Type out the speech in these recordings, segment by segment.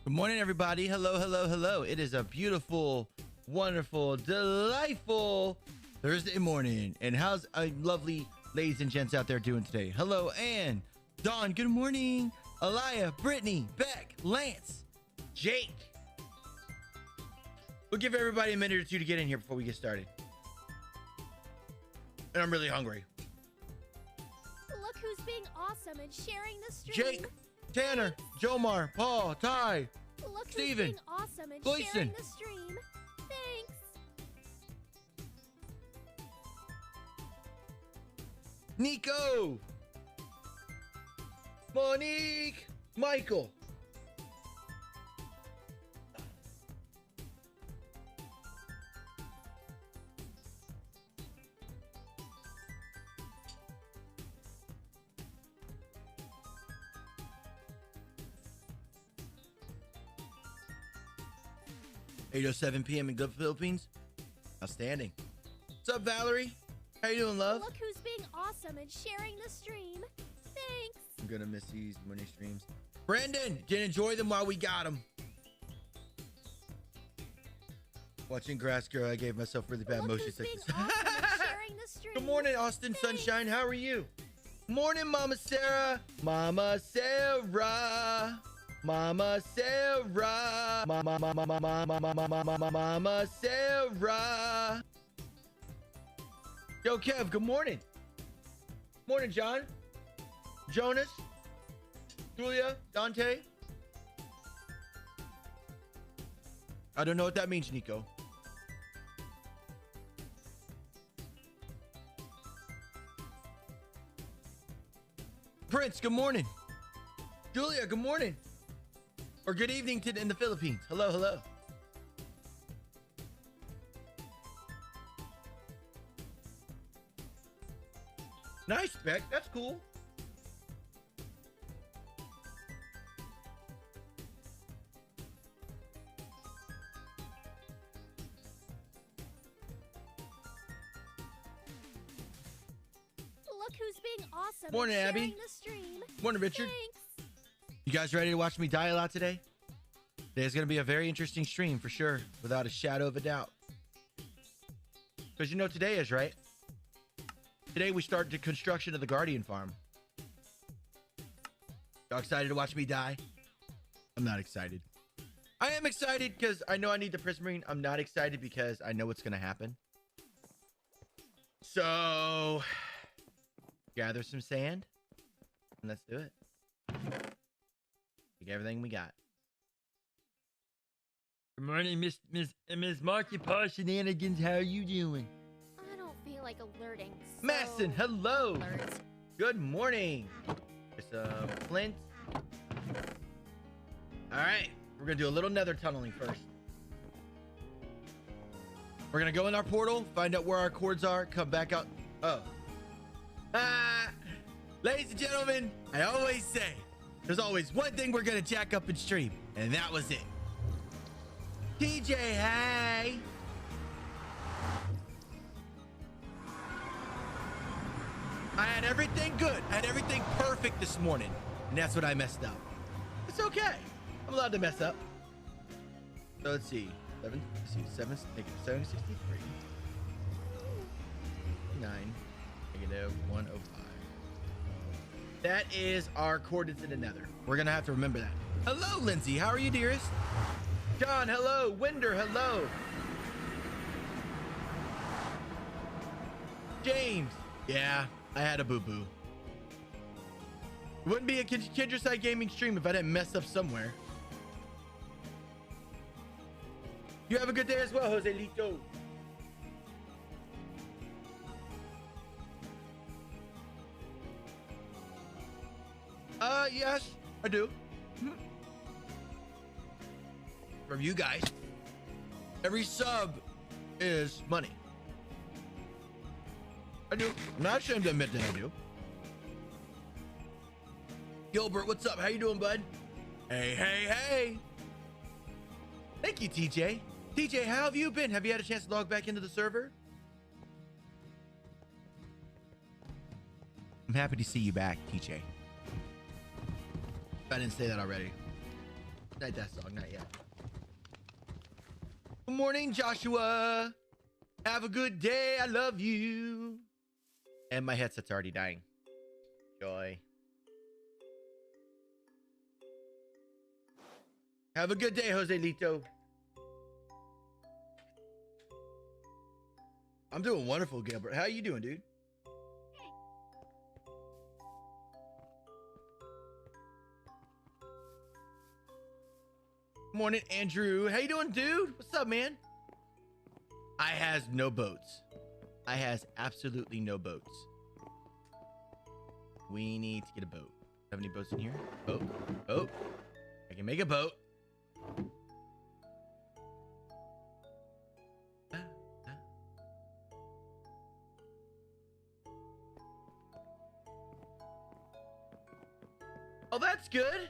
Good morning, everybody. Hello, hello, hello. It is a beautiful, wonderful, delightful Thursday morning. And how's lovely ladies and gents out there doing today? Hello, Ann, Dawn, good morning. Aliyah, Brittany, Beck, Lance, Jake. We'll give everybody a minute or two to get in here before we get started. And I'm really hungry. Look who's being awesome and sharing the stream. Jake, Tanner, Jomar, Paul, Ty, Look Steven, who's being awesome and Gleason. sharing the stream. Thanks. Nico, Monique, Michael. (8:07 p.m. in good Philippines. Outstanding. What's up, Valerie? How you doing, love? Look who's being awesome and sharing the stream. Thanks. I'm gonna miss these morning streams. Brandon, did enjoy them while we got them. Watching Grass Girl, I gave myself really bad Look motion who's being sickness. awesome and sharing the stream. Good morning, Austin Thanks. Sunshine. How are you? Morning, Mama Sarah. Mama Sarah. Mama Sarah. Mama Sarah. Yo, Kev, good morning. Morning, John. Jonas. Julia. Dante. I don't know what that means, Nico. Prince, good morning. Julia, good morning. Or good evening to in the Philippines. Hello, hello. Nice, Beck. That's cool. Look who's being awesome Morning, and Abby. sharing the stream. Morning, Richard. Thanks. You guys ready to watch me die a lot today? Today's going to be a very interesting stream for sure, without a shadow of a doubt. Because you know today is, right? Today we start the construction of the Guardian Farm. Y'all excited to watch me die? I'm not excited. I am excited because I know I need the Prismarine. I'm not excited because I know what's going to happen. So, gather some sand and let's do it. Take everything we got. Good morning, Miss Marky Paw Shenanigans. How are you doing? I don't feel like alerting. So Masson, hello. alert. Good morning. There's some flint. All right, we're gonna do a little nether tunneling first. We're gonna go in our portal, find out where our cords are, come back out. Oh. Ladies and gentlemen, I always say, there's always one thing we're gonna jack up in stream, and that was it. TJ, hey. I had everything good. I had everything perfect this morning, and that's what I messed up. It's okay. I'm allowed to mess up. So let's see. 763. 9, -105. That is our coordinates in the nether. We're gonna have to remember that. Hello, Lindsay. How are you, dearest? John, hello. Winder, hello. James. Yeah, I had a boo-boo. It wouldn't be a Kinderside Gaming stream if I didn't mess up somewhere. You have a good day as well, 𝐤𝐤𝐤𝐞𝐞. Yes, I do. From you guys. Every sub is money. I do. I'm not ashamed to admit that I do. Gilbert, what's up? How you doing, bud? Hey, hey, hey. Thank you, TJ. TJ, how have you been? Have you had a chance to log back into the server? I'm happy to see you back, TJ. If I didn't say that already. Not that song, not yet. Good morning, Joshua. Have a good day. I love you. And my headset's already dying. Joy. Have a good day, 𝐤𝐤𝐤𝐿𝐞𝐞. I'm doing wonderful, Gilbert. How you doing, dude? Morning, Andrew. How you doing, dude? What's up, man? I has no boats. I has absolutely no boats. We need to get a boat. Have any boats in here? Boat. Boat. I can make a boat. Oh, that's good.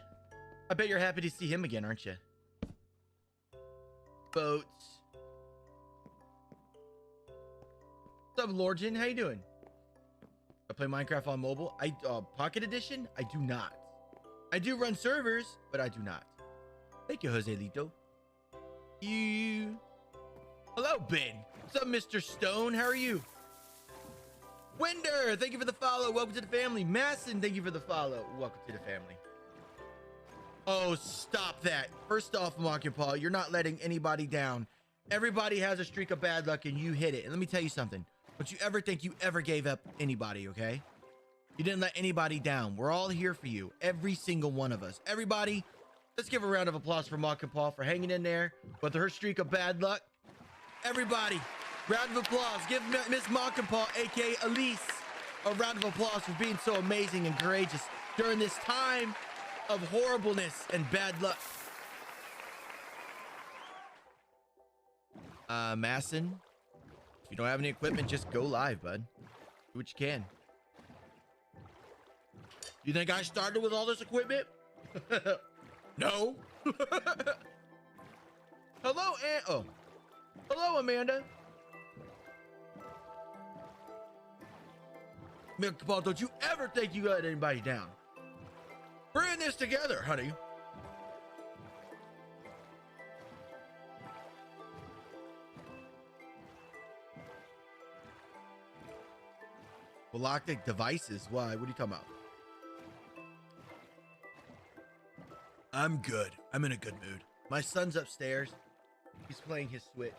I bet you're happy to see him again, aren't you? Boats. What's up, Lorgen? How you doing? I play Minecraft on mobile. Pocket Edition? I do not. I do run servers, but I do not. Thank you, 𝐤𝐤𝐤𝐿𝐞𝐞. You. Hello, Ben. What's up, Mr. Stone? How are you? Winder, thank you for the follow. Welcome to the family. Masson, thank you for the follow. Welcome to the family. Oh, stop that. First off, 𝐸𝐸𝐸𝐸𝐸, you're not letting anybody down. Everybody has a streak of bad luck, and you hit it. And let me tell you something. Don't you ever think you ever gave up anybody, okay? You didn't let anybody down. We're all here for you. Every single one of us. Everybody, let's give a round of applause for 𝐸𝐸𝐸𝐸 for hanging in there with her streak of bad luck. Everybody, round of applause. Give Miss 𝐸𝐸𝐸𝐸, a.k.a. Elise, a round of applause for being so amazing and courageous during this time of horribleness and bad luck. Masson, if you don't have any equipment, just go live, bud. Do what you can. You think I started with all this equipment? No. Hello, hello, Amanda. 𝐸𝐸𝐸𝐸𝐸, don't you ever think you let anybody down. We're in this together, honey. Galactic devices? Why? What are you talking about? I'm good. I'm in a good mood. My son's upstairs. He's playing his Switch.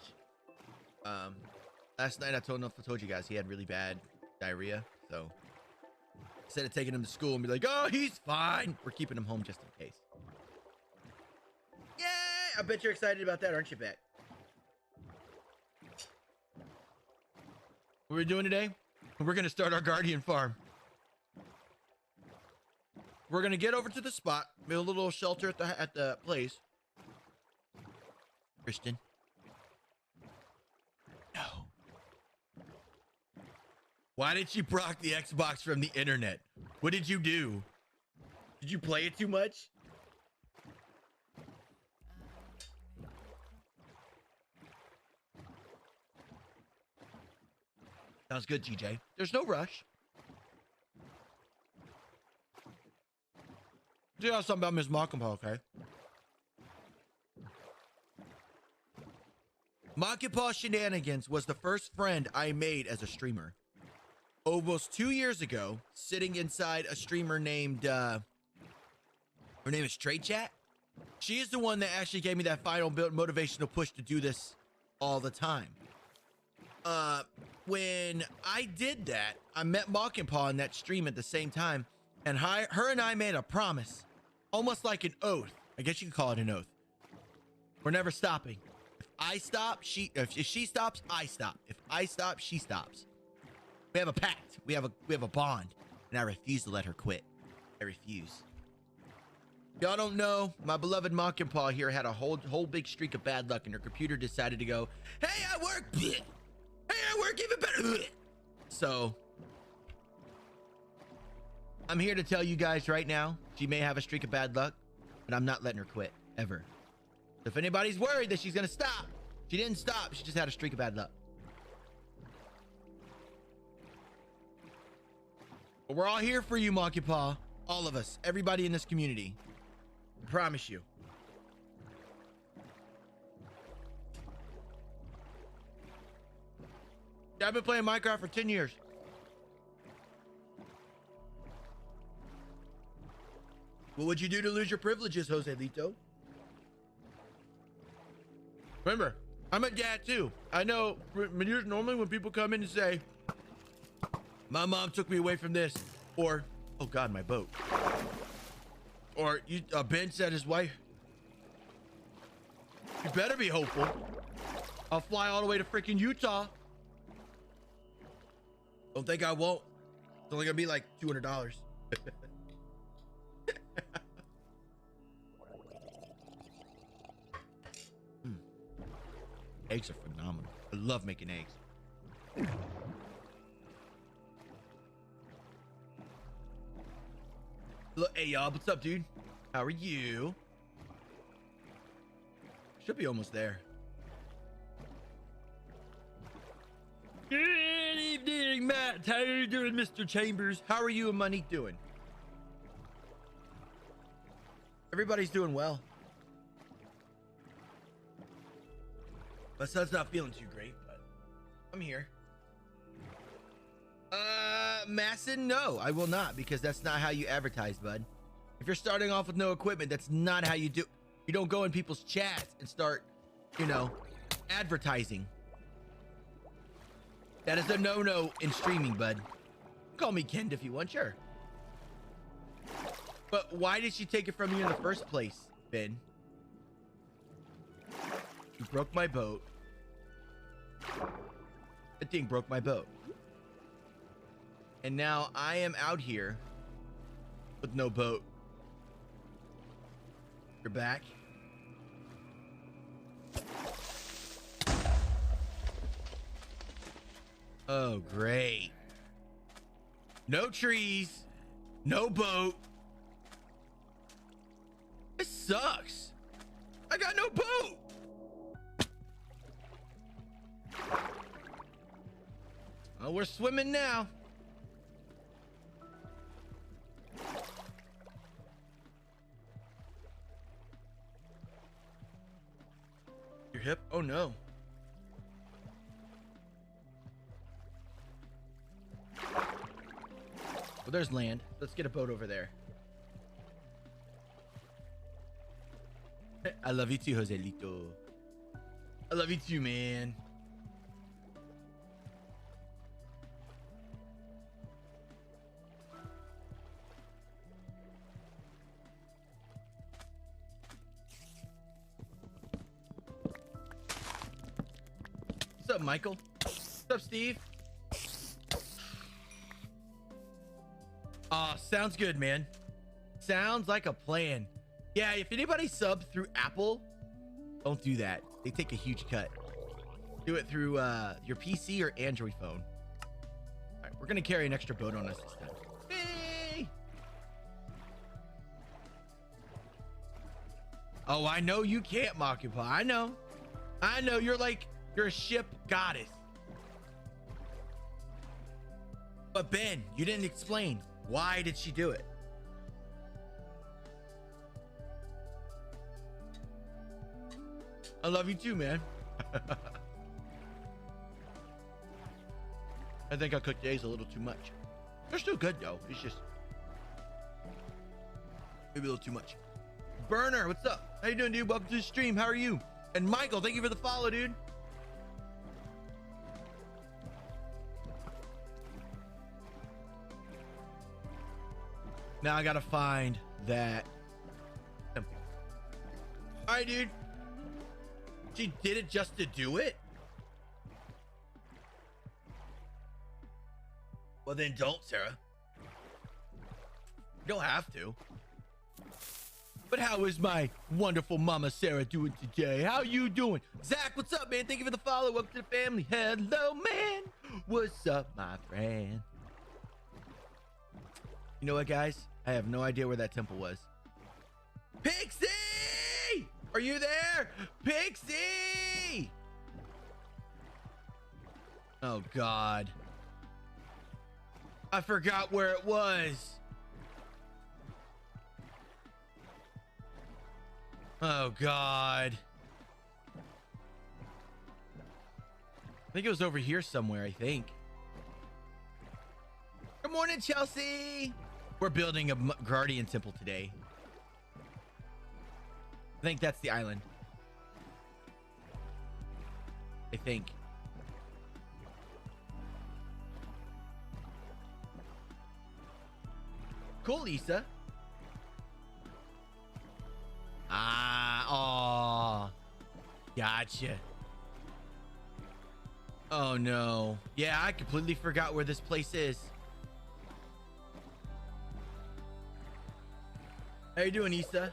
Last night I told you guys he had really bad diarrhea, so instead of taking him to school and be like, oh, he's fine, we're keeping him home just in case. Yay! I bet you're excited about that, aren't you, Bet? What are we doing today? We're gonna start our guardian farm. We're gonna get over to the spot, build a little shelter at the place. Christian. No. Why did you block the Xbox from the internet? What did you do? Did you play it too much? Sounds good, TJ. There's no rush. Do you know something about Miss 𝐸𝐸𝐸𝐸𝐸, okay? 𝐸𝐸𝐸𝐸𝐸 Shenanigans was the first friend I made as a streamer. Almost 2 years ago, sitting inside a streamer named, her name is Trade Chat. She is the one that actually gave me that final motivational push to do this all the time. When I did that, I met 𝐸𝐸𝐸𝐸 in that stream at the same time, and her and I made a promise, almost like an oath. I guess you could call it an oath. We're never stopping. If I stop, if she stops, I stop. If I stop, she stops. We have a pact. We have a bond, and I refuse to let her quit. I refuse. Y'all don't know, my beloved 𝐸𝐸𝐸𝐸𝐸 here had a whole big streak of bad luck, and her computer decided to go, hey, I work. Hey, I work even better. So I'm here to tell you guys right now, she may have a streak of bad luck, but I'm not letting her quit, ever. If anybody's worried that she's gonna stop, she didn't stop. She just had a streak of bad luck. But we're all here for you, 𝐸𝐸𝐸𝐸𝐸. All of us, everybody in this community. I promise you. Yeah, I've been playing Minecraft for 10 years. What would you do to lose your privileges, 𝐭𝐤𝐤𝐿𝐞𝐞? Remember, I'm a dad too. I know normally when people come in and say, my mom took me away from this, or, oh God, my boat. Or Ben said his wife. You better be hopeful. I'll fly all the way to freaking Utah. Don't think I won't. It's only gonna be like $200. Eggs are phenomenal. I love making eggs. Look, hey y'all, what's up, dude? How are you? Should be almost there. Good evening, Matt. How are you doing, Mr. Chambers? How are you and Monique doing? Everybody's doing well. My son's not feeling too great, but I'm here. Masson, no, I will not, because that's not how you advertise, bud. If you're starting off with no equipment, that's not how you do. You don't go in people's chats and start, you know, advertising. That is a no-no in streaming, bud. Call me Kend if you want, sure. But why did she take it from you in the first place, Ben? You broke my boat. That thing broke my boat. And now I am out here with no boat. You're back. Oh, great. No trees. No boat. This sucks. I got no boat. Oh, we're swimming now. Your hip? Oh no. Well, there's land. Let's get a boat over there. I love you too, 𝐭𝐤𝐤𝐿𝐞𝐞. I love you too, man. What's up, Michael? What's up, Steve? Sounds good, man. Sounds like a plan. Yeah, if anybody subs through Apple, don't do that. They take a huge cut. Do it through your PC or Android phone. All right, we're gonna carry an extra boat on us this time. Hey! Oh, I know you can't, Mockupa. I know. I know. You're a ship goddess. But Ben, you didn't explain. Why did she do it? I love you too, man. I think I cooked eggs a little too much. They're still good though. It's just maybe a little too much. Burner, what's up? How you doing, dude? Welcome to the stream. How are you? And Michael, thank you for the follow, dude. Now I gotta find that temple. All right, dude. She did it just to do it? Well, then don't, Sarah. You don't have to. But how is my wonderful mama Sarah doing today? How you doing? Zach, what's up, man? Thank you for the follow. Welcome to the family. Hello, man. What's up, my friend? You know what, guys? I have no idea where that temple was. Pixie! Are you there? Pixie! Oh, God. I forgot where it was. Oh, God. I think it was over here somewhere, I think. Good morning, Chelsea. We're building a guardian temple today. I think that's the island. I think. Cool, Lisa. Ah, oh, gotcha. Oh no. Yeah, I completely forgot where this place is. How you doing, Issa?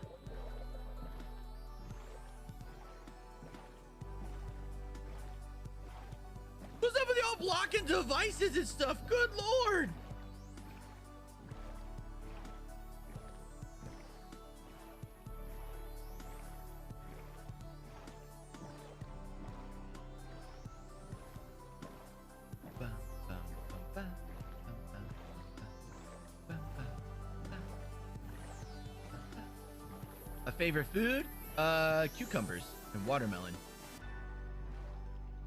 What's up with y'all blocking devices and stuff? Good Lord. A favorite food? Cucumbers and watermelon.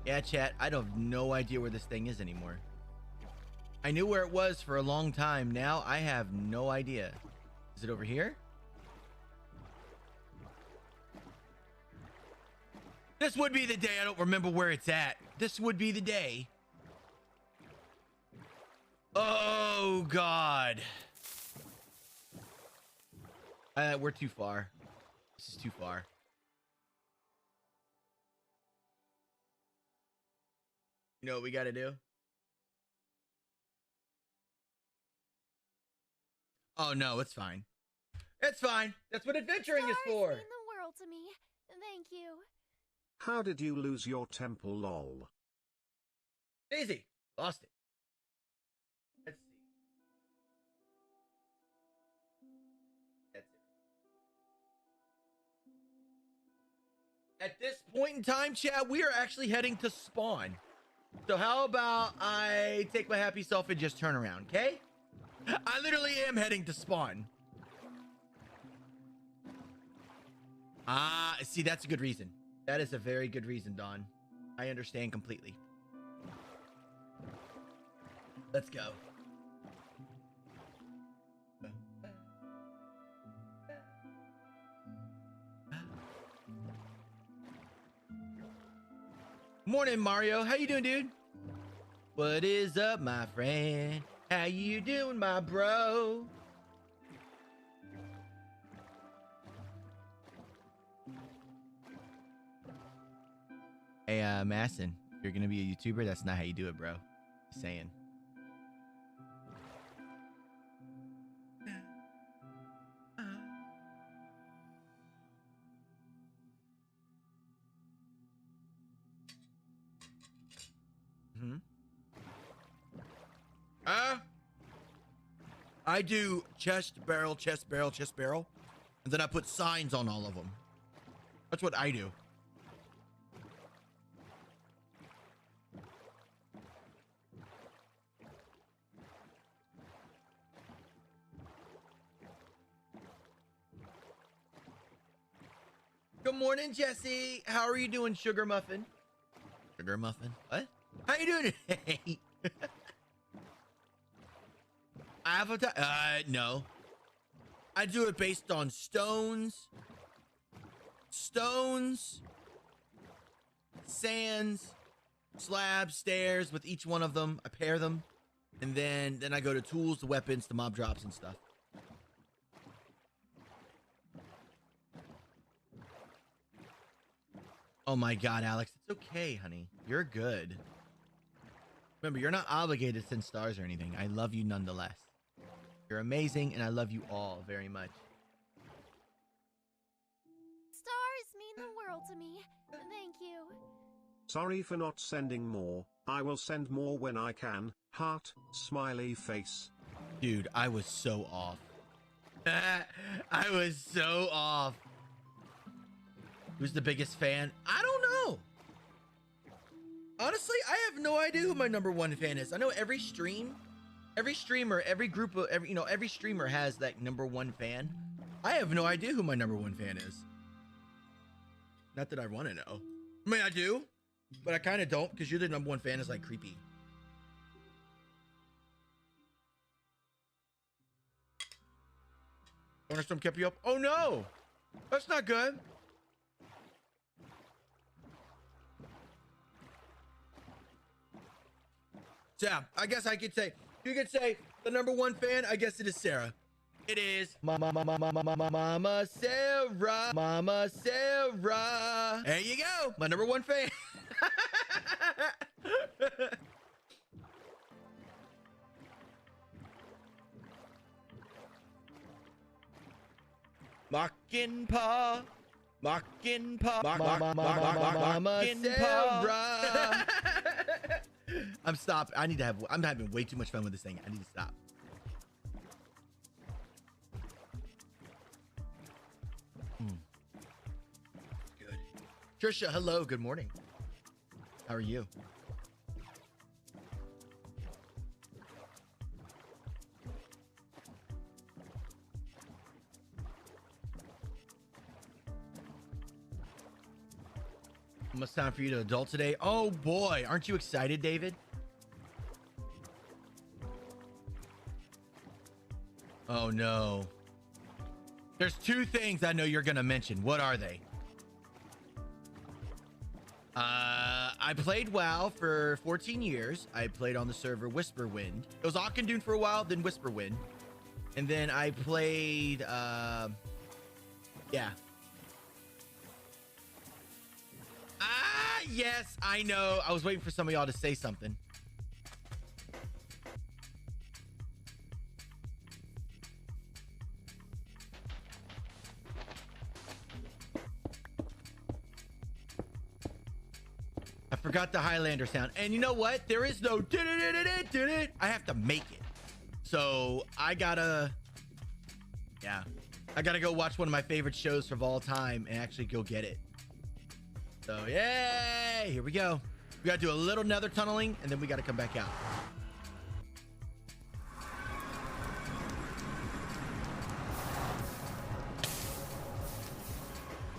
Yeah, chat, I don't have no idea where this thing is anymore. I knew where it was for a long time. Now I have no idea. Is it over here? This would be the day I don't remember where it's at. This would be the day. Oh, God. We're too far. This is too far. You know what we got to do? Oh, no, it's fine. It's fine. That's what adventuring is for. Stars mean the world to me. Thank you. How did you lose your temple, lol? Easy. Lost it. Let's see. That's it. At this point in time, chat, we are actually heading to spawn. So how about I take my happy self and just turn around, okay? I literally am heading to spawn. Ah, see, that's a good reason. That is a very good reason, Dawn. I understand completely. Let's go. Morning, Mario. How you doing, dude? What is up, my friend? How you doing, my bro? Hey, Masson, if you're gonna be a YouTuber, that's not how you do it, bro. Just saying. I do chest, barrel, chest, barrel, chest, barrel. And then I put signs on all of them. That's what I do. Good morning, Jesse. How are you doing, Sugar Muffin? Sugar Muffin? What? How you doing today? Avatar? No. I do it based on stones, sands, slabs, stairs. With each one of them, I pair them, and then I go to tools, the weapons, the mob drops, and stuff. Oh my God, Alex, it's okay, honey. You're good. Remember, you're not obligated to send stars or anything. I love you nonetheless. You're amazing, and I love you all very much. Stars mean the world to me. Thank you. Sorry for not sending more. I will send more when I can. Heart, smiley face. Dude, I was so off. I was so off. Who's the biggest fan? I don't know. Honestly, I have no idea who my #1 fan is. I know every streamer, every group of every streamer has that #1 fan. I have no idea who my #1 fan is. Not that I want to know. I mean, I do. But I kind of don't, because you're the #1 fan is like creepy. Thunderstorm kept you up? Oh no! That's not good. So yeah, I guess I could say, you could say the #1 fan, I guess it is Sarah. It is Mama Sarah. Mama Sarah. There you go. My #1 fan. Mocking Pa. Mocking Pa. Mama Sarah. I'm stopping. I'm having way too much fun with this thing. I need to stop. Good. Trisha, hello. Good morning. How are you? Almost time for you to adult today. Oh boy, aren't you excited, David? Oh no. There's 2 things I know you're gonna mention. What are they? I played WoW for 14 years. I played on the server Whisperwind. It was Auchindoun for a while, then Whisperwind. And then I played, yeah. Yes, I know. I was waiting for some of y'all to say something. I forgot the Highlander sound. And you know what? There is no I have to make it. So I gotta, yeah. I gotta go watch one of my favorite shows of all time and actually go get it. So, yay! Here we go. We gotta do a little nether tunneling, and then we gotta come back out.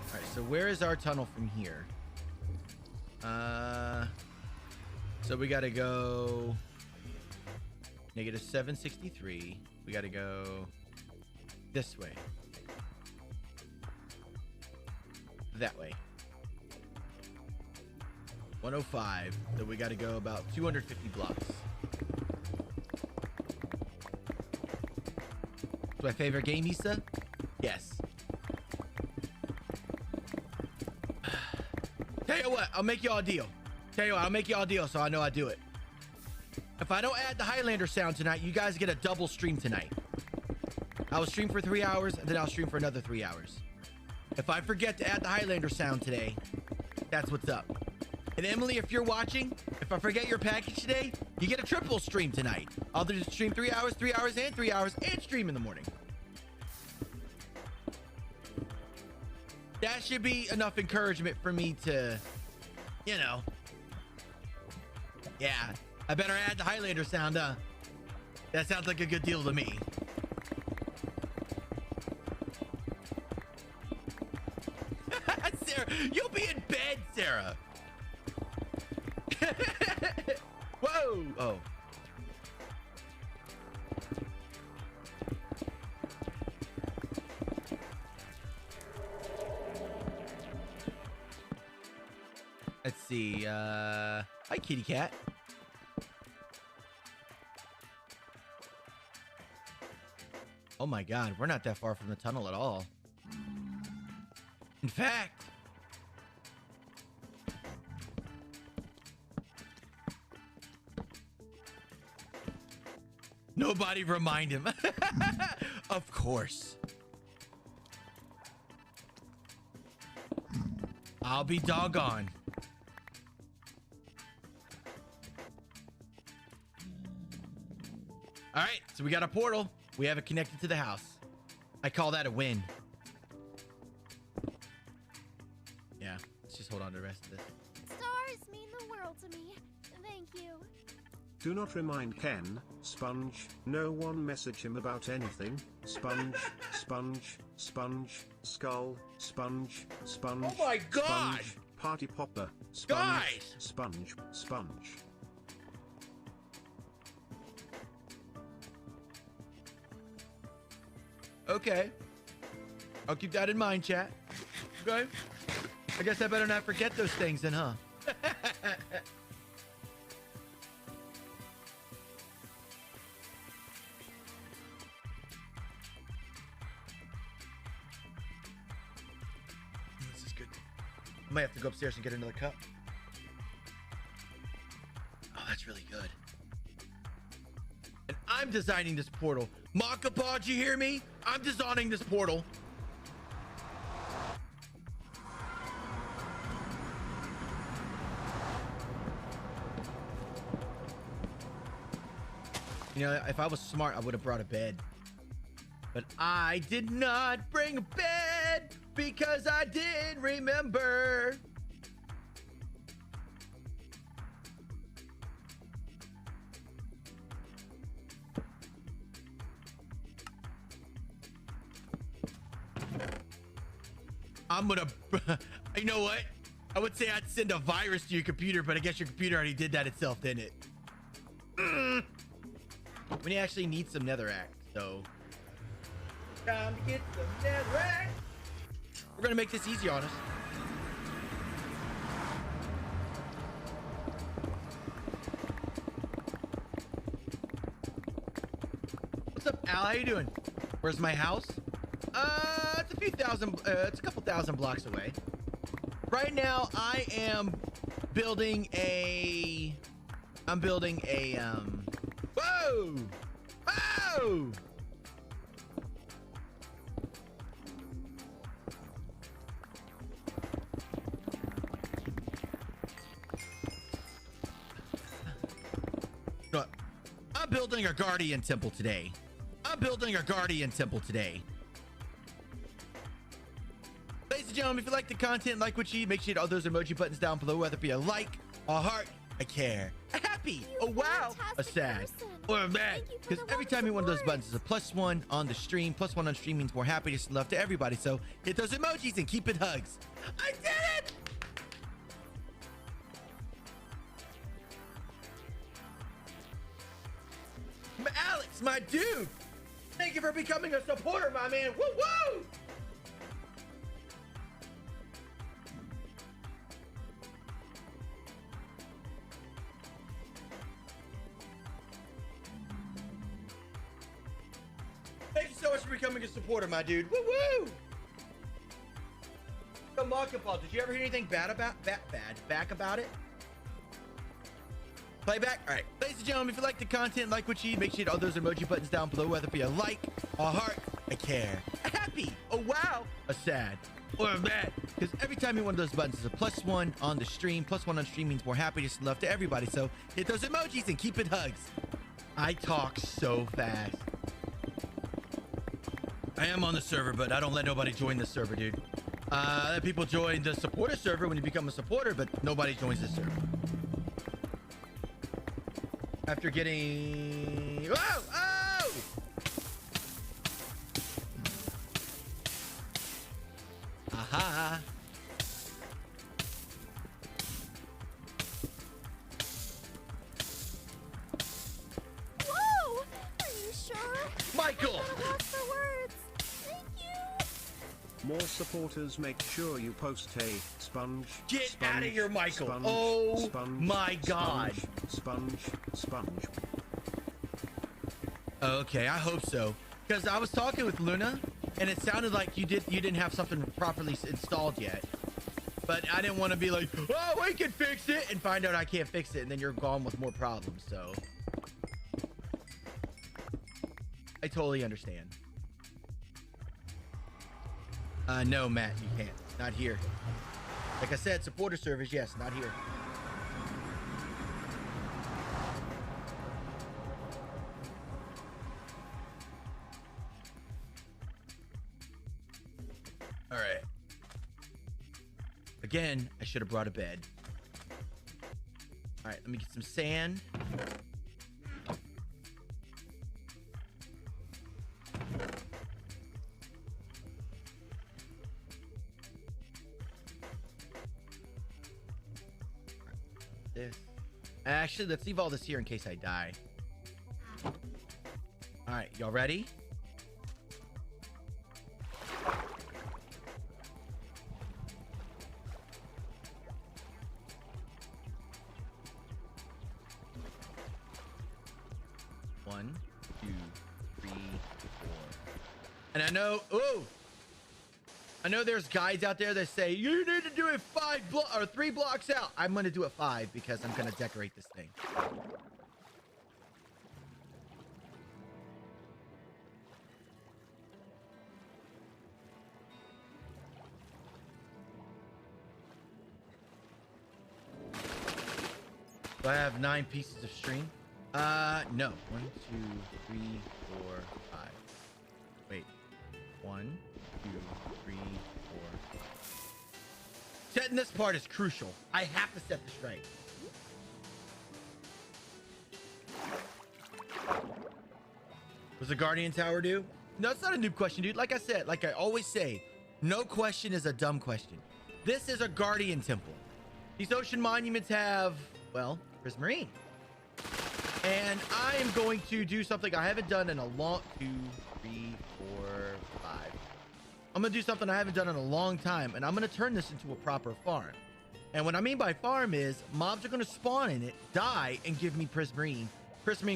All right, so where is our tunnel from here? So we gotta go -763. We gotta go this way. That way. 105. So we got to go about 250 blocks. It's my favorite game, Issa? Yes. Tell you what, I'll make y'all a deal. I'll make y'all a deal so I know I do it. If I don't add the Highlander sound tonight, you guys get a double stream tonight. I'll stream for 3 hours, and then I'll stream for another 3 hours. If I forget to add the Highlander sound today, that's what's up. And Emily, if you're watching, if I forget your package today, you get a triple stream tonight. I'll just stream 3 hours, 3 hours, and 3 hours, and stream in the morning. That should be enough encouragement for me to, you know. Yeah, I better add the Highlander sound, That sounds like a good deal to me. Sarah, you'll be in bed, Sarah. Whoa! Oh. Let's see. Hi, kitty cat. Oh my God, we're not that far from the tunnel at all. In fact, nobody remind him. Of course. I'll be doggone. All right, so we got a portal. We have it connected to the house. I call that a win. Yeah, let's just hold on to the rest of this. Stars mean the world to me. Thank you. Do not remind Ken, Sponge, no one message him about anything. Sponge, Sponge, Sponge, Skull, Sponge, Sponge. Oh my God! Sponge, party popper, sponge, Guys! sponge, sponge. Okay. I'll keep that in mind, chat. Okay. I guess I better not forget those things then, huh? This is good. I might have to go upstairs and get another cup. Oh, that's really good. And I'm designing this portal. 𝐬𝐞𝐞𝐝, did you hear me? I'm designing this portal. You know, if I was smart, I would have brought a bed. But I did not bring a bed because I didn't remember. I'm gonna, you know what? I would say I'd send a virus to your computer, but I guess your computer already did that itself, didn't it? We actually need some netherrack, so. Time to get some netherrack. We're gonna make this easy on us. What's up, Al? How you doing? Where's my house? It's a few thousand, it's a couple thousand blocks away. Right now, I am building a, whoa! Whoa! No, I'm building a guardian temple today. Ladies and gentlemen, if you like the content, like what you eat, make sure you hit all those emoji buttons down below, whether it be a like, a heart, a care, a happy, a wow, a sad, or a mad. Because every time you hit one of those buttons is a +1 on the stream. +1 on stream means more happiness and love to everybody. So hit those emojis and keep it hugs. I did it! Alex, my dude, thank you for becoming a supporter, my man. Woo woo! Thank you so much for becoming a supporter, my dude. Woo woo! So, 𝐬𝐞𝐞𝐝, did you ever hear anything bad about it? Playback? All right. Ladies and gentlemen, if you like the content, like what you eat, make sure you hit all those emoji buttons down below, whether it be a like, a heart, a care, a happy, a wow, a sad, or a mad. Because every time you hit one of those buttons is a +1 on the stream. +1 on stream means more happiness and love to everybody. So hit those emojis and keep it hugs. I talk so fast. I am on the server, but I don't let nobody join the server, dude. Let people join the supporter server when you become a supporter, but nobody joins the server. After getting... Whoa! Oh! Aha! Whoa! Are you sure? Michael! I'm lost for words. Thank you. More supporters, make sure you post a sponge. Get sponge, out of here, Michael. Sponge, Oh sponge, my God. Sponge, sponge. Okay, I hope so. Because I was talking with Luna, and it sounded like you didn't have something properly installed yet. But I didn't want to be like, oh, we can fix it, and find out I can't fix it, and then you're gone with more problems. So I totally understand. No, Matt, you can't. Not here. Like I said, supporter service, yes, not here. All right. Again, I should have brought a bed. All right, let me get some sand. this. Actually, let's leave all this here in case I die. All right, y'all ready? One, two, three, four. And I know, I know there's guys out there that say you need to do it 3 blocks out. I'm gonna do it 5 because I'm gonna decorate this thing. Do I have 9 pieces of string? No. 1, 2, 3, 4, 5. Wait. 1, 2, 3, 4. Setting this part is crucial. I have to set this right. What's the Guardian Tower do? No, it's not a noob question, dude. Like I said, like I always say, no question is a dumb question. This is a Guardian Temple. These ocean monuments have, well, Prismarine. And I am going to do something I haven't done in a long... 2, 3, 4, 5. I'm going to do something I haven't done in a long time, and I'm going to turn this into a proper farm. And what I mean by farm is mobs are going to spawn in it, die, and give me Prismarine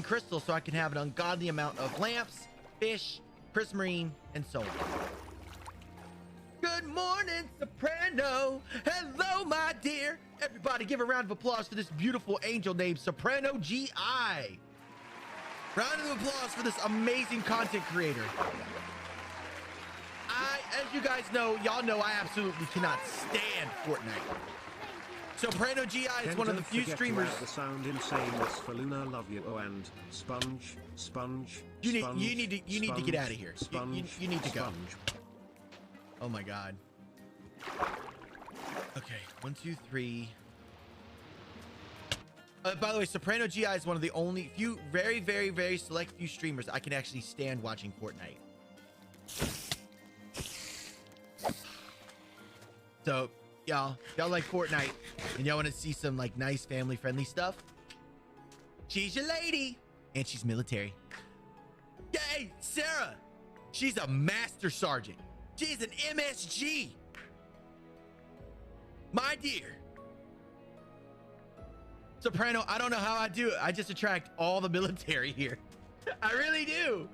crystals so I can have an ungodly amount of lamps, fish, Prismarine, and so on. Good morning, Soprano. Hello, my dear. Everybody give a round of applause for this beautiful angel named Soprano 𝐥𝐢𝐤. Round of applause for this amazing content creator. As you guys know, y'all know I absolutely cannot stand Fortnite. Soprano 𝐥𝐢𝐤 is one of the few streamers. The sound insaneness for Luna, love you, and sponge. You need to get out of here. You need to go. Oh my god. Okay, 1, 2, 3. By the way, Soprano 𝐥𝐢𝐤 is one of the only few, very, very, very select few streamers I can actually stand watching Fortnite. So, y'all like Fortnite, and y'all want to see some like nice family-friendly stuff? She's your lady, and she's military. Yay, Sarah! She's a master sergeant. She's an MSG. My dear. Soprano, I don't know how I do it. I just attract all the military here. I really do.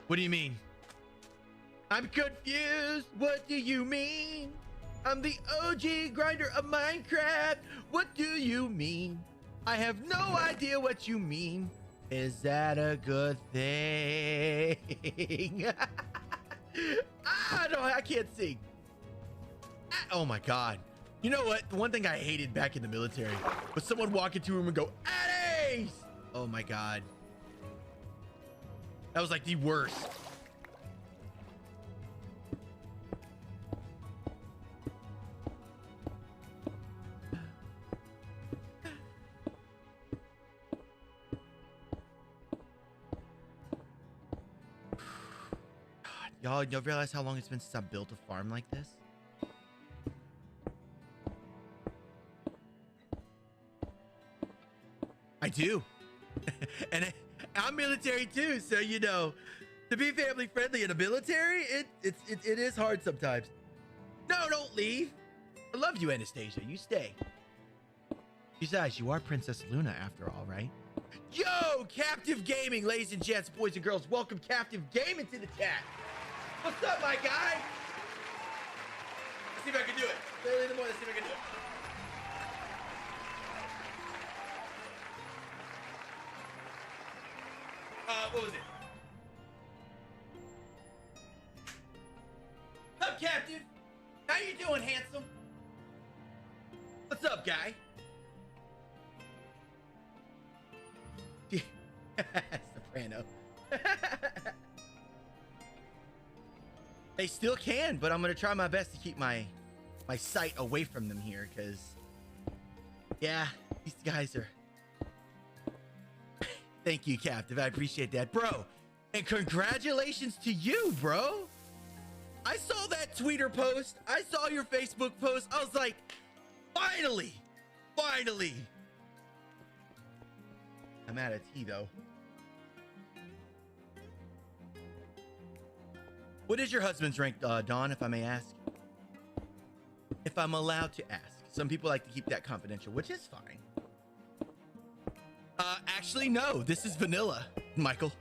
What do you mean? I'm confused. What do you mean? I'm the OG grinder of Minecraft. What do you mean? I have no idea what you mean. Is that a good thing? No, I can't sing. Oh my god. You know what? The one thing I hated back in the military was someone walk into a room and go, Addies! Oh my god. That was like the worst. Y'all realize how long it's been since I built a farm like this? I do. And I'm military too, so you know, to be family friendly in the military, it is hard sometimes. No, don't leave. I love you, Anastasia. You stay. Besides, you are Princess Luna after all, right? Yo, Captive Gaming, ladies and gents, boys and girls, welcome Captive Gaming to the chat. What's up, my guy? Let's see if I can do it. Early in the morning, let's see if I can do it. What was it? What's up, Captive? How you doing, handsome? What's up, guy? Soprano. They still can, but I'm gonna try my best to keep my sight away from them here, because yeah, these guys are Thank you, Captive. I appreciate that, bro. And congratulations to you, bro. I saw that Twitter post. I saw your Facebook post. I was like, finally. I'm out of tea, though. What is your husband's rank, Dawn, if I may ask? If I'm allowed to ask. Some people like to keep that confidential, which is fine. Actually, no. This is vanilla, Michael.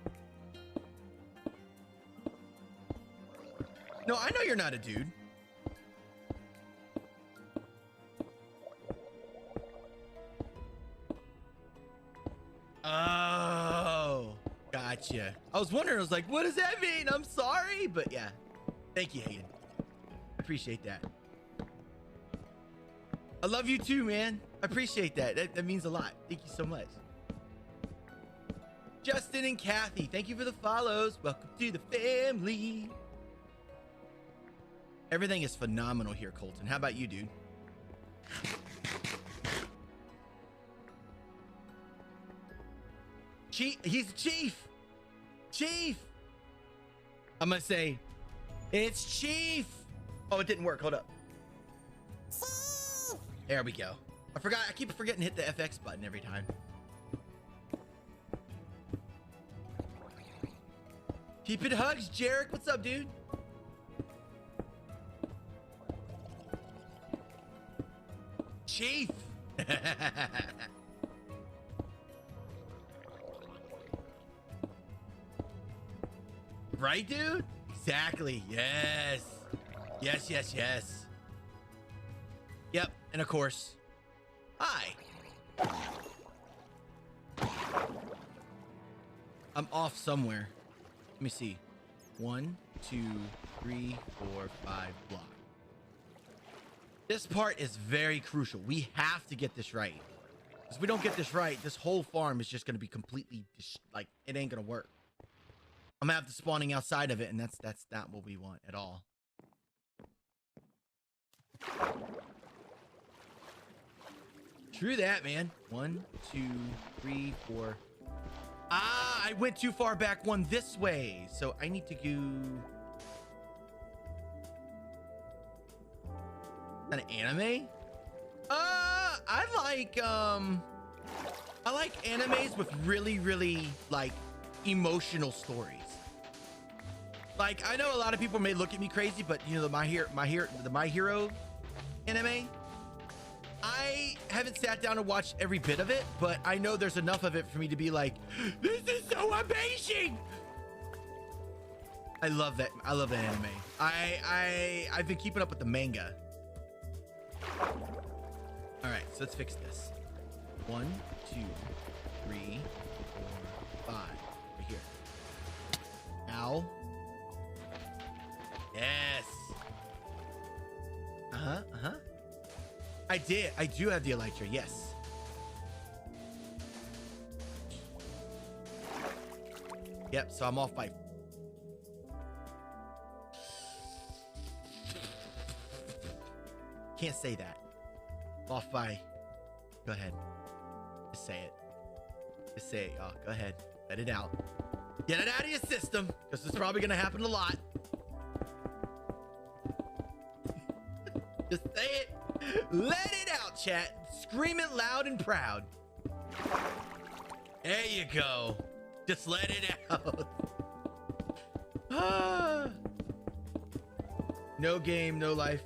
No, I know you're not a dude. Oh, gotcha. I was wondering, I was like, what does that mean? I'm sorry, but yeah. Thank you, Hayden. I appreciate that. I love you too, man. I appreciate that. That means a lot. Thank you so much. Justin and Kathy, thank you for the follows. Welcome to the family. Everything is phenomenal here, Colton. How about you, dude? He's Chief. Chief. I'm gonna say, it's Chief. Oh, it didn't work. Hold up. There we go. I forgot. I keep forgetting to hit the FX button every time. Keep it hugs, Jarek. What's up, dude? Chief. Right, dude? Exactly. Yes. Yes. Yep. And of course, hi. I'm off somewhere. Let me see. 1, 2, 3, 4, 5 block. This part is very crucial. We have to get this right. If we don't get this right, this whole farm is just going to be completely like, it ain't going to work. I'm going to have the spawning outside of it, and that's not what we want at all. True that, man. 1, 2, 3, 4. Ah, I went too far back one this way. So I need to go... An anime? I like animes with really like emotional stories. Like, I know a lot of people may look at me crazy, but you know, the My Hero anime, I haven't sat down and watched every bit of it, but I know there's enough of it for me to be like, this is so amazing. I love that. I love that anime. I've been keeping up with the manga. All right, so let's fix this. 1, 2, 3, 4, 5. Right here. Ow. Yes. I do have the elytra, yes. Yep, so I'm off by... Can't say that. Off by... Go ahead. Just say it. Just say it, y'all. Go ahead. Let it out. Get it out of your system, because it's probably going to happen a lot. Just say it. Let it out, chat. Scream it loud and proud. There you go. Just let it out. No game, no life.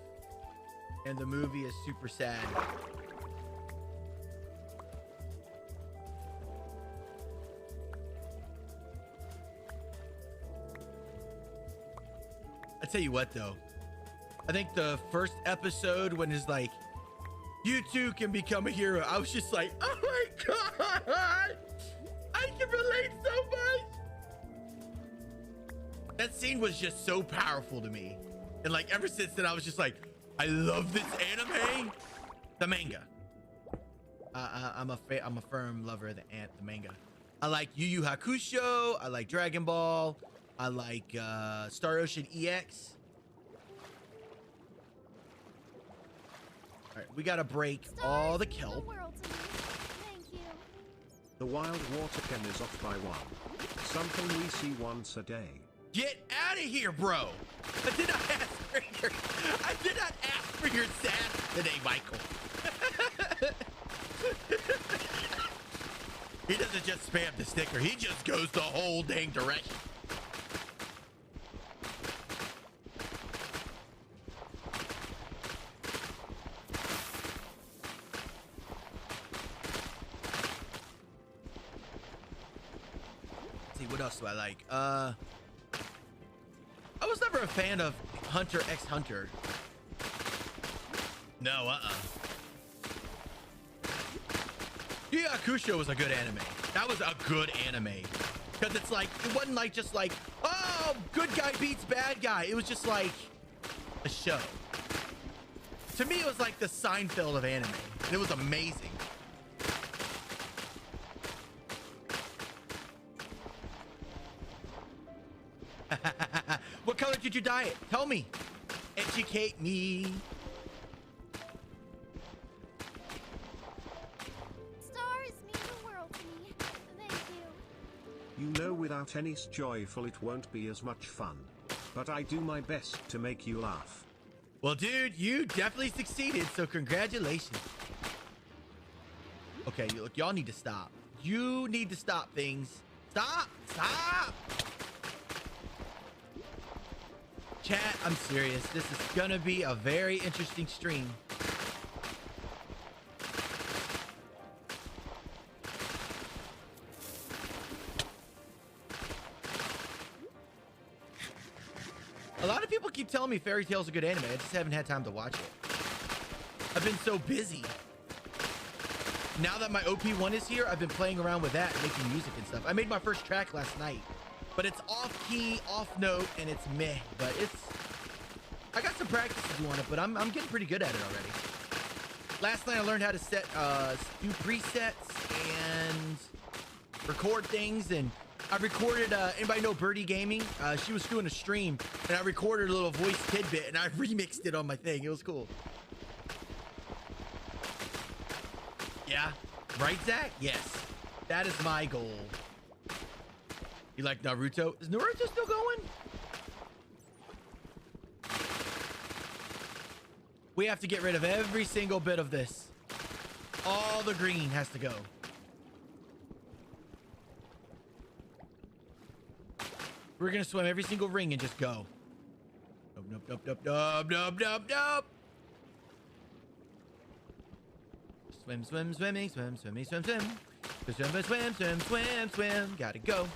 And the movie is super sad. I tell you what, though. I think the first episode when it's like, you too can become a hero, I was just like, oh my God, I can relate so much. That scene was just so powerful to me. And like, ever since then, I was just like, I love this anime. The manga. I'm a firm lover of the manga. I like Yu Yu Hakusho. I like Dragon Ball. I like Star Ocean EX. All right, we gotta break all the kelp. Thank you. The wild water chem is off by 1. Something we see once a day. Get out of here, bro. I did not ask for your sass today, Michael. He doesn't just spam the sticker. He just goes the whole dang direction. Let's see, what else do I like? I was never a fan of Hunter x Hunter. No, 𝐬𝐞𝐞𝐿 was a good anime. That was a good anime. Because it's like, it wasn't like just like, oh, good guy beats bad guy. It was just like a show. To me, it was like the Seinfeld of anime. And it was amazing. What color did you dye it? Tell me. Educate me. Stars mean the world to me. Thank you. You know without any 𝐥𝐤𝐤𝐿 it won't be as much fun. But I do my best to make you laugh. Well, dude, you definitely succeeded, so congratulations. Okay, look, y'all need to stop. You need to stop things. Stop! Stop! Chat, I'm serious. This is gonna be a very interesting stream. A lot of people keep telling me Fairy Tail's a good anime. I just haven't had time to watch it. I've been so busy. Now that my OP1 is here, I've been playing around with that and making music and stuff. I made my first track last night, but it's off key, off note, and it's meh. But I got some practice to do on it, but I'm getting pretty good at it already. Last night I learned how to do presets and record things, and I recorded, anybody know Birdie Gaming? She was doing a stream, and I recorded a little voice tidbit, and I remixed it on my thing. It was cool. Yeah, right, Zach? Yes, that is my goal. You like Naruto? Is Naruto still going? We have to get rid of every single bit of this. All the green has to go. We're gonna swim every single ring and just go. Nope, nope, nope, nope, nope, nope, nope, nope. Swim, swim, swimming, swim, swimming, swim, swim. Swim, swim, swim, swim, swim, swim. Gotta go.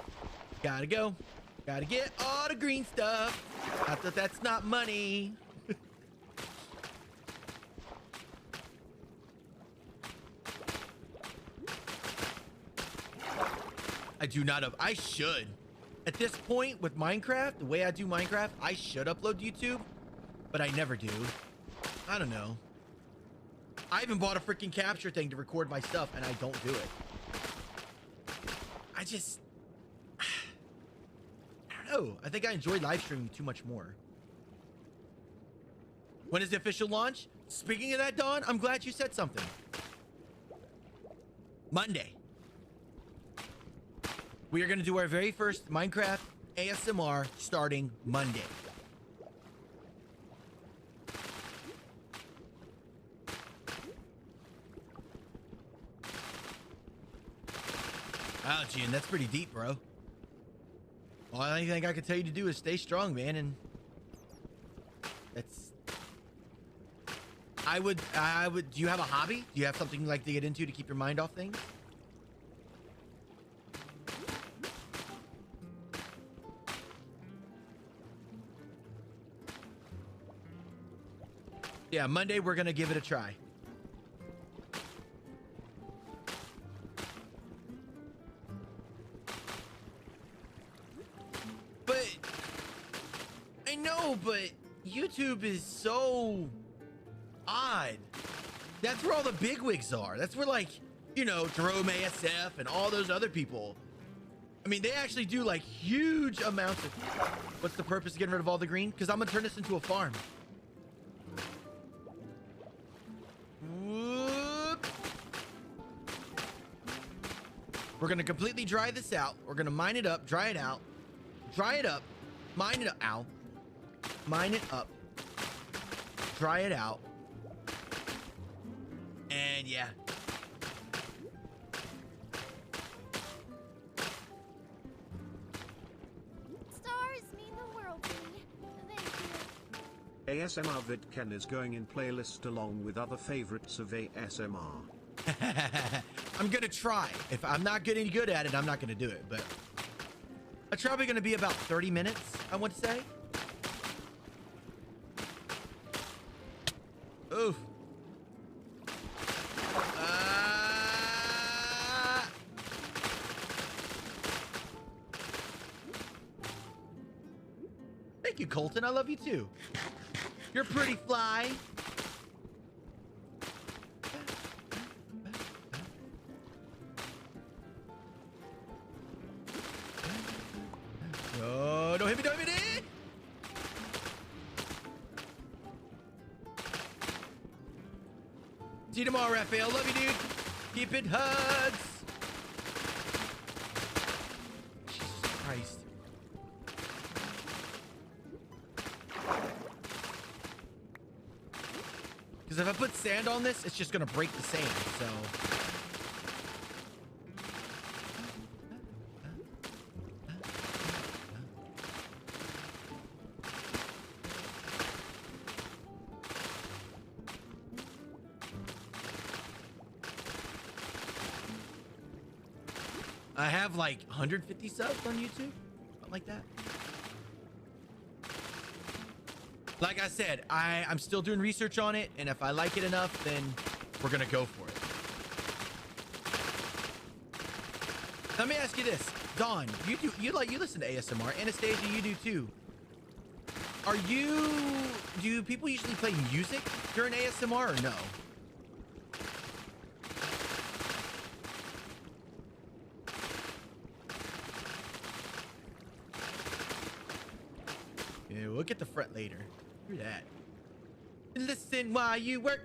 Gotta go. Gotta get all the green stuff. Not that that's not money. I do not have. I should. At this point with Minecraft, the way I do Minecraft, I should upload to YouTube, but I never do. I don't know. I even bought a freaking capture thing to record my stuff, and I don't do it. I don't know. I think I enjoy live streaming too much more. When is the official launch? Speaking of that, Dawn, I'm glad you said something. Monday. We are going to do our very first Minecraft ASMR starting Monday. Wow, Gian, that's pretty deep, bro. All I think I can tell you to do is stay strong, man, and that's... I would, do you have a hobby? Do you have something you like to get into to keep your mind off things? Yeah, Monday we're gonna give it a try. But I know, but YouTube is so odd. That's where all the bigwigs are. That's where, like, you know, Jerome ASF and all those other people. I mean, they actually do like huge amounts of... What's the purpose of getting rid of all the green? Because I'm gonna turn this into a farm. Whoop. We're gonna completely dry this out. We're gonna mine it up, dry it out, dry it up, mine it up. Ow. Mine it up, dry it out, and yeah. Stars mean the world to me. Thank you. ASMR 𝐬𝐞𝐞𝐝 is going in playlist along with other favorites of ASMR. I'm gonna try. If I'm not getting good at it, I'm not gonna do it, but it's probably gonna be about 30 minutes, I want to say. Oof. Thank you, Colton. I love you too. You're pretty fly. Oh, don't hit me, don't hit me. See you tomorrow, Raphael. Love you, dude. Keep it hugs. Jesus Christ. Because if I put sand on this, it's just going to break the sand, so... I have like 150 subs on YouTube, something like that. Like I said, I'm still doing research on it, and if I like it enough, then we're gonna go for it. Let me ask you this, Dawn. You listen to ASMR. Anastasia, you do too. Do people usually play music during ASMR or no? Yeah, we'll get the fret later. Hear that. Listen while you work.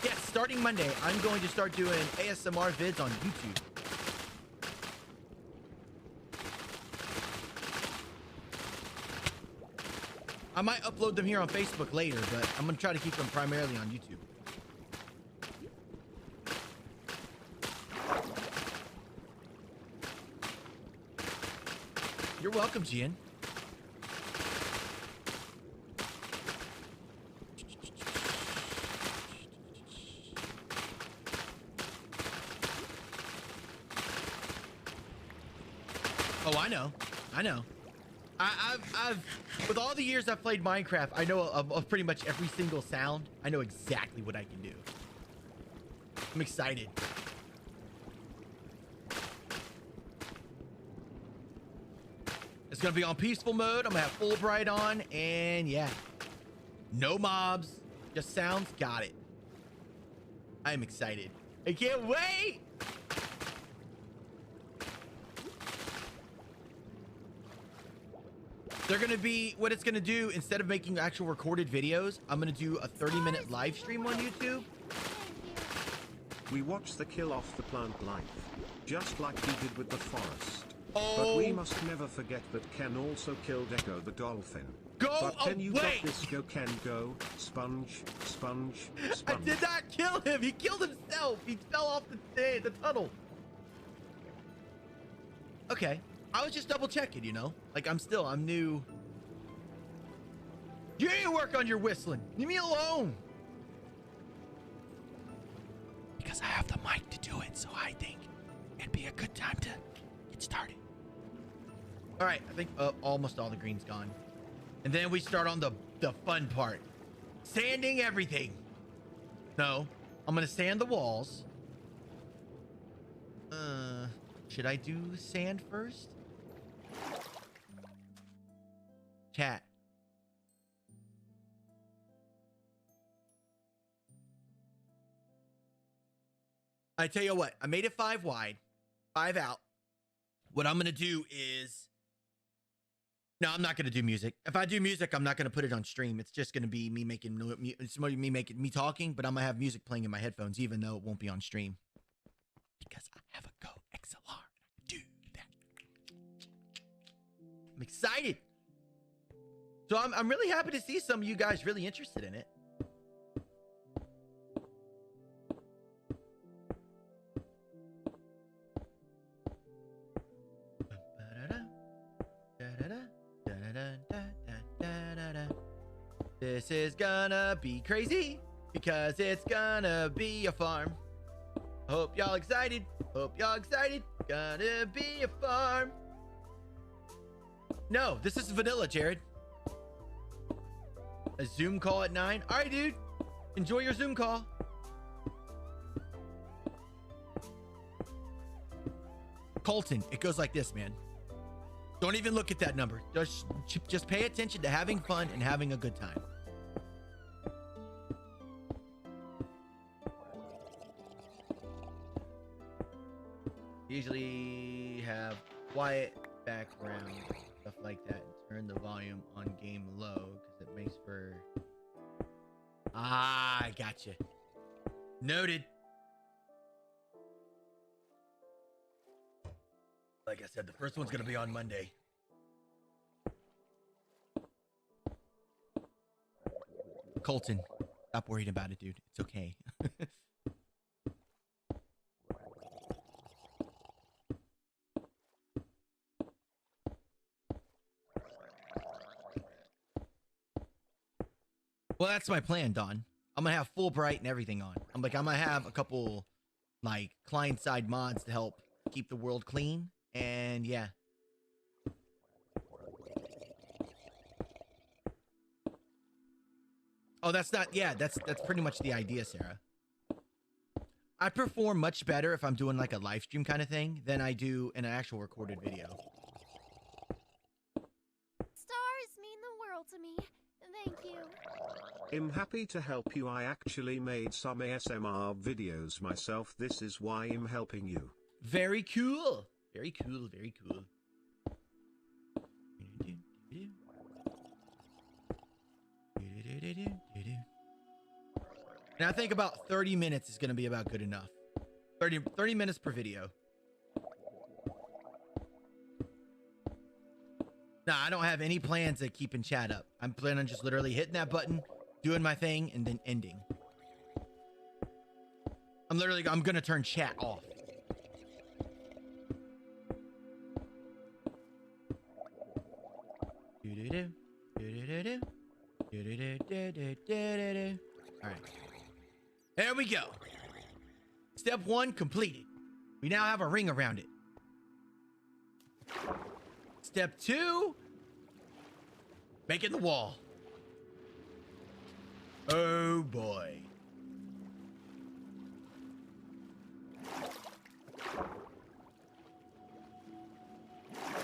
Yes, starting Monday, I'm going to start doing ASMR vids on YouTube. I might upload them here on Facebook later, but I'm going to try to keep them primarily on YouTube. You're welcome, Gian. Oh, I know. I've with all the years I've played Minecraft, I know of pretty much every single sound. I know exactly what I can do. I'm excited. It's gonna be on peaceful mode. I'm gonna have Fulbright on, and yeah, no mobs, just sounds. Got it. I'm excited. I can't wait. They're gonna be, what it's gonna do, instead of making actual recorded videos, I'm gonna do a 30-minute live stream on YouTube. We watch the kill off the plant life, just like he did with the forest. Oh. But we must never forget that Ken also killed Echo the dolphin. Go but Ken, you got away. this. Go Ken, go. Sponge, sponge, I sponge. did not kill him. He killed himself. He fell off the tunnel. Okay. I was just double checking, you know? Like, I'm new. You need to work on your whistling. Leave me alone. Because I have the mic to do it, so I think it'd be a good time to get started. All right, I think almost all the green's gone. And then we start on the fun part. Sanding everything. No, I'm gonna sand the walls. Should I do sand first? Chat. I tell you what, I made it 5 wide, 5 out. What I'm gonna do is, no, I'm not gonna do music. If I do music, I'm not gonna put it on stream. It's just gonna be me making, me talking, but I'm gonna have music playing in my headphones, even though it won't be on stream. because I have a 𝐬𝐤𝐤𝐿. Do that. I'm excited. So I'm really happy to see some of you guys really interested in it. This is gonna be crazy because it's gonna be a farm. Hope y'all excited. Hope y'all excited. Gonna be a farm. No, this is vanilla, Jared. A Zoom call at 9. All right, dude. Enjoy your Zoom call. Colton, it goes like this, man. Don't even look at that number. Just pay attention to having fun and having a good time. Usually have quiet background, stuff like that. Turn the volume on game low because it makes for... Ah, I gotcha. Noted. Like I said, the first one's gonna be on Monday. Colton, stop worrying about it, dude. It's okay. Well, that's my plan, Don. I'm gonna have full bright and everything on. I'm gonna have a couple like client side mods to help keep the world clean. And yeah. Oh, that's not, yeah, that's pretty much the idea, Sarah. I perform much better if I'm doing like a live stream kind of thing than I do in an actual recorded video. Stars mean the world to me. Thank you. I'm happy to help you. I actually made some ASMR videos myself. This is why I'm helping you. Very cool. Very cool. Very cool. Now I think about 30 minutes is going to be about good enough. 30 minutes per video. Nah, I don't have any plans of keeping chat up. I'm planning on just literally hitting that button, doing my thing, and then ending. I'm going to turn chat off. All right. There we go. Step 1 completed. We now have a ring around it. Step 2, making the wall. Oh boy.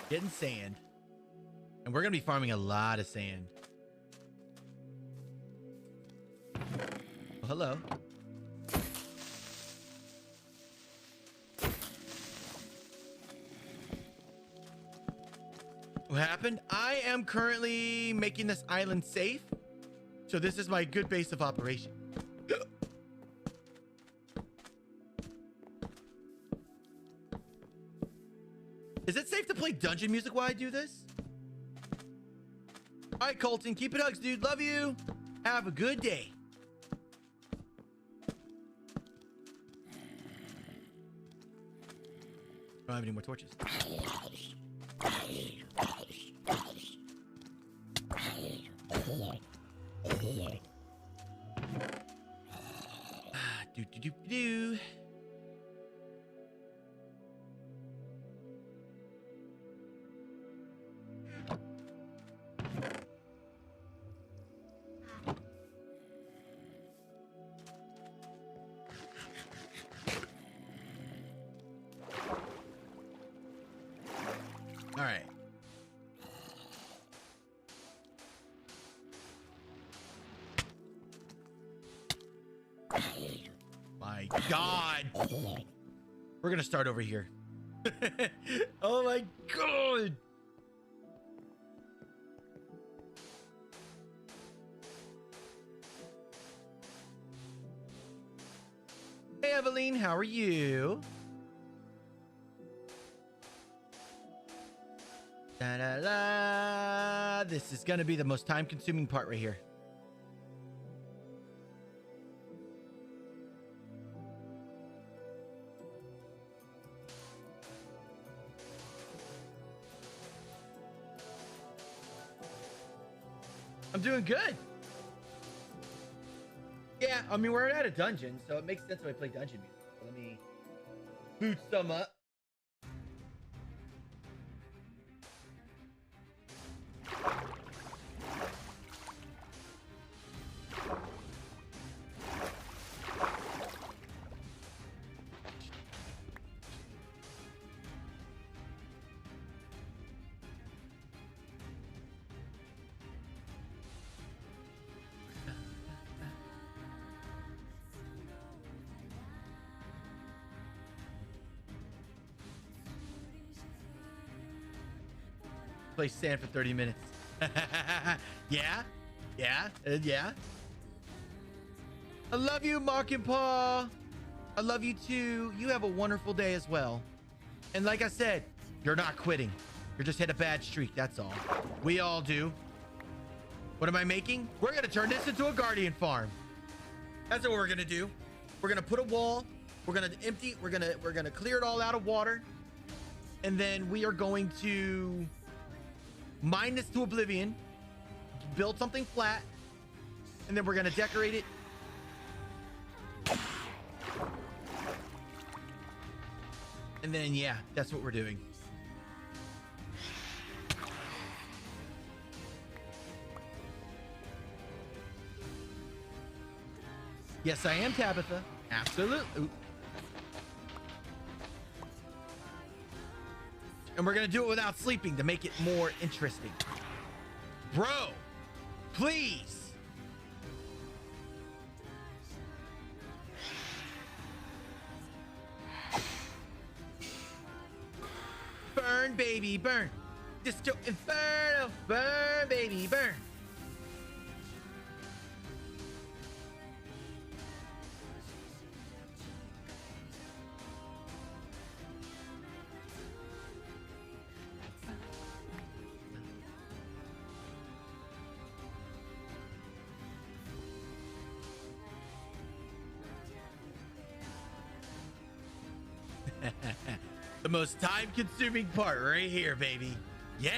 Getting sand. And we're going to be farming a lot of sand. Oh, hello. What happened? I am currently making this island safe. So this is my good base of operation. Is it safe to play dungeon music while I do this? All right, Colton, keep it hugs, dude. Love you. Have a good day. I don't have any more torches. Do. All right. My God. We're going to start over here. Oh my God. Hey, Evelyn, how are you? Da, da, da. This is gonna be the most time-consuming part right here. I'm doing good. Yeah, I mean, we're at a dungeon, so it makes sense when I play dungeon music. So let me boot some up. Play sand for 30 minutes. Yeah. I love you, Mark and Paul. I love you too. You have a wonderful day as well. And like I said, you're not quitting. You're just hit a bad streak. That's all. We all do. What am I making? We're going to turn this into a guardian farm. That's what we're going to do. We're going to put a wall. We're going to empty. We're going to clear it all out of water. And then we are going to mine this to oblivion, build something flat, and then we're going to decorate it. And then, yeah, that's what we're doing. Yes, I am, Tabitha. Absolutely. Ooh. And we're going to do it without sleeping to make it more interesting. Bro, please. Burn, baby, burn. Disco Inferno. Burn, baby, burn. The most time-consuming part right here, baby. Yeah.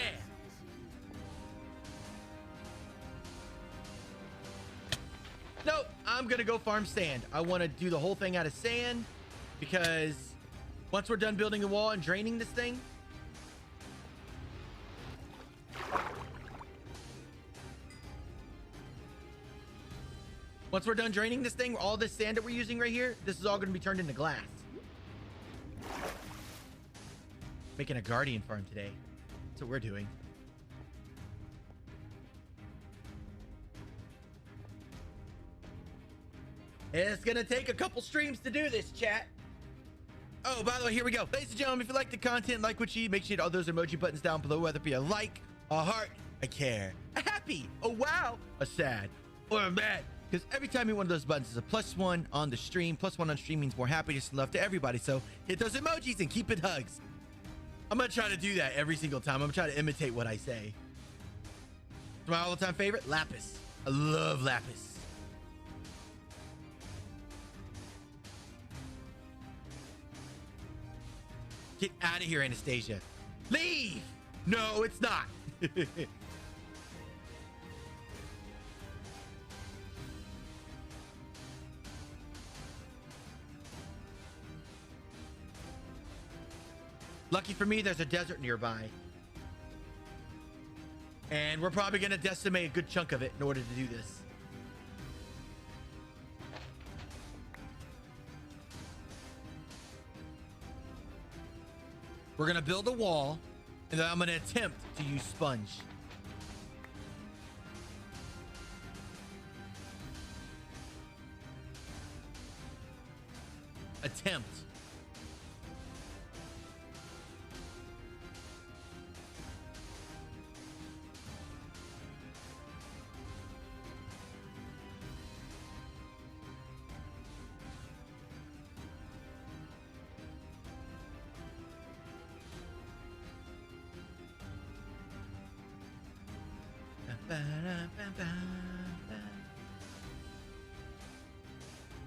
Nope, I'm gonna go farm sand. I want to do the whole thing out of sand because once we're done building the wall and draining this thing, all this sand that we're using right here, this is all going to be turned into glass. Making a guardian farm today. That's what we're doing. It's gonna take a couple streams to do this, chat. Oh, by the way, here we go. Ladies and gentlemen, if you like the content, like what you make sure you hit all those emoji buttons down below, whether it be a like, a heart, a care, a happy, a wow, a sad, or a mad. Because every time you hit one of those buttons is a +1 on the stream. +1 on stream means more happiness and love to everybody. So hit those emojis and keep it hugs. I'm gonna try to do that every single time. I'm gonna try to imitate what I say. It's my all-time favorite, lapis. I love lapis. Get out of here, Anastasia. Leave! No, it's not. Lucky for me, there's a desert nearby. And we're probably going to decimate a good chunk of it in order to do this. We're going to build a wall, and then I'm going to attempt to use sponge. Attempt.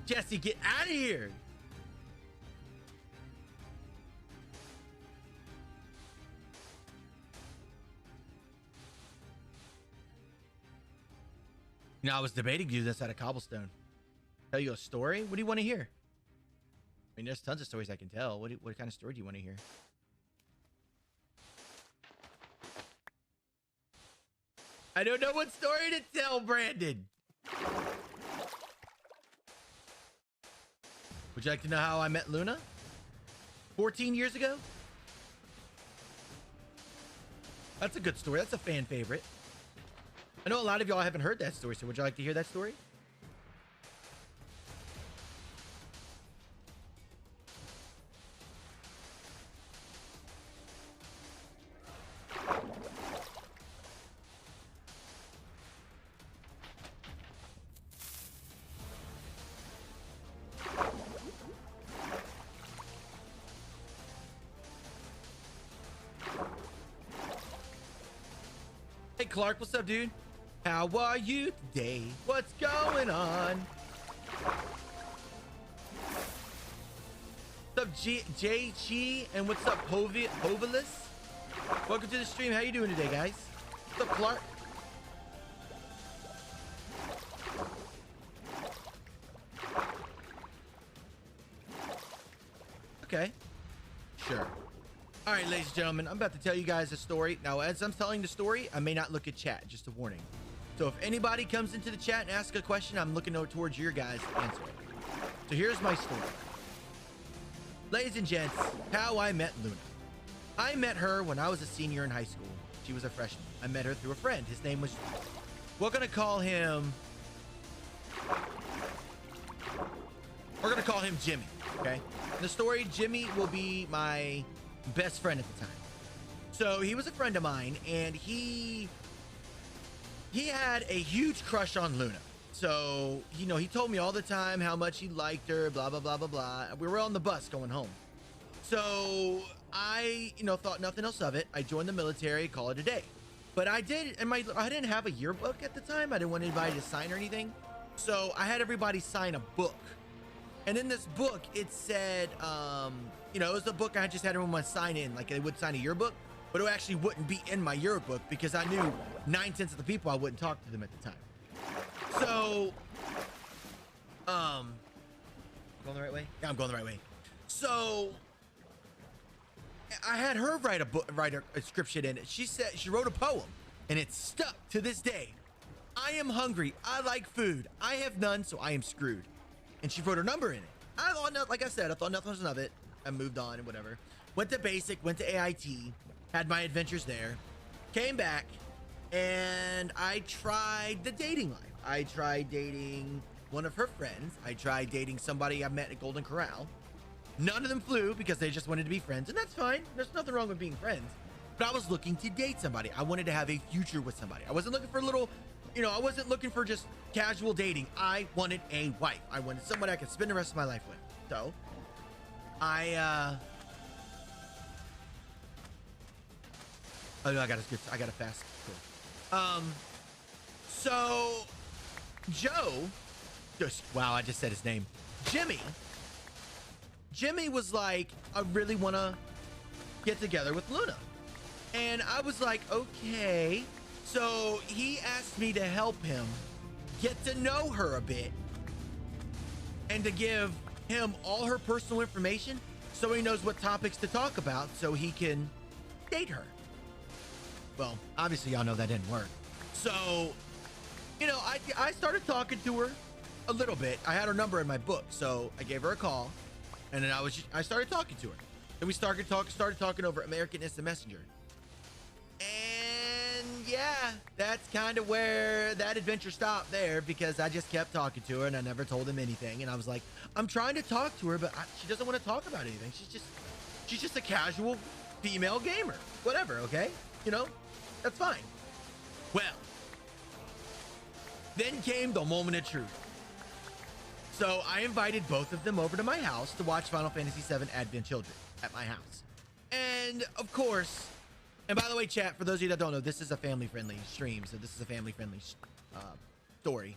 Jesse, get out of here. You know, I was debating to do this out of cobblestone. Tell you a story? What do you want to hear? I mean, there's tons of stories I can tell. What kind of story do you want to hear? I don't know what story to tell, Brandon. Would you like to know how I met Luna? 14 years ago? That's a good story. That's a fan favorite. I know a lot of y'all haven't heard that story, so would you like to hear that story? Hey Clark, what's up, dude? How are you today? What's going on? What's up, 𝐥𝐢𝐤𝐞, and what's up, Hovilus? Welcome to the stream. How you doing today, guys? What's up, Clark? Okay. Sure. All right, ladies and gentlemen, I'm about to tell you guys a story. Now, as I'm telling the story, I may not look at chat, just a warning. So if anybody comes into the chat and asks a question, I'm looking towards your guys' answer. So here's my story. Ladies and gents, how I met Luna. I met her when I was a senior in high school. She was a freshman. I met her through a friend. His name was... We're going to call him Jimmy, okay? In the story, Jimmy will be my best friend at the time. So he was a friend of mine, and he had a huge crush on Luna. So, you know, he told me all the time how much he liked her, blah, blah, blah, blah, blah. We were on the bus going home. So I, you know, thought nothing else of it. I joined the military, call it a day. But I didn't have a yearbook at the time. I didn't want anybody to sign or anything. So I had everybody sign a book. And in this book, it said, you know, it was a book I just had everyone sign in, like they would sign a yearbook, but it actually wouldn't be in my yearbook because I knew 9/10 of the people, I wouldn't talk to them at the time. So, going the right way? Yeah, I'm going the right way. So I had her write a scripture in it. She wrote a poem, and it's stuck to this day. I am hungry. I like food. I have none, so I am screwed. And she wrote her number in it. I thought, like I said, I thought nothing was of it. I moved on and whatever. Went to basic, went to AIT, had my adventures there, came back, and I tried the dating life. I tried dating one of her friends. I tried dating somebody I met at Golden Corral. None of them flew because they just wanted to be friends, and that's fine. There's nothing wrong with being friends. But I was looking to date somebody. I wanted to have a future with somebody. I wasn't looking for a little, you know, I wasn't looking for just casual dating. I wanted a wife. I wanted somebody I could spend the rest of my life with. So I gotta fast. Cool. So Joe, wow, I just said his name. Jimmy was like, I really want to get together with Luna. And I was like, okay. So he asked me to help him get to know her a bit and to give him all her personal information so he knows what topics to talk about so he can date her. Well, obviously y'all know that didn't work. So, you know, I started talking to her a little bit. I had her number in my book, so I gave her a call, and then I started talking to her. Then we started talking over American Instant Messenger. And yeah, that's kind of where that adventure stopped there, because I just kept talking to her and I never told him anything. And I was like, I'm trying to talk to her, but she doesn't want to talk about anything. She's just a casual female gamer. Whatever, okay? You know, that's fine. Well, then came the moment of truth. So I invited both of them over to my house to watch Final Fantasy VII Advent Children at my house. And of course, And by the way, chat, for those of you that don't know, this is a family-friendly stream, so this is a family-friendly story.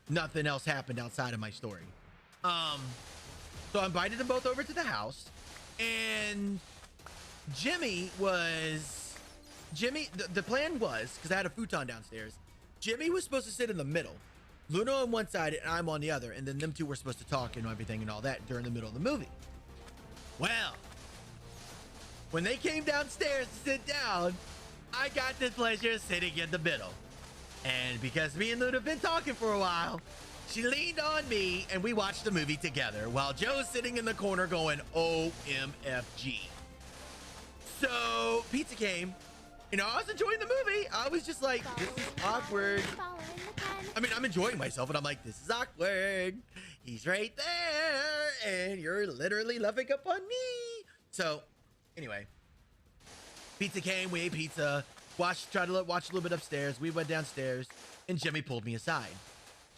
Nothing else happened outside of my story. So I invited them both over to the house, and the plan was, because I had a futon downstairs, Jimmy was supposed to sit in the middle, Luna on one side and I'm on the other, and then them two were supposed to talk and everything and all that during the middle of the movie. Well, when they came downstairs to sit down, I got the pleasure of sitting in the middle. And because me and Luna have been talking for a while, she leaned on me and we watched the movie together while Joe's sitting in the corner going, OMFG. So pizza came. You know, I was enjoying the movie. I was just like, this is awkward. I mean, I'm enjoying myself, and I'm like, this is awkward. He's right there, and you're literally loving up on me. So, anyway, pizza came. We ate pizza. Tried to watch a little bit upstairs. We went downstairs, and Jimmy pulled me aside,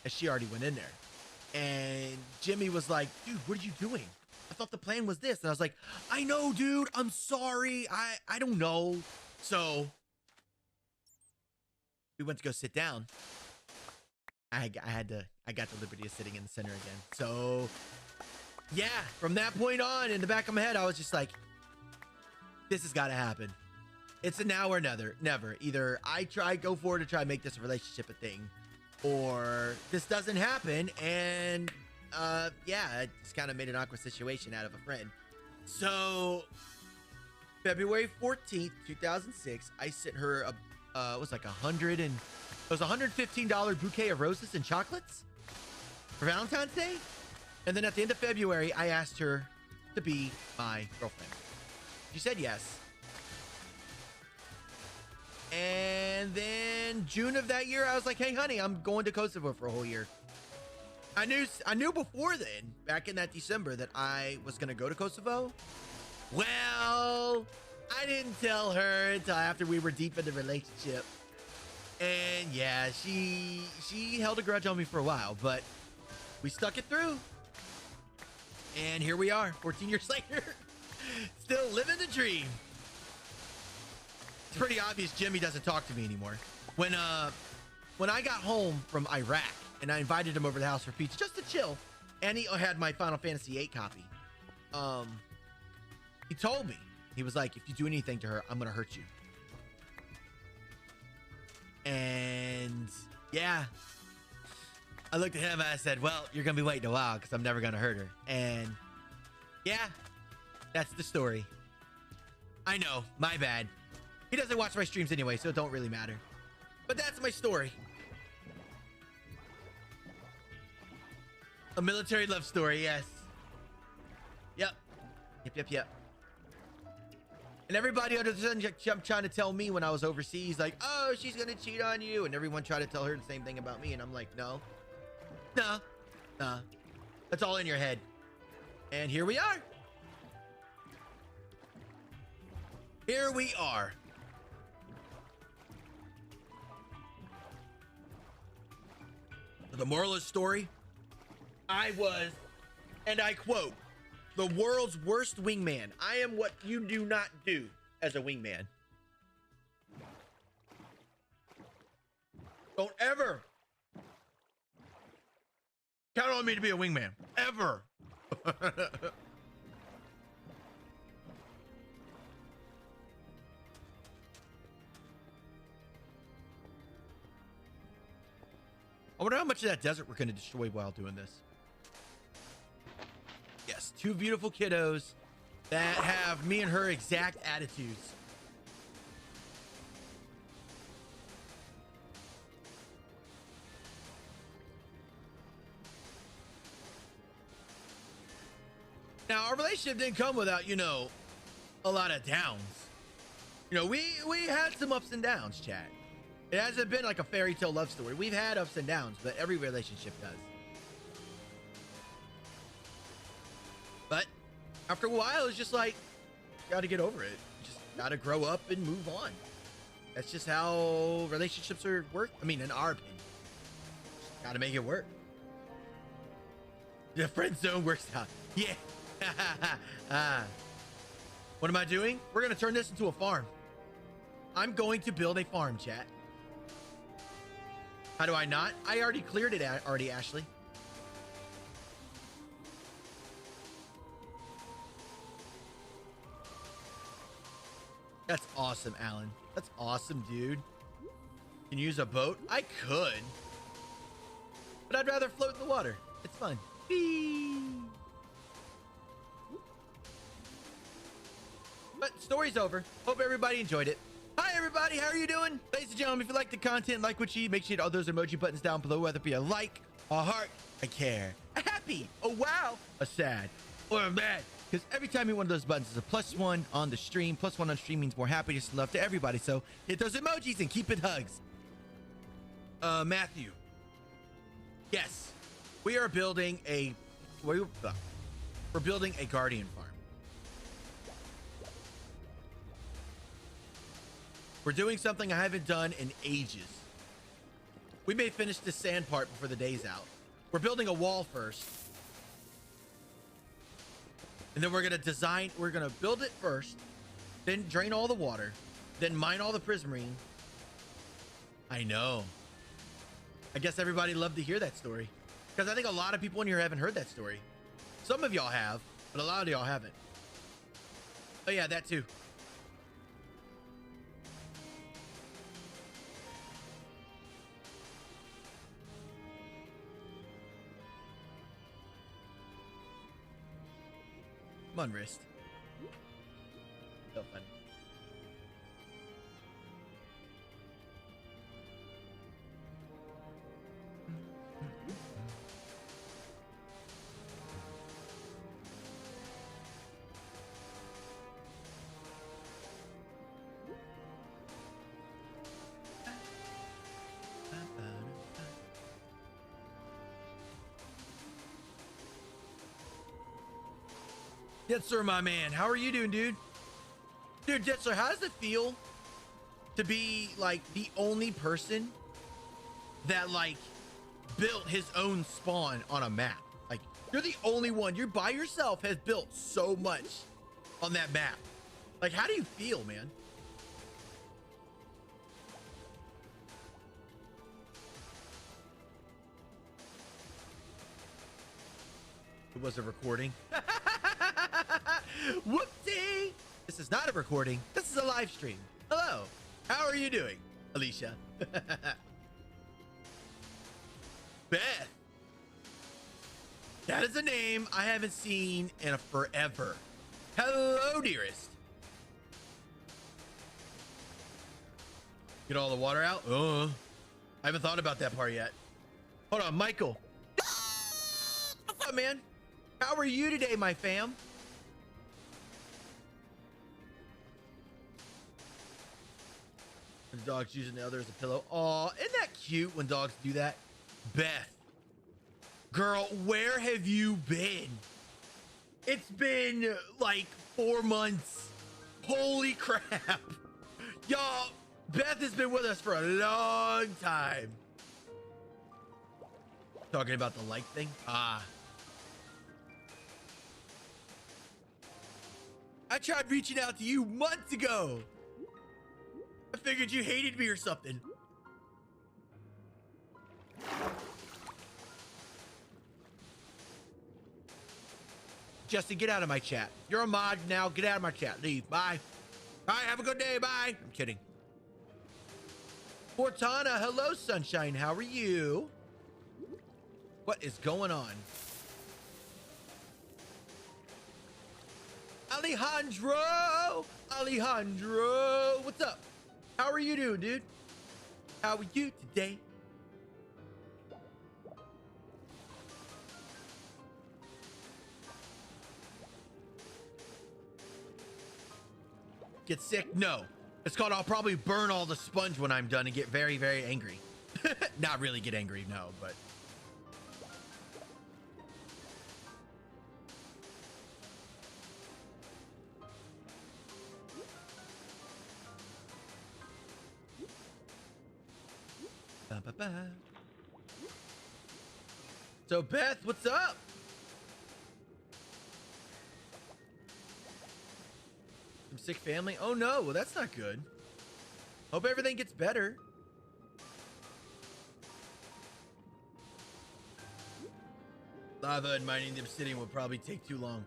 as she already went in there. And Jimmy was like, dude, what are you doing? I thought the plan was this. And I was like, I know, dude. I'm sorry. I don't know. So we went to go sit down. I got the liberty of sitting in the center again. So yeah, from that point on, in the back of my head, I was just like, this has got to happen. It's a now or never. Either I go forward to try to make this a relationship a thing, or this doesn't happen. And yeah, it just kind of made an awkward situation out of a friend. So February 14th, 2006, I sent her it was like $115 bouquet of roses and chocolates for Valentine's Day. And then at the end of February, I asked her to be my girlfriend. She said yes. And then June of that year, I was like, hey, honey, I'm going to Kosovo for a whole year. I knew before then, back in that December, that I was going to go to Kosovo. Well, I didn't tell her until after we were deep in the relationship. And yeah, she held a grudge on me for a while, but we stuck it through. And here we are, 14 years later, still living the dream. It's pretty obvious Jimmy doesn't talk to me anymore. When I got home from Iraq and I invited him over to the house for pizza just to chill, and he had my Final Fantasy VIII copy. He told me, he was like, if you do anything to her, I'm gonna hurt you. And yeah, I looked at him and I said, well, you're gonna be waiting a while because I'm never gonna hurt her. And yeah, that's the story. I know, my bad. He doesn't watch my streams anyway, so it don't really matter. But that's my story. A military love story, yes. Yep. Yep. And everybody under the sun kept trying to tell me when I was overseas, like, oh, she's gonna cheat on you. And everyone tried to tell her the same thing about me. And I'm like, no. That's all in your head. And here we are. Here we are. The moral of the story, I was, and I quote, the world's worst wingman. I am what you do not do as a wingman. Don't ever count on me to be a wingman. Ever. I wonder how much of that desert we're going to destroy while doing this. Yes, two beautiful kiddos that have me and her exact attitudes. Now, our relationship didn't come without, you know, a lot of downs. You know, we had some ups and downs, chat. It hasn't been like a fairy tale love story. We've had ups and downs, but every relationship does. But after a while, it's just like, got to get over it. Just got to grow up and move on. That's just how relationships are work. I mean, in our opinion, got to make it work. The friend zone works out. Yeah. What am I doing? We're going to turn this into a farm. I'm going to build a farm, chat. How do I not? I already cleared it already, Ashley. That's awesome, Alan. That's awesome, dude. Can you use a boat? I could. But I'd rather float in the water. It's fun. Whee! But story's over. Hope everybody enjoyed it. Hi, everybody. How are you doing? Ladies and gentlemen, if you like the content, like what you eat, make sure you hit all those emoji buttons down below, whether it be a like, a heart, a care, a happy, a wow, a sad, or a mad. Because every time you hit one of those buttons is a +1 on the stream. +1 on stream means more happiness and love to everybody. So hit those emojis and keep it hugs. Matthew. Yes, we are building a we're building a guardian farm. We're doing something I haven't done in ages. We may finish the sand part before the day's out. We're building a wall first. And then we're gonna build it first, then drain all the water, then mine all the prismarine. I know. I guess everybody loved to hear that story, because I think a lot of people in here haven't heard that story. Some of y'all have, but a lot of y'all haven't. Oh yeah, that too. Come on, wrist. So fun. Jetser, my man, how are you doing, dude? Dude, Jetser, how does it feel to be like the only person that like built his own spawn on a map? Like, you're the only one. You're by yourself has built so much on that map. Like, how do you feel, man? It was a recording. Whoopsie! This is not a recording. This is a live stream. Hello. How are you doing, Alicia? Beth. That is a name I haven't seen in a forever. Hello, dearest. Get all the water out? I haven't thought about that part yet. Hold on, Michael. What's up, man? How are you today, my fam? The dog's using the other as a pillow. Aw, isn't that cute when dogs do that? Beth, girl, where have you been? It's been like 4 months. Holy crap. Y'all, Beth has been with us for a long time. Talking about the like thing? Ah. I tried reaching out to you months ago. I figured you hated me or something. Justin, get out of my chat. You're a mod now. Get out of my chat. Leave. Bye. Bye. Have a good day. Bye. I'm kidding. Cortana, hello, sunshine. How are you? What is going on? Alejandro! Alejandro! What's up? How are you doing, dude? How are you today? Get sick? No. It's called I'll probably burn all the sponge when I'm done and get very, very angry. Not really get angry, no, but... So Beth, what's up? Some sick family? Oh no, well that's not good. Hope everything gets better. Lava and mining the obsidian will probably take too long.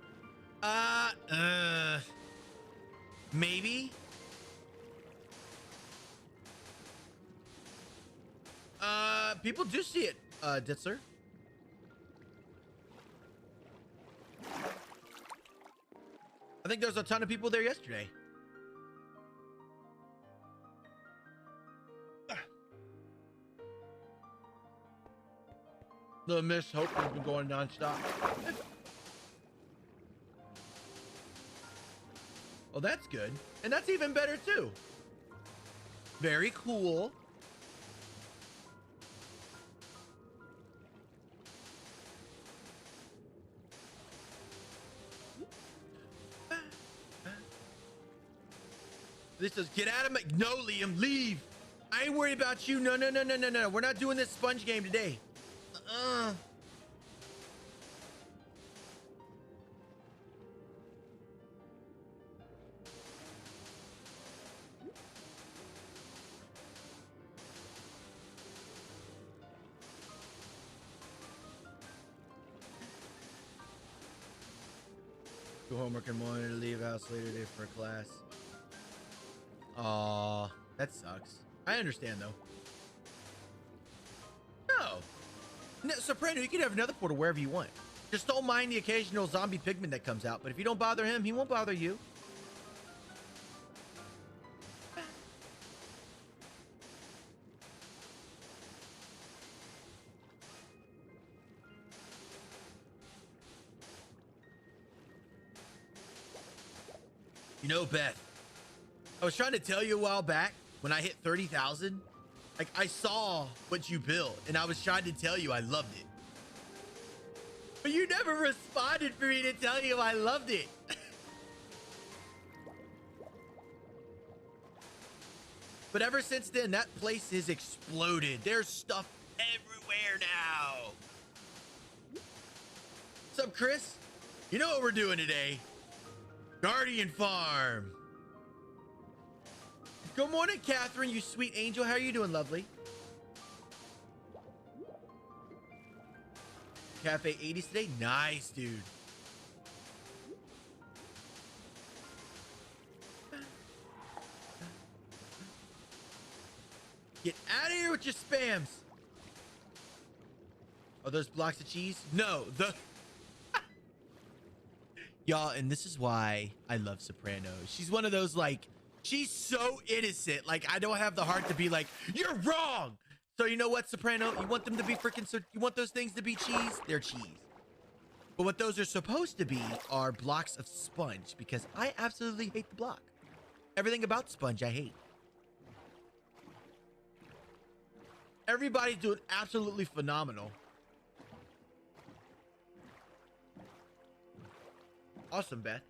Maybe. People do see it, Ditzler. I think there's a ton of people there yesterday. The Miss Hope has been going nonstop. Well, that's good. And that's even better too. Very cool. This says, get out of my... No, Liam, leave. I ain't worried about you. No. We're not doing this sponge game today. Do homework and wanted to leave house later today for class. Aw, that sucks. I understand though. No, Soprano, you can have another portal wherever you want. Just don't mind the occasional zombie pigman that comes out, but if you don't bother him, he won't bother you. You know, Beth, I was trying to tell you a while back when I hit 30,000, like I saw what you built and I was trying to tell you I loved it. But you never responded for me to tell you I loved it. But ever since then, that place has exploded. There's stuff everywhere now. What's up, Chris? You know what we're doing today? Guardian Farm. Good morning, Catherine, you sweet angel. How are you doing, lovely? Cafe 80s today? Nice, dude. Get out of here with your spams. Are those blocks of cheese? No, the... Y'all, and this is why I love Soprano. She's one of those, like, she's so innocent. Like, I don't have the heart to be like, you're wrong. So you know what, Soprano? You want them to be freaking, you want those things to be cheese? They're cheese. But what those are supposed to be are blocks of sponge, because I absolutely hate the block. Everything about sponge, I hate. Everybody's doing absolutely phenomenal. Awesome, Beth.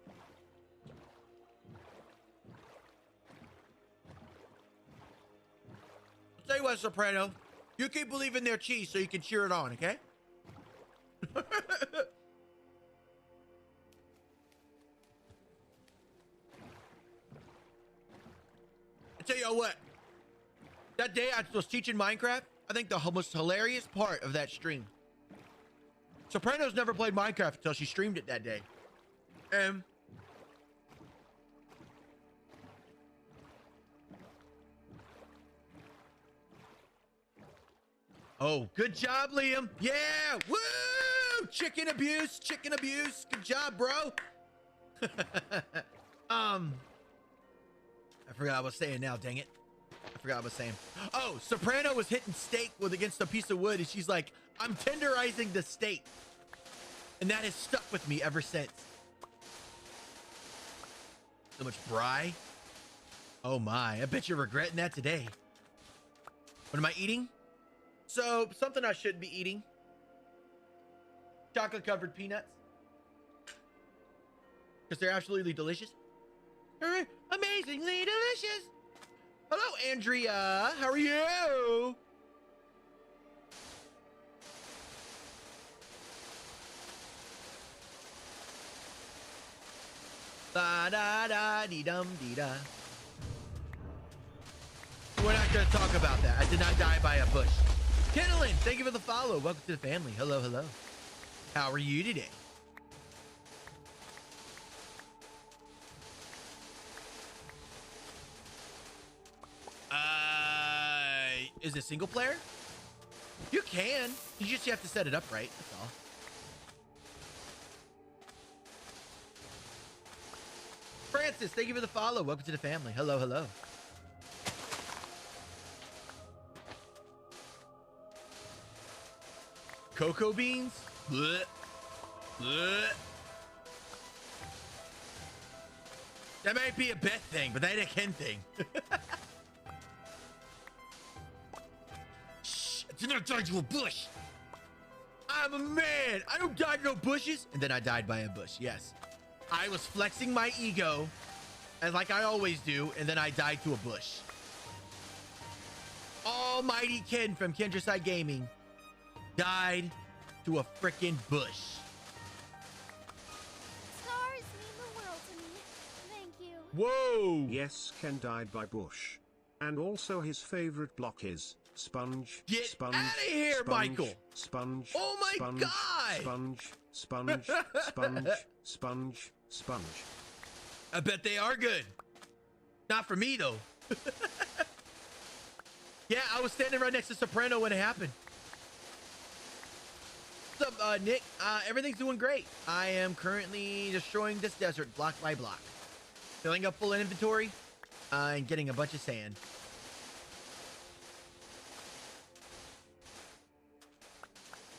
I'll tell you what, Soprano. You keep believing their cheese so you can cheer it on, okay? I tell you what. That day I was teaching Minecraft, I think the most hilarious part of that stream. Soprano's never played Minecraft until she streamed it that day. Oh, good job, Liam. Yeah, woo! Chicken abuse, chicken abuse. Good job, bro. I forgot what I was saying now, dang it. I forgot what I was saying. Oh, Soprano was hitting steak against a piece of wood, and she's like, I'm tenderizing the steak. And that has stuck with me ever since. So much bry. Oh my, I bet you're regretting that today. What am I eating? So, something I shouldn't be eating. Chocolate covered peanuts. Because they're absolutely delicious. They're amazingly delicious. Hello, Andrea. How are you? Da da da dee dum dee da. We're not going to talk about that. I did not die by a bush. Kindlin, thank you for the follow. Welcome to the family. Hello, hello. How are you today? Is it single player? You can. You just have to set it up right. That's all. Francis, thank you for the follow. Welcome to the family. Hello, hello. Cocoa beans? Blech. Blech. That might be a Beth thing, but that ain't a Ken thing. Shh, I did not die to a bush. I'm a man. I don't die to no bushes. And then I died by a bush. Yes. I was flexing my ego, and like I always do, and then I died to a bush. Almighty Ken from Kendraside Gaming died to a freaking bush. Stars mean the world to me. Thank you. Whoa. Yes, Ken died by bush. And also his favorite block is sponge. Get sponge, out of here, sponge, Michael. Sponge. Oh my sponge, God. Sponge. Sponge. Sponge. Sponge. Sponge. I bet they are good. Not for me, though. Yeah, I was standing right next to Soprano when it happened. What's up, Nick? Everything's doing great. I am currently destroying this desert block by block. Filling up full inventory and getting a bunch of sand.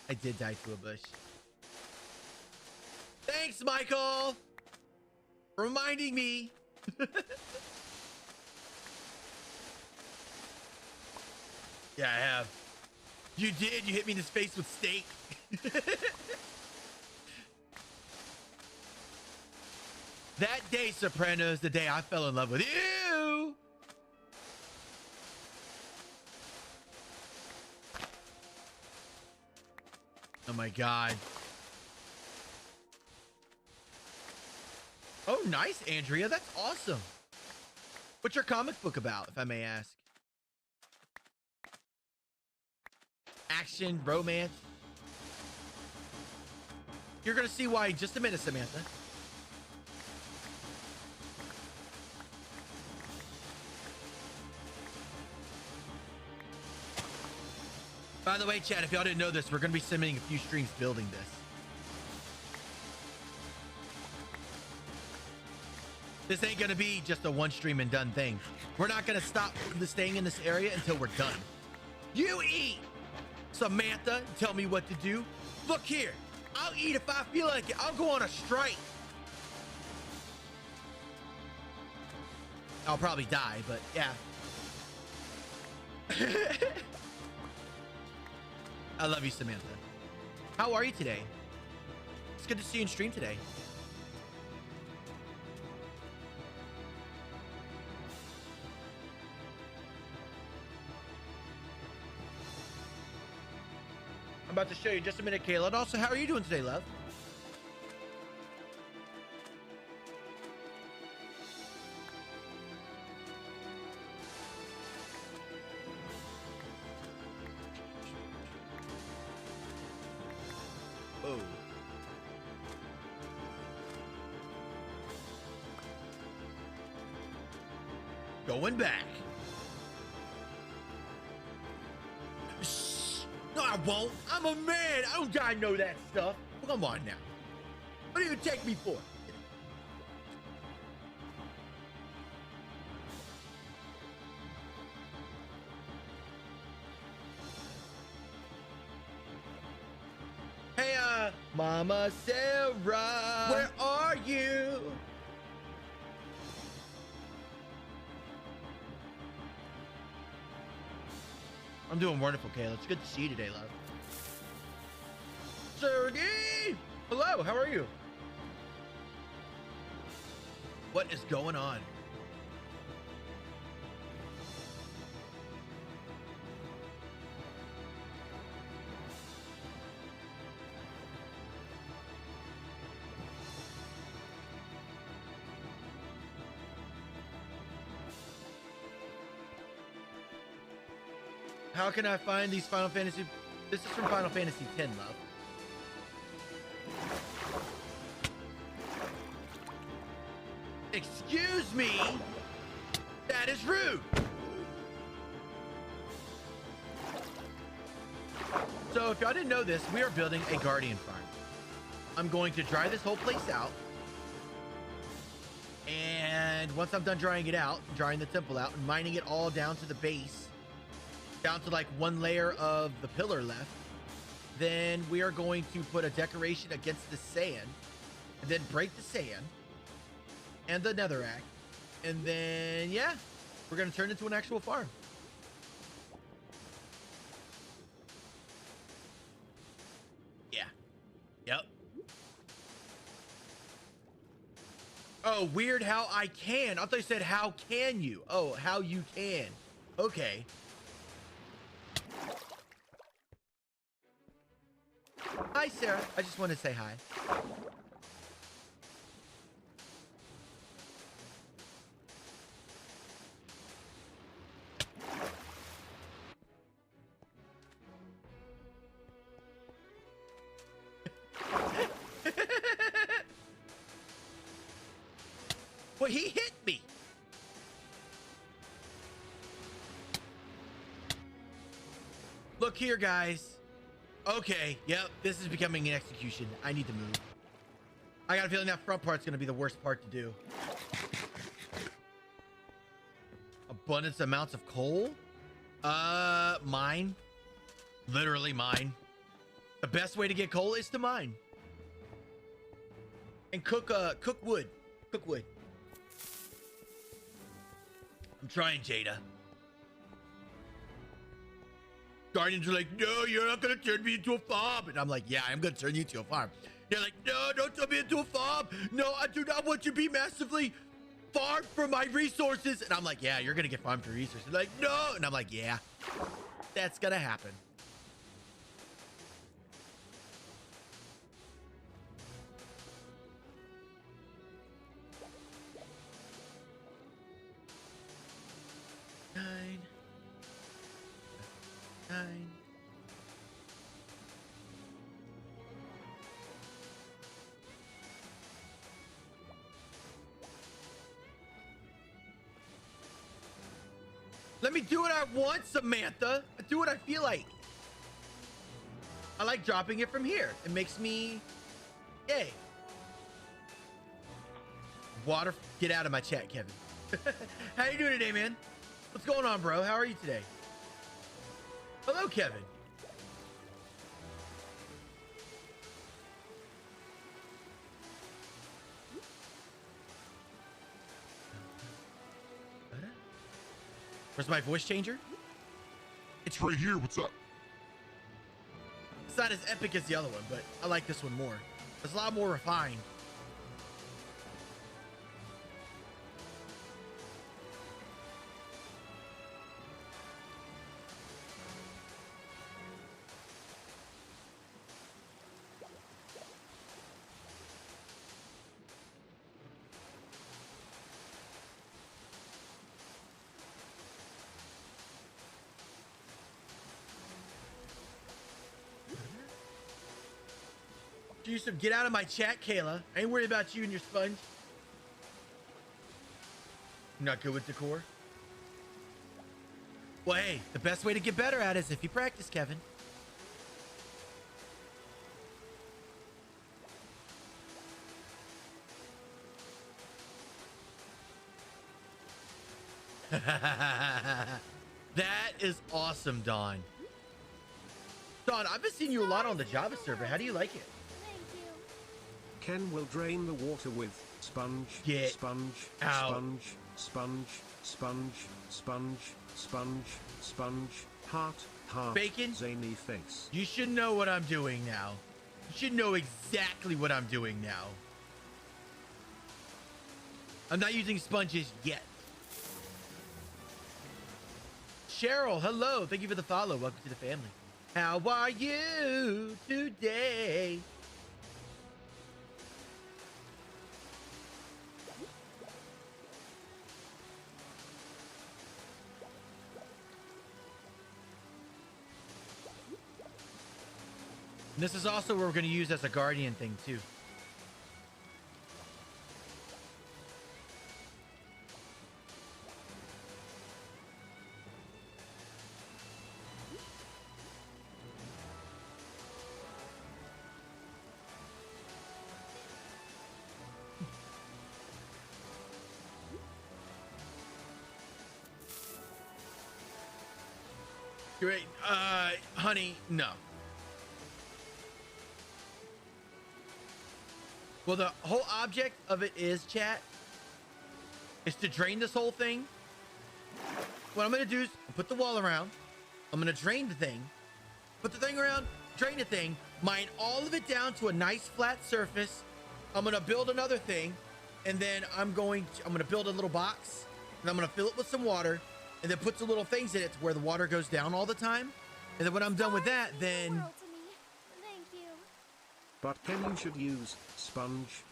I did die to a bush. Thanks, Michael, for reminding me. Yeah, I have. You did. You hit me in the face with steak. That day, Soprano, is the day I fell in love with you. Oh my God. Oh, nice, Andrea. That's awesome. What's your comic book about, if I may ask? Action, romance. You're gonna see why in just a minute, Samantha. By the way, chat, if y'all didn't know this, we're gonna be submitting a few streams building this. This ain't gonna be just a one stream and done thing. We're not gonna stop staying in this area until we're done. You eat, Samantha, tell me what to do. Look here, I'll eat if I feel like it. I'll go on a strike. I'll probably die, but yeah. I love you, Samantha. How are you today? It's good to see you in stream today. I'm about to show you in just a minute, Kayla. And also, how are you doing today, love? Oh. Going back. No, I won't. I'm a man. I don't gotta know that stuff. Come on now. What do you take me for? Hey, Mama Sarah, where are you? I'm doing wonderful, Kayla. It's good to see you today, love. Sergey! Hello, how are you? What is going on? How can I find these Final Fantasy? This is from Final Fantasy X, love. Excuse me? That is rude. So if y'all didn't know this, we are building a guardian farm. I'm going to dry this whole place out. And once I'm done drying it out, drying the temple out and mining it all down to the base, down to like one layer of the pillar left, then we are going to put a decoration against the sand and then break the sand and the netherrack. And then, yeah, we're going to turn it into an actual farm. Yeah. Yep. Oh, weird how I can. I thought you said, how can you? Oh, how you can. Okay. Hi, Sarah. I just want to say hi. Well, he hit me. Look here, guys. Okay, yep, this is becoming an execution. I need to move. I got a feeling that front part's gonna be the worst part to do. Abundance amounts of coal? Mine. Literally mine. The best way to get coal is to mine. And cook wood. Cook wood. I'm trying, Jada. Guardians are like, no, you're not gonna turn me into a farm. And I'm like, yeah, I'm gonna turn you into a farm. They're like, no, don't turn me into a farm. No, I do not want you to be massively farmed for my resources. And I'm like, yeah, you're gonna get farmed for resources. They're like, no. And I'm like, yeah, that's gonna happen. Nine. Let me do what I want, Samantha. I do what I feel like. I like dropping it from here. It makes me, yay. Water, get out of my chat, Kevin. How you doing today, man? What's going on, bro? How are you today? Hello, Kevin. Where's my voice changer? It's right here. What's up? It's not as epic as the other one, but I like this one more. It's a lot more refined. Yusuf, get out of my chat, Kayla. I ain't worried about you and your sponge. You're not good with decor? Well, hey, the best way to get better at it is if you practice, Kevin. That is awesome, Dawn. Dawn, I've been seeing you a lot on the Java server. How do you like it? Ken will drain the water with sponge, Get sponge, out. sponge, sponge, sponge, sponge, sponge, sponge, heart, Bacon? zany face. You should know what I'm doing now. You should know exactly what I'm doing now. I'm not using sponges yet. Cheryl, hello. Thank you for the follow. Welcome to the family. How are you today? And this is also what we're going to use as a guardian thing too. Great. Honey, no. Well, the whole object of it is, chat, is to drain this whole thing. What I'm going to do is put the wall around. I'm going to drain the thing. Put the thing around, drain the thing, mine all of it down to a nice flat surface. I'm going to build another thing, and then I'm going to build a little box, and I'm going to fill it with some water, and then put some little things in it to where the water goes down all the time. And then when I'm done with that, then... Thank you. But Ken, you should use sponge,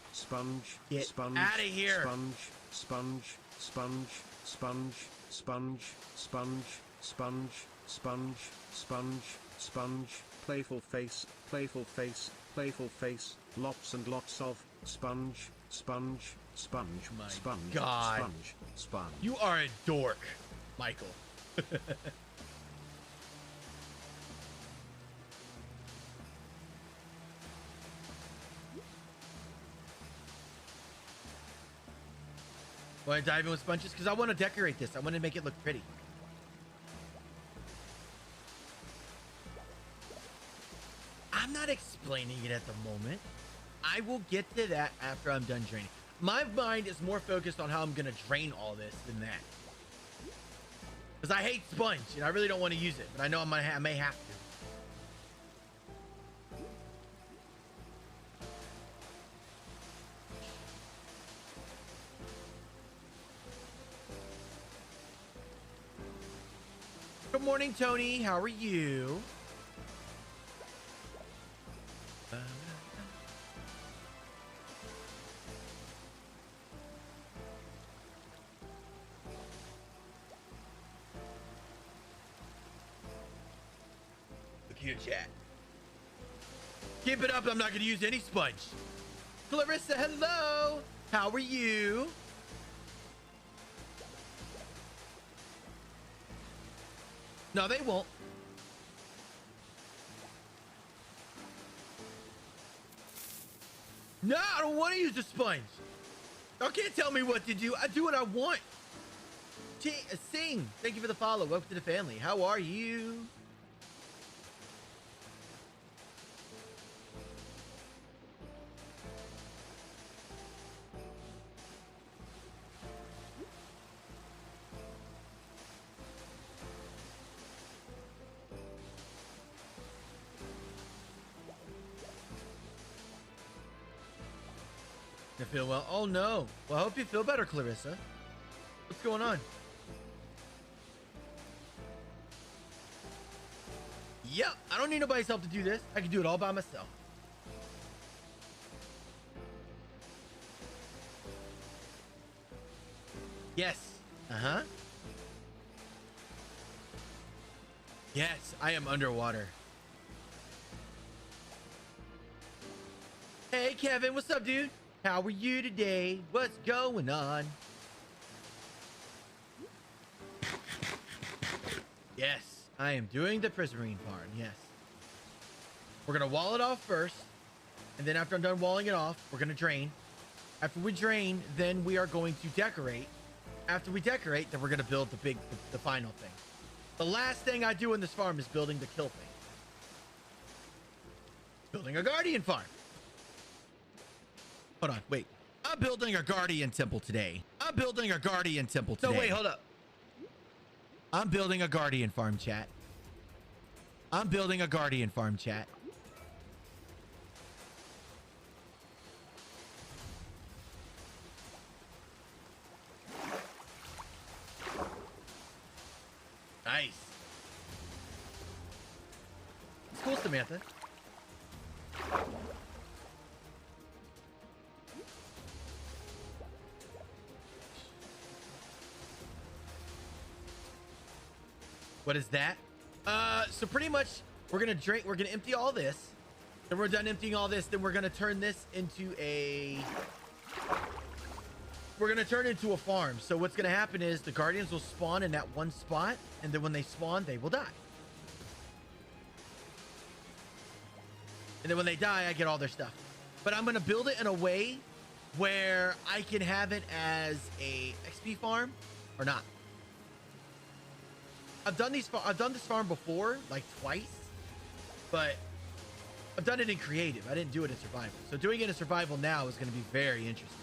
Get sponge, outta here. sponge, sponge, sponge, sponge, sponge, sponge, sponge, sponge, sponge, playful face, playful face, playful face, lots and lots of sponge, sponge, sponge, My sponge, God. sponge, sponge. You are a dork, Michael. Want to dive in with sponges? Because I want to decorate this. I want to make it look pretty. I'm not explaining it at the moment. I will get to that after I'm done draining. My mind is more focused on how I'm going to drain all this than that. Because I hate sponge, and I really don't want to use it. But I know I may have to. Good morning, Tony. How are you? Look here, chat. Keep it up. I'm not going to use any sponge. Clarissa, hello. How are you? No, they won't. No, I don't want to use the sponge. Y'all can't tell me what to do. I do what I want. Sing. Thank you for the follow. Welcome to the family. How are you? You feel well? Oh no. Well, I hope you feel better, Clarissa. What's going on? Yep, I don't need nobody's help to do this. I can do it all by myself. Yes. Uh-huh. Yes, I am underwater. Hey, Kevin, what's up, dude? How are you today? What's going on? Yes, I am doing the prismarine farm. Yes. We're going to wall it off first. And then after I'm done walling it off, we're going to drain. After we drain, then we are going to decorate. After we decorate, then we're going to build the final thing. The last thing I do in this farm is building the kill thing. Building a guardian farm. Hold on, wait. I'm building a guardian temple today. I'm building a guardian temple today. No, wait, hold up. I'm building a guardian farm, chat. I'm building a guardian farm, chat. Nice. It's cool, Samantha. What is that? So pretty much we're gonna empty all this. Then we're done emptying all this. Then we're gonna turn this into a. We're gonna turn it into a farm. So what's gonna happen is the guardians will spawn in that one spot, and then when they spawn, they will die. And then when they die, I get all their stuff. But I'm gonna build it in a way where I can have it as a XP farm or not. I've done this farm before, like twice, but I've done it in creative. I didn't do it in survival. So doing it in survival now is going to be very interesting.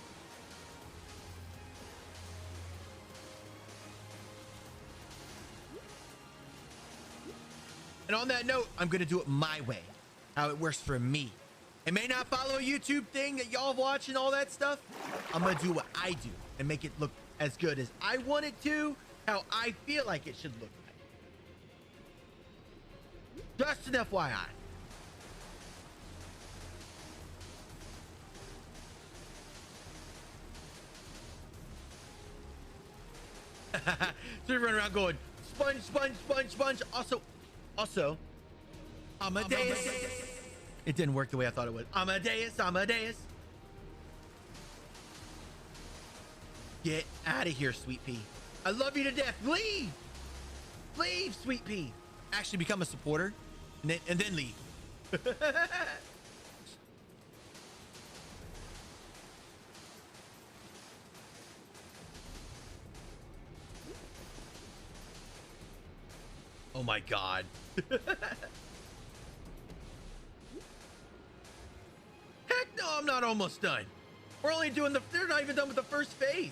And on that note, I'm going to do it my way, how it works for me. It may not follow a YouTube thing that y'all watch and all that stuff. I'm going to do what I do and make it look as good as I want it to, how I feel like it should look like. Just an FYI. So you run around going, sponge, sponge, sponge, sponge. Also, Amadeus. It didn't work the way I thought it would. Amadeus, Amadeus. Get out of here, Sweet Pea. I love you to death. Leave. Leave, Sweet Pea. Actually become a supporter and then leave. Oh my God. Heck no, I'm not almost done. We're only doing they're not even done with the first phase.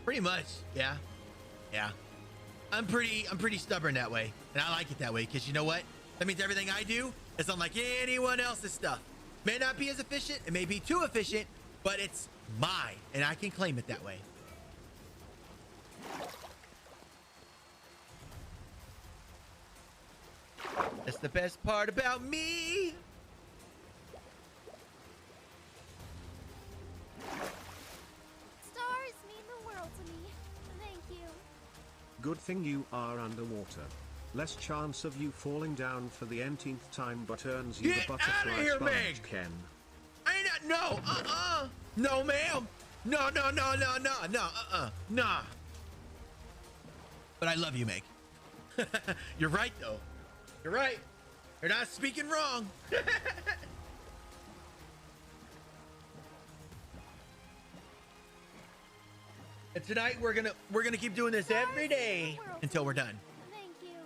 Pretty much, yeah. I'm pretty stubborn that way, and I like it that way because you know what? That means everything I do is unlike anyone else's stuff. May not be as efficient, it may be too efficient, but it's mine, and I can claim it that way. That's the best part about me. Stars mean the world to me. Thank you. Good thing you are underwater. Less chance of you falling down for the ntth time, but earns you Get the outta butterfly here, sponge, Meg! Ken. I ain't not, no, no, ma'am. No, nah. But I love you, Meg. You're right, though. You're right. You're not speaking wrong. And tonight we're gonna keep doing this every day until we're done. Thank you.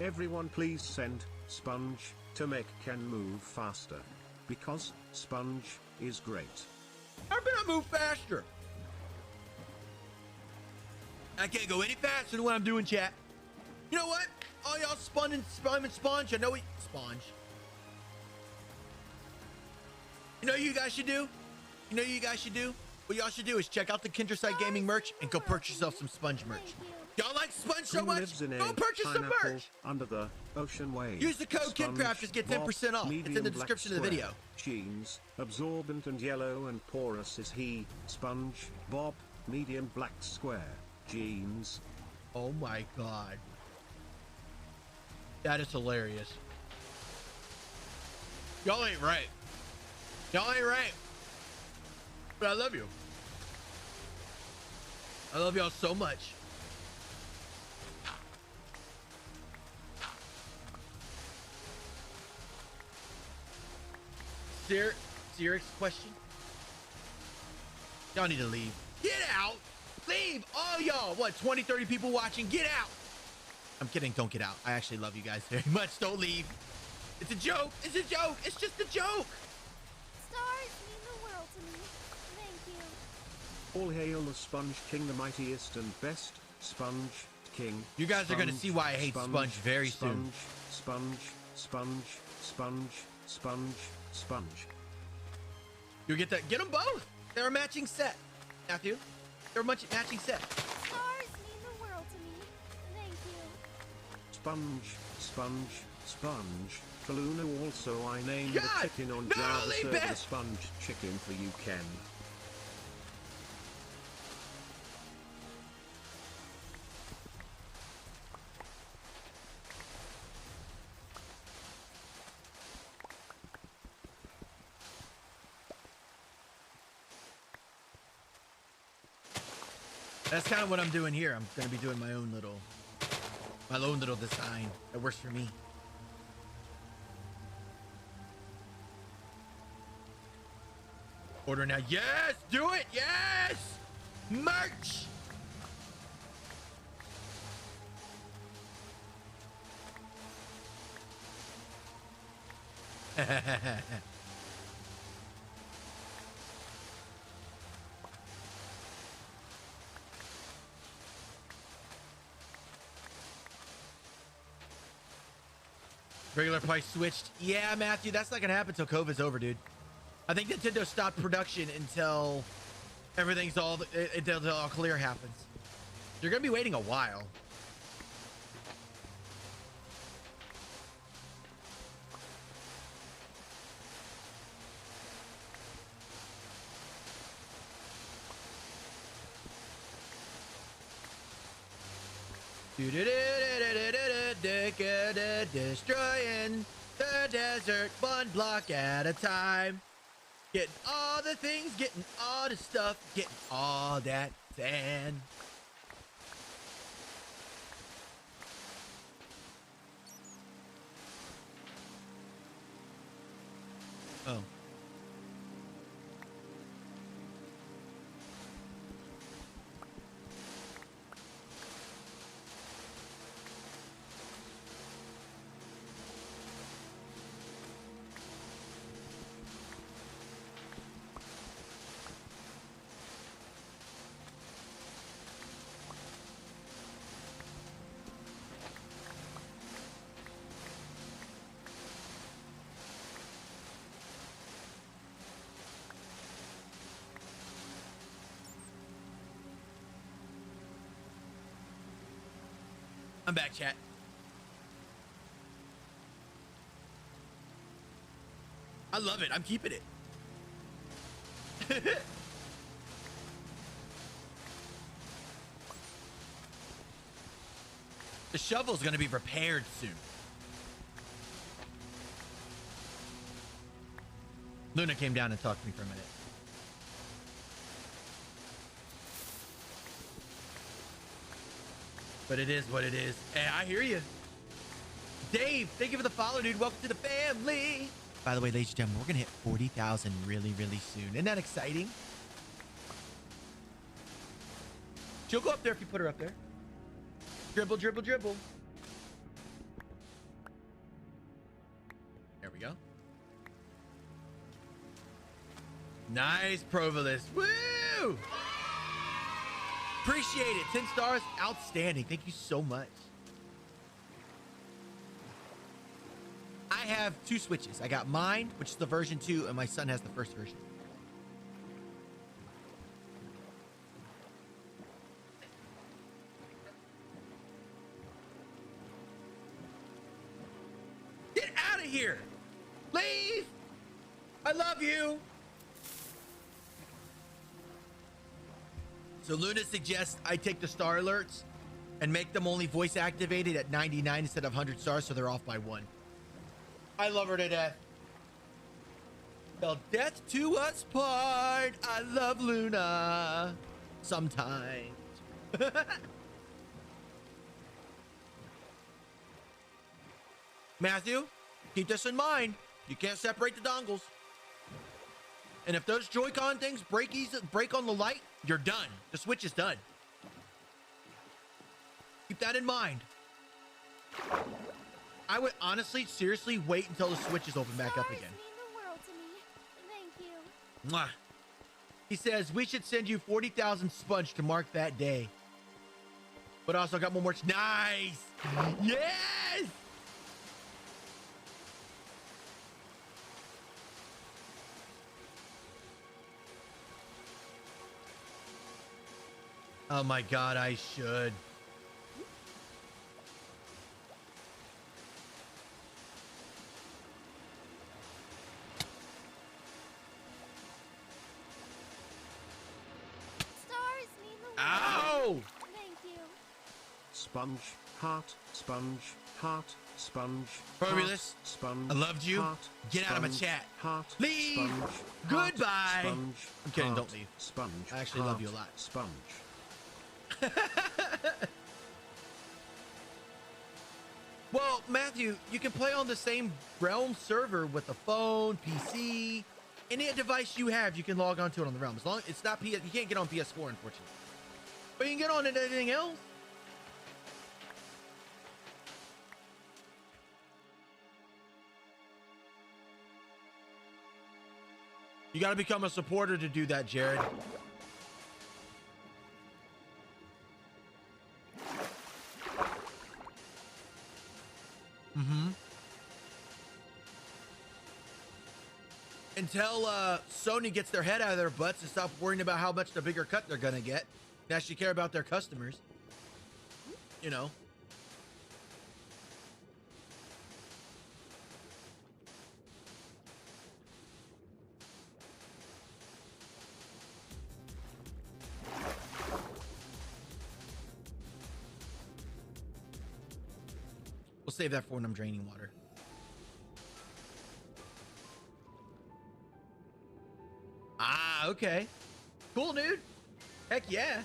Everyone please send sponge to make Ken move faster. Because sponge is great. How can I move faster? I can't go any faster than what I'm doing, chat. You know what? All y'all sponge. I know sponge. You know what you guys should do? What y'all should do is check out the 𝐬𝐞𝐞𝐝 Gaming merch and go purchase yourself some sponge merch. Y'all like sponge so Who much? lives in Go a purchase some pineapple merch. under the ocean waves? Use the code Sponge, KidCrafters, get 10% off. It's in medium the black description of the video. square, Jeans, absorbent and yellow and porous is he. Sponge, Bob, medium black square, jeans. Oh my God. That is hilarious. Y'all ain't right. But I love you. I love y'all so much. Serious question? Y'all need to leave. Get out! Leave! All y'all! What, 20, 30 people watching? Get out! I'm kidding, don't get out. I actually love you guys very much. Don't leave. It's a joke. It's a joke. It's just a joke. Stars mean the world to me. Thank you. All hail the Sponge King, the mightiest and best Sponge King. You guys are gonna see why I hate Sponge very soon. Sponge. You get that? Get them both. They're a matching set, Matthew. They're a matching set. Stars mean the world to me. Thank you. Sponge, Kaluna. Also, I named God, the chicken on not Java only server best- the sponge chicken for you, Ken. That's kind of what I'm doing here. I'm going to be doing my own little design that works for me. Order now. Yes, do it. Yes, merch. Regular price switched. Yeah, Matthew, that's not gonna happen until COVID's over, dude. I think Nintendo stopped production until everything's until all clear happens. You're gonna be waiting a while. Destroying the desert one block at a time. Getting all the things, getting all the stuff, getting all that sand. Oh. I'm back, chat. I love it. I'm keeping it. The shovel's going to be repaired soon. Luna came down and talked to me for a minute. But it is what it is. Hey, I hear you. Dave, thank you for the follow, dude. Welcome to the family. By the way, ladies and gentlemen, we're going to hit 40,000 really, really soon. Isn't that exciting? She'll go up there if you put her up there. Dribble, dribble, dribble. There we go. Nice, Provolus. Woo! Appreciate it. 10 stars. Outstanding. Thank you so much. I have 2 Switches. I got mine, which is the version 2, and my son has the first version. Get out of here. Leave. I love you. So Luna suggests I take the star alerts and make them only voice activated at 99 instead of 100 stars, so they're off by 1. I love her to death. Till death to us part. I love Luna. Sometimes. Matthew, keep this in mind. You can't separate the dongles. And if those Joy-Con things break on the light, you're done. The Switch is done. Keep that in mind. I would honestly, seriously wait until the Switch is open back up again. Stars mean the world to me. Thank you. Mwah. He says, we should send you 40,000 sponge to mark that day. But also got one more. Nice. Yes. Oh my God, I should. sponge, heart, sponge, heart, sponge, Formulous, sponge. I loved you. Heart, Get out of my sponge, chat. Heart, Leave. sponge, Goodbye. Heart, sponge, I'm kidding, heart, don't leave. Sponge. I actually love you a lot. Sponge. Well, Matthew, you can play on the same Realm server with a phone, PC, any device you have. You can log onto it on the Realm. As long as it's not PS, you can't get on PS4, unfortunately. But you can get on it anything else. You got to become a supporter to do that, Jared. Until Sony gets their head out of their butts and stop worrying about how much the bigger cut they're gonna get, and actually care about their customers. You know. We'll save that for when I'm draining water. Ah, okay. Cool, dude. Heck yeah.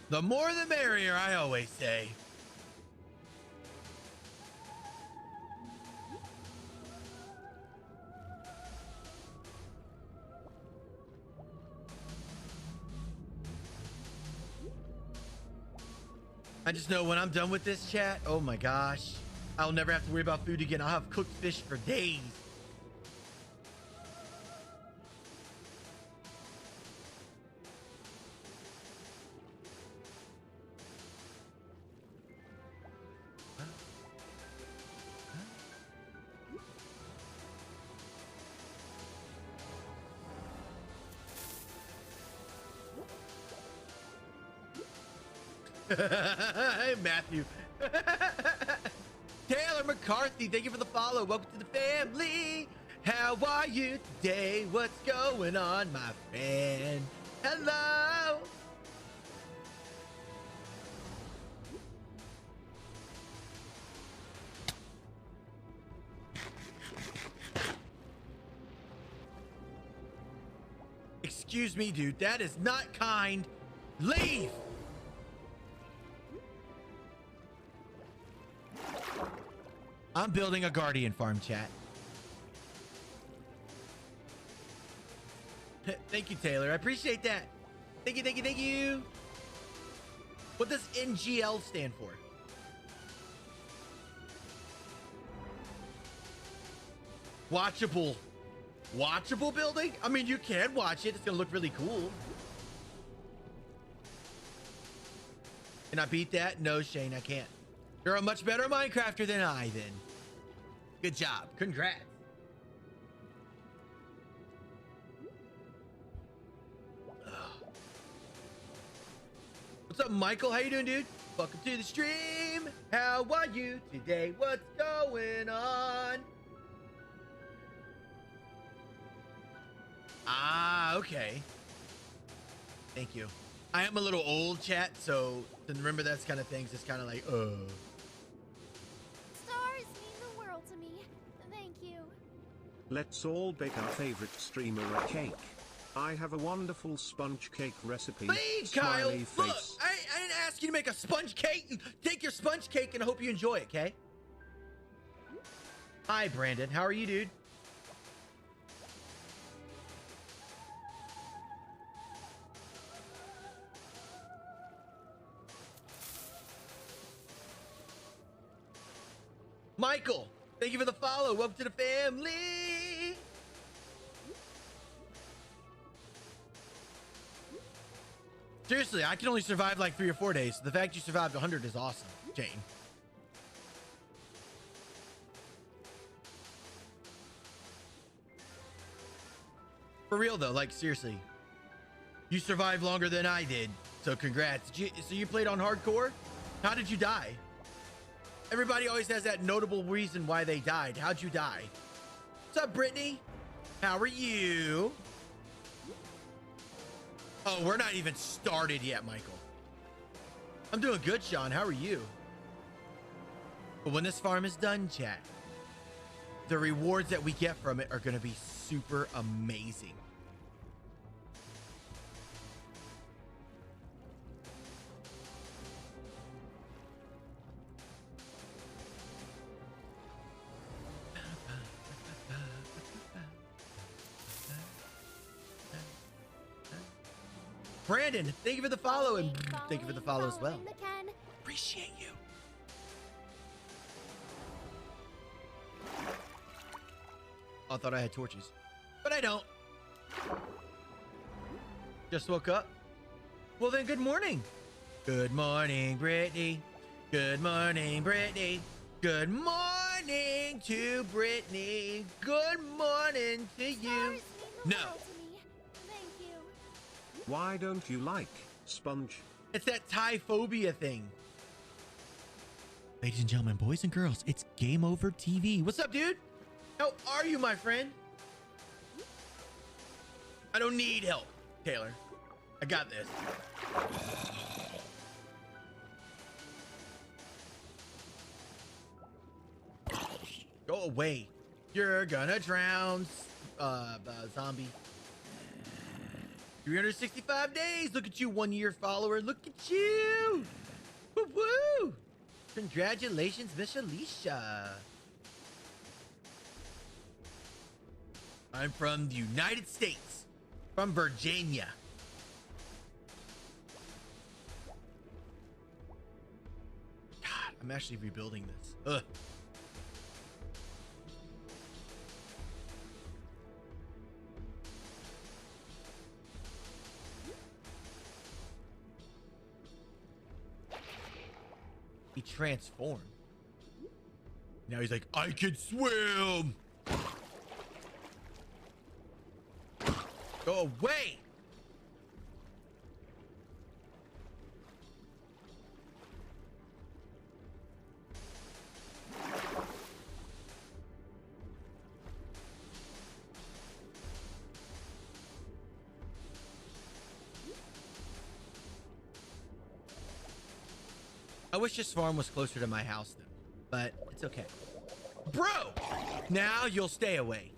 The more the merrier, I always say. I just know when I'm done with this chat, oh my gosh, I'll never have to worry about food again. I'll have cooked fish for days. Hey, Matthew. Taylor McCarthy, thank you for the follow. Welcome to the family. How are you today? What's going on, my friend? Hello. Excuse me, dude. That is not kind. Leave. I'm building a guardian farm, chat. Thank you, Taylor. I appreciate that. Thank you, thank you, thank you. What does NGL stand for? Watchable. Watchable building? I mean, you can watch it. It's gonna look really cool. Can I beat that? No, Shane, I can't. You're a much better Minecrafter than I, then. Good job. Congrats. Ugh. What's up, Michael? How you doing, dude? Welcome to the stream. How are you today? What's going on? Ah, okay. Thank you. I am a little old, chat, so to remember that kind of things, it's kind of like, Stars mean the world to me. Thank you. Let's all bake our favorite streamer a cake. I have a wonderful sponge cake recipe. Please, Kyle. Smiley Look, face. I didn't ask you to make a sponge cake. Take your sponge cake and I hope you enjoy it, okay? Hi, Brandon. How are you, dude? Michael, thank you for the follow. Welcome to the family. Seriously, I can only survive like 3 or 4 days. So the fact you survived 100 is awesome, Jane. For real though, like seriously, you survived longer than I did. So congrats. So you played on hardcore? How did you die? Everybody always has that notable reason why they died. How'd you die? What's up, Brittany? How are you? Oh, we're not even started yet, Michael. I'm doing good, Sean. How are you? But when this farm is done, chat, the rewards that we get from it are going to be super amazing. Brandon, thank you for the follow, and thank you for the follow as well. Appreciate you. I thought I had torches, but I don't. Just woke up. Well then, good morning. Good morning, Brittany. Good morning, Brittany. Good morning to Brittany. Good morning to you. No. Why don't you like Sponge? It's that Thai phobia thing. Ladies and gentlemen, boys and girls, it's Game Over TV. What's up, dude? How are you, my friend? I don't need help, Taylor. I got this. Go away. You're gonna drown, zombie. 365 days. Look at you, 1 year follower. Look at you. Woo woo. Congratulations, Miss Alicia. I'm from the United States, from Virginia. God, I'm actually rebuilding this. Ugh. He transformed. Now he's like, I can swim. Go away. I wish this farm was closer to my house, though, but it's okay. Bro, now you'll stay away.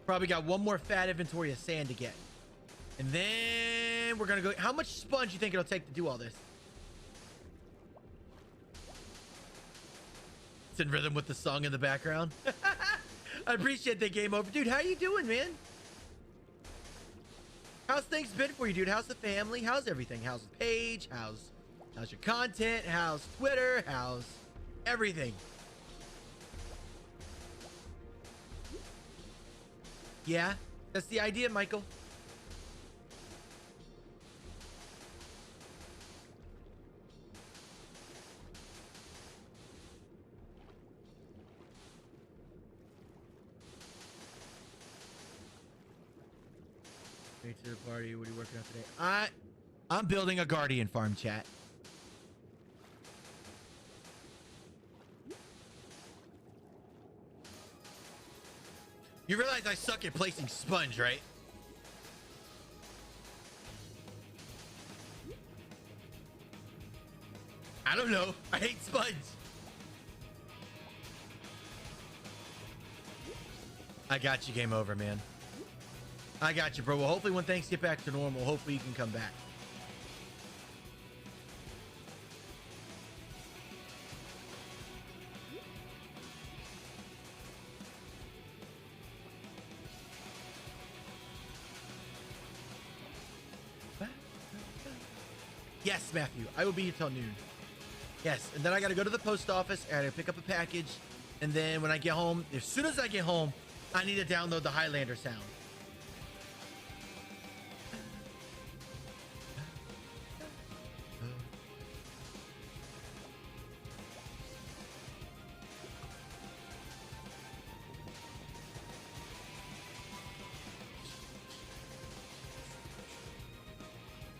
Probably got one more fat inventory of sand to get. And then we're gonna go. How much sponge you think it'll take to do all this? It's in rhythm with the song in the background. I appreciate that. Game Over. Dude, how you doing, man? How's things been for you, dude? How's the family? How's everything? How's the page? How's your content? How's Twitter? How's everything? Yeah, that's the idea, Michael. Straight to the party. What are you working on today? I'm building a guardian farm, chat. You realize I suck at placing sponge, right? I don't know. I hate sponge. I got you. Game Over, man. I got you, bro. Well, hopefully when things get back to normal, hopefully you can come back. Yes, Matthew. I will be here till noon. Yes, and then I got to go to the post office. I got to pick up a package. And then when I get home, as soon as I get home, I need to download the Highlander sound.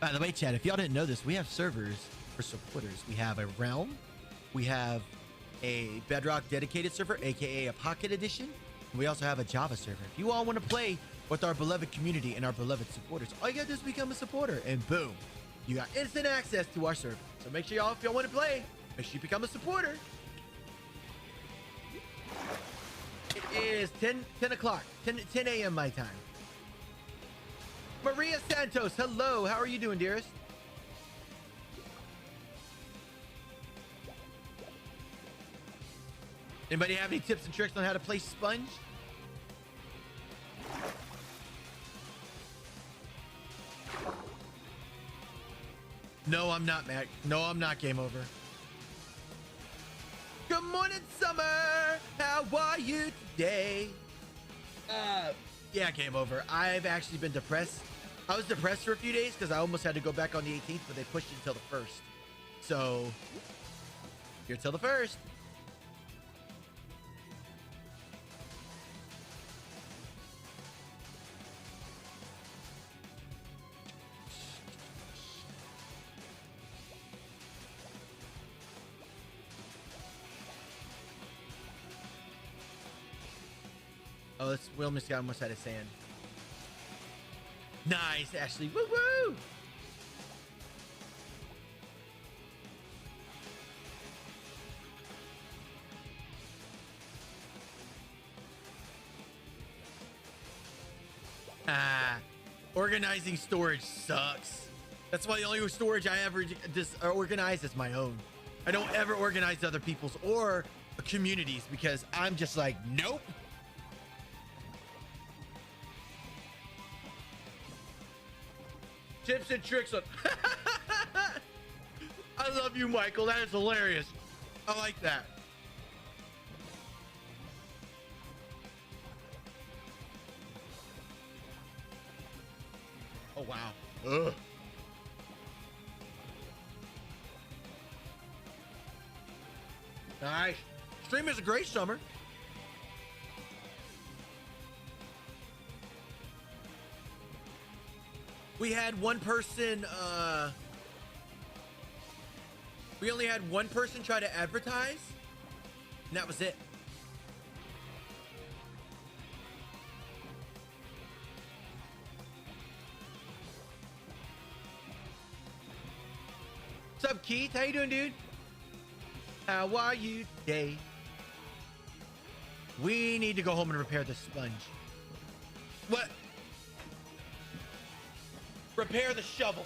By the way, Chad, if y'all didn't know this, we have servers for supporters. We have a Realm. We have a Bedrock dedicated server, aka a Pocket Edition. And we also have a Java server. If you all want to play with our beloved community and our beloved supporters, all you gotta do is become a supporter, and boom, you got instant access to our server. So make sure y'all, if y'all want to play, make sure you become a supporter. It is 10 o'clock, 10 a.m. my time. Maria Santos, hello. How are you doing, dearest? Anybody have any tips and tricks on how to play Sponge? No, I'm not, Mac. No, I'm not. Game over. Good morning, Summer. How are you today? Yeah, game over. I've actually been depressed. I was depressed for a few days because I almost had to go back on the 18th, but they pushed it until the 1st. So, here till the 1st. Oh, this Wilmus guy almost had a sand. Nice, Ashley. Woo woo! Organizing storage sucks. That's why the only storage I ever organize is my own. I don't ever organize other people's or communities because I'm just like, nope. Tips and tricks on. I love you, Michael. That is hilarious. I like that. Oh, wow. Ugh. Nice. Stream is a great summer. We had one person, we only had one person try to advertise, and that was it. What's up, Keith? How you doing, dude? How are you today? We need to go home and repair the sponge. What? Repair the shovel.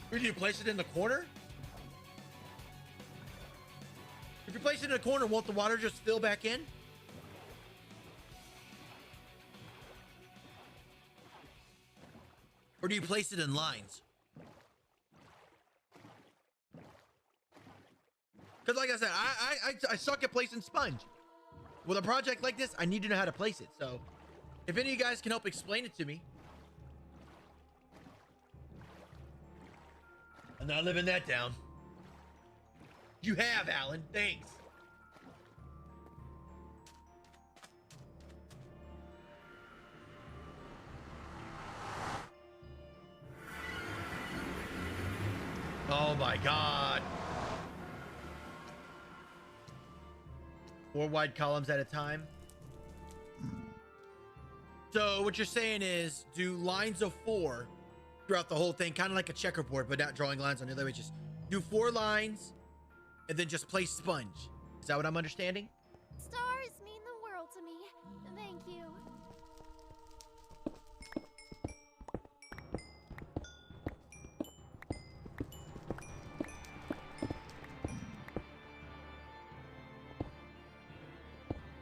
Where do you place it in the corner? If you place it in the corner, won't the water just fill back in? Or do you place it in lines? Because like I said, I suck at placing sponge. With a project like this, I need to know how to place it. So if any of you guys can help explain it to me. I'm not living that down. You have, Alan. Thanks. Oh my God. 4 wide columns at a time. So what you're saying is do lines of 4 throughout the whole thing, kind of like a checkerboard, but not drawing lines on the other way. Just do 4 lines and then just place sponge. Is that what I'm understanding? Stars mean the world to me. Thank you.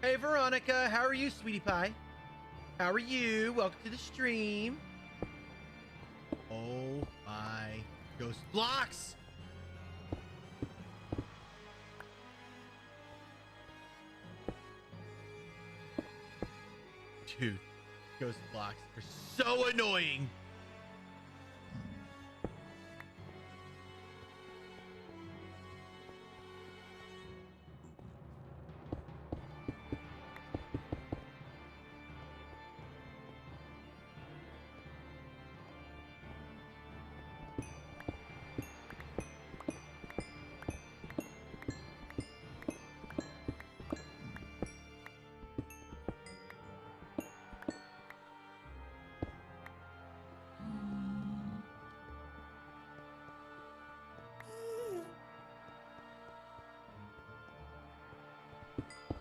Hey, Veronica. How are you, sweetie pie? How are you? Welcome to the stream. Oh my ghost blocks. Dude, ghost blocks are so annoying.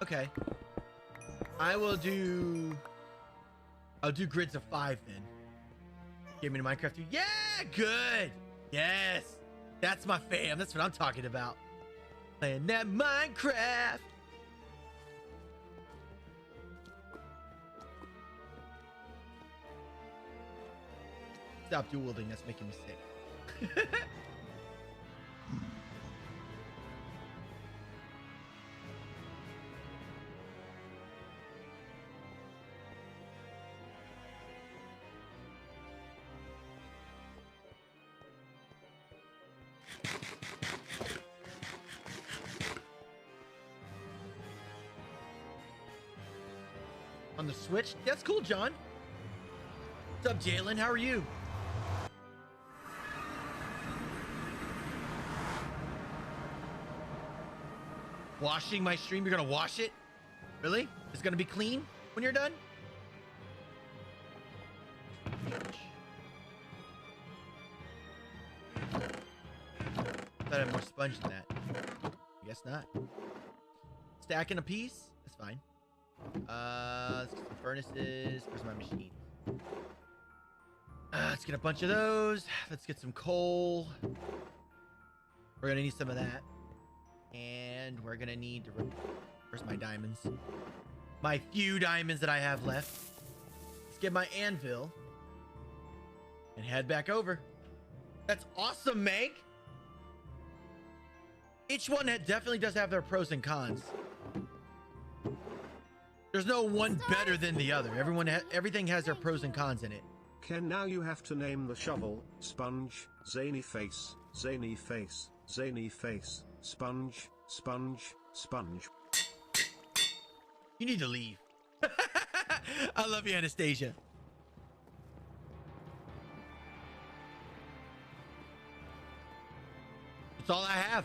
Okay. I'll do grids of 5 then. Give me the Minecraft 2. Yeah, good. Yes. That's my fam. That's what I'm talking about. Playing that Minecraft. Stop dual wielding. That's making me sick. On the Switch? That's cool, John. What's up, Jalen? How are you? Washing my stream? You're gonna wash it? Really? It's gonna be clean when you're done? Thought I had more sponge than that. I guess not. Stacking a piece? That's fine. Let's get some furnaces. Where's my machine? Let's get a bunch of those. Let's get some coal. We're gonna need some of that. And we're gonna need to... Where's my diamonds? My few diamonds that I have left. Let's get my anvil. And head back over. That's awesome, Meg! Each one definitely does have their pros and cons. There's no one better than the other. Everything has their pros and cons in it. Ken, now you have to name the shovel, sponge, zany face, zany face, zany face, sponge, sponge, sponge. You need to leave. I love you, Anastasia. That's all I have.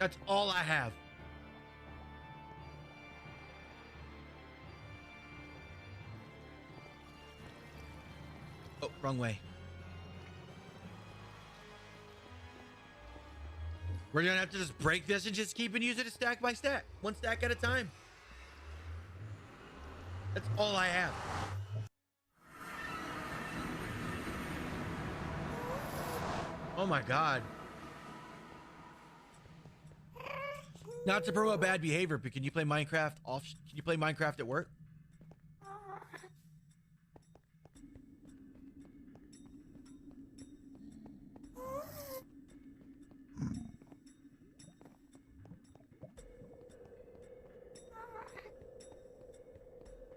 That's all I have. Oh, wrong way. We're gonna have to just break this and just keep and use it stack by stack. One stack at a time. That's all I have. Oh my God. Not to promote bad behavior, but can you play Minecraft off? Can you play Minecraft at work?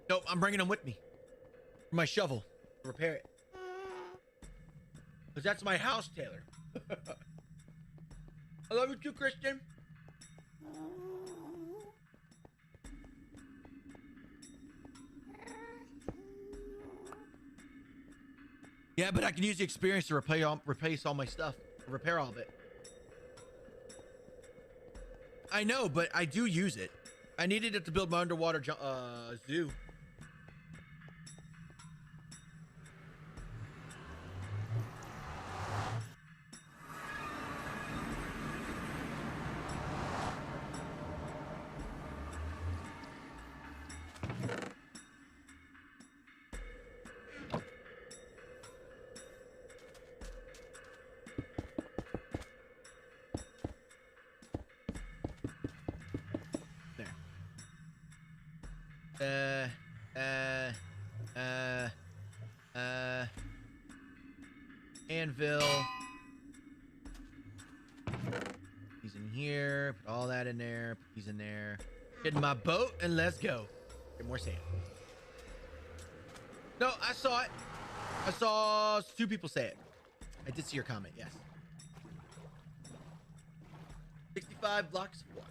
Nope, I'm bringing them with me. For my shovel to repair it. Because that's my house, Taylor. I love you too, Christian. Yeah, but I can use the experience to replace all my stuff. Repair all of it. I know, but I do use it. I needed it to build my underwater zoo. Anvil. He's in here. Put all that in there. Put these in there. Get in my boat and let's go. Get more sand. No, I saw it. I saw 2 people say it. I did see your comment, yes. 65 blocks of water.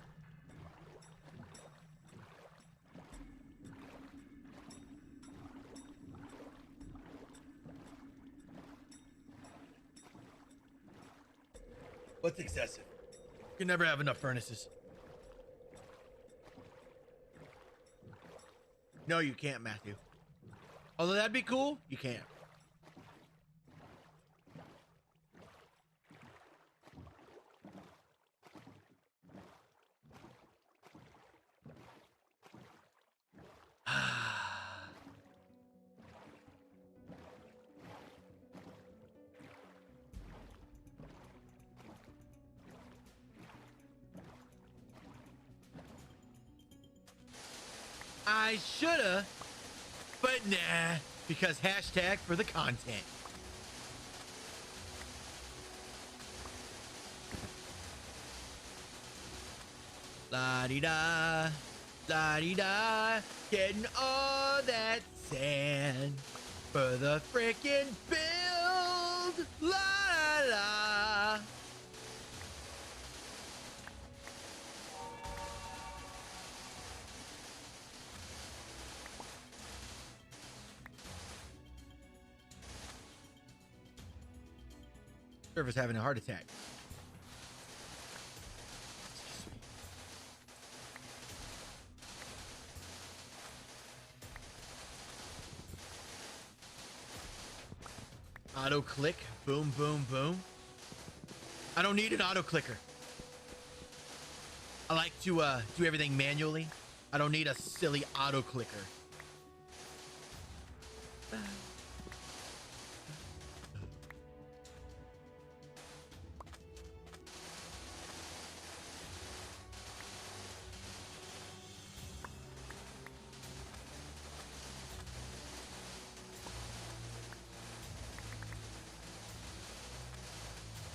What's excessive? You can never have enough furnaces. No, you can't, Matthew. Although that'd be cool, you can't. I shoulda, but nah, because hashtag for the content. La-di-da, la-di-da, getting all that sand for the frickin' build. La-la-la. Server's having a heart attack. Auto click, boom, boom, boom. I don't need an auto clicker. I like to do everything manually. I don't need a silly auto clicker.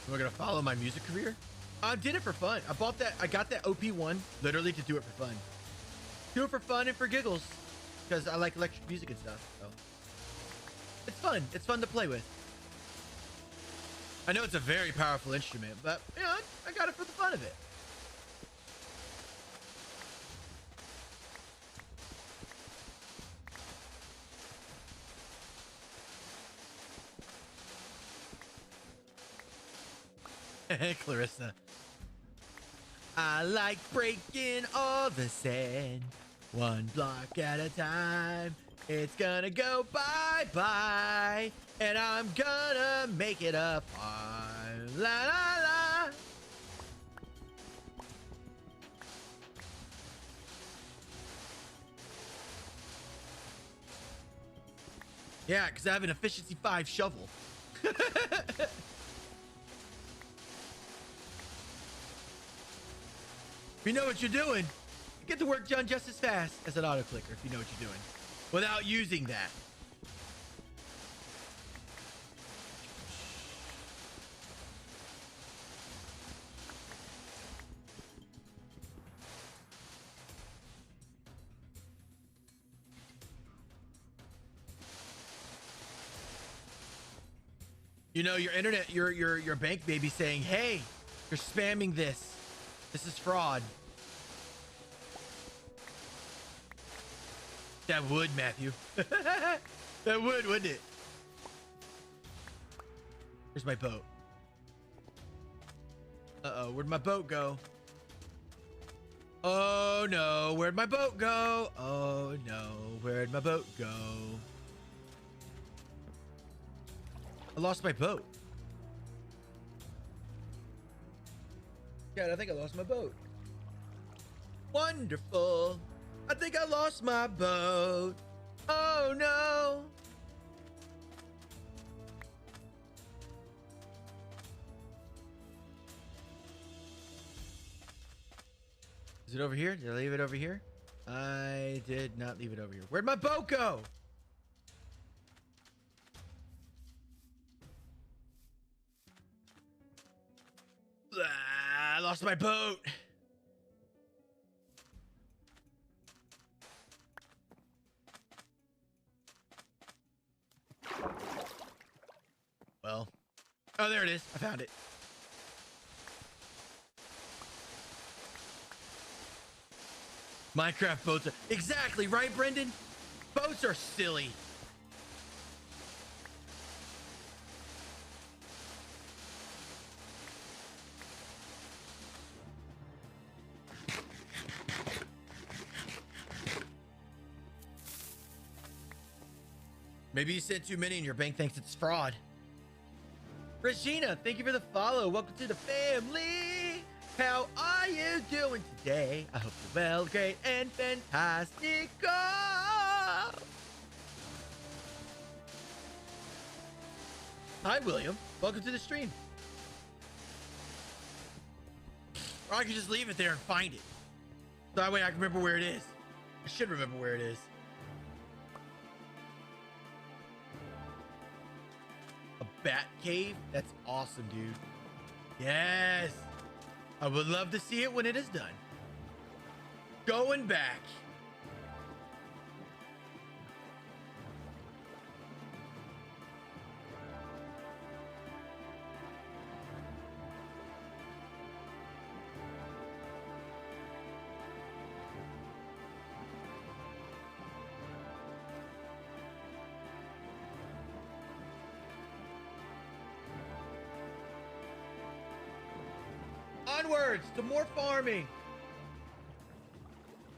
We're gonna follow my music career. I did it for fun. I got that OP1 literally to do it for fun. Do it for fun and for giggles, because I like electric music and stuff. So it's fun. It's fun to play with. I know it's a very powerful instrument, but you know, I got it for the fun of it. Clarissa. I like breaking all the sand, one block at a time. It's gonna go bye-bye, and I'm gonna make it a farm. La la la. Yeah, because I have an efficiency 5 shovel. If you know what you're doing, you get the work done just as fast as an auto clicker if you know what you're doing without using that. You know, your internet, your bank may be saying, hey, you're spamming this. This is fraud. That would, Matthew. That would, wouldn't it? Here's my boat. Uh-oh, where'd my boat go? Oh no, where'd my boat go? Oh no, where'd my boat go? I lost my boat. God, I think I lost my boat. Wonderful. I think I lost my boat. Oh no. Is it over here? Did I leave it over here? I did not leave it over here. Where'd my boat go? I lost my boat. Well, oh, there it is. I found it. Minecraft boats are exactly right, Brendan. Boats are silly. Maybe you sent too many and your bank thinks it's fraud. Regina, thank you for the follow. Welcome to the family. How are you doing today? I hope you're well, great, and fantastic. Hi, William. Welcome to the stream. Or I can just leave it there and find it. So that way I can remember where it is. I should remember where it is. A bat cave? That's awesome, dude. Yes. I would love to see it when it is done. Going back. Onwards to more farming.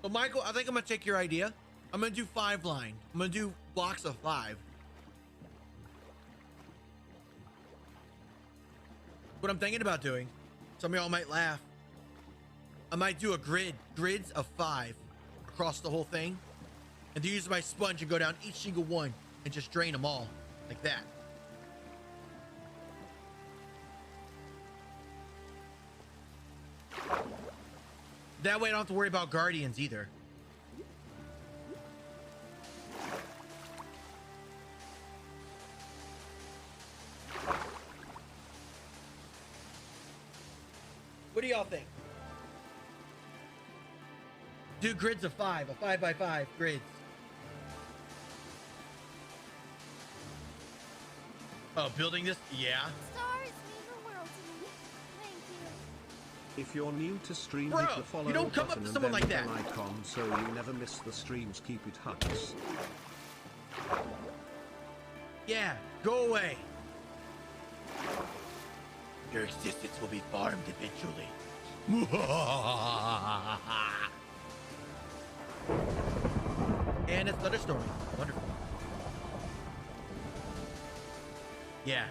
So Michael, I think I'm gonna take your idea. I'm gonna do 5 line. I'm gonna do blocks of 5. What I'm thinking about doing, some of y'all might laugh. I might do a grids of 5 across the whole thing, and to use my sponge and go down each single one and just drain them all like that. That way I don't have to worry about guardians either. What do y'all think? Do grids of 5, a 5 by 5 grids. Oh, building this? Yeah. Stars mean the world to me. Thank you. If you're new to stream, Bro, hit the follow you don't come up button to and someone then like the that. bell icon so you never miss the streams. Keep it huts. Yeah, go away. Your existence will be farmed eventually. And it's thunderstorming. Wonderful. Yeah.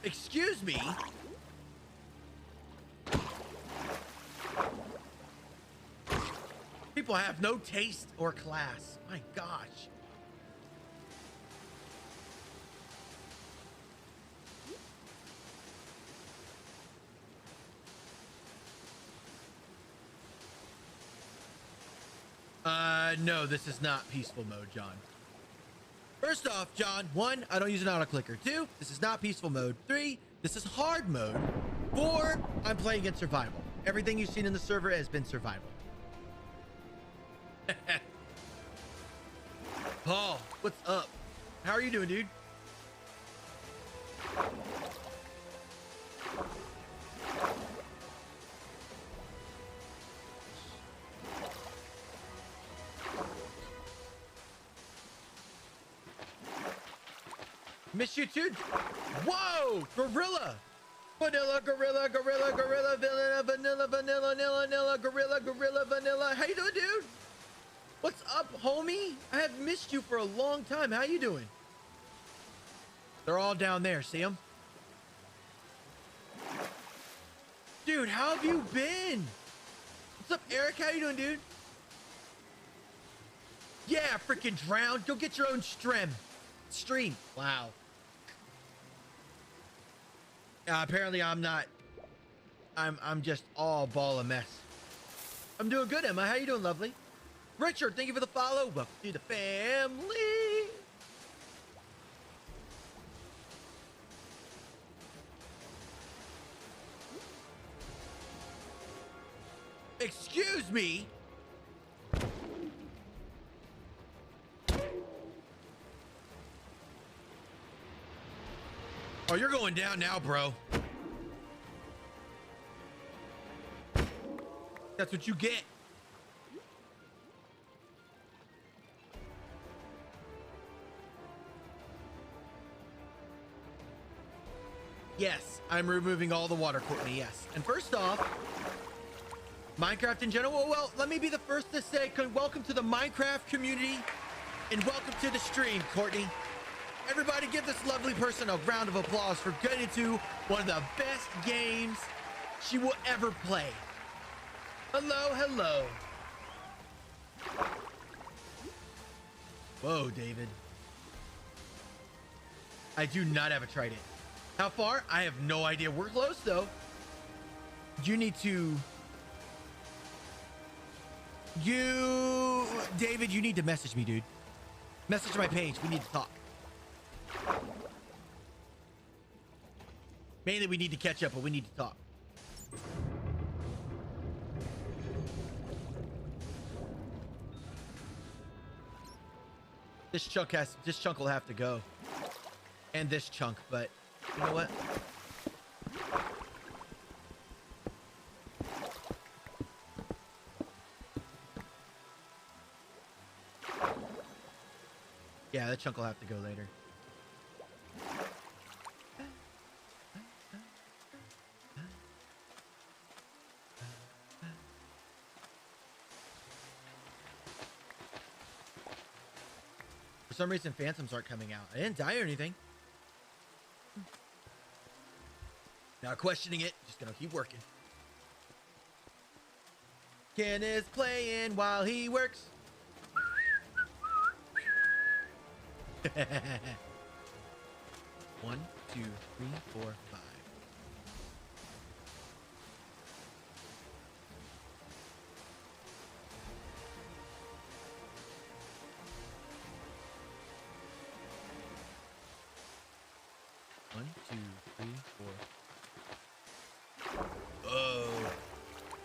Excuse me? People have no taste or class. My gosh. No, this is not peaceful mode, John. First off, John, 1, I don't use an auto clicker. 2, this is not peaceful mode. 3, this is hard mode. 4, I'm playing in survival. Everything you've seen in the server has been survival. Paul, what's up? How are you doing, dude? Miss you too. Whoa, gorilla. Vanilla, gorilla, gorilla, gorilla, vanilla, vanilla, vanilla, vanilla, gorilla, gorilla, vanilla. How you doing, dude? What's up, homie? I have missed you for a long time. How you doing? They're all down there. See them? Dude, how have you been? What's up, Eric? How you doing, dude? Yeah, freaking drowned. Go get your own stream. Wow. Apparently I'm not. I'm just all ball of mess. I'm doing good, Emma. How you doing, lovely? Richard, thank you for the follow. Welcome to the family. Excuse me. Oh, you're going down now, bro. That's what you get. Yes, I'm removing all the water, Courtney, yes. And first off, Minecraft in general, well, let me be the first to say welcome to the Minecraft community and welcome to the stream, Courtney. Everybody give this lovely person a round of applause for getting into one of the best games she will ever play. Hello, hello. Whoa, David. I do not have a trident. How far? I have no idea. We're close, though. You need to... David, you need to message me, dude. Message my page. We need to talk. Mainly, we need to catch up, but we need to talk. This chunk will have to go. And this chunk, but you know what? Yeah, that chunk will have to go later. For some reason, phantoms aren't coming out. I didn't die or anything. Not questioning it. Just gonna keep working. Ken is playing while he works. 1, 2, 3, 4, 5. One, two, three, four. Oh,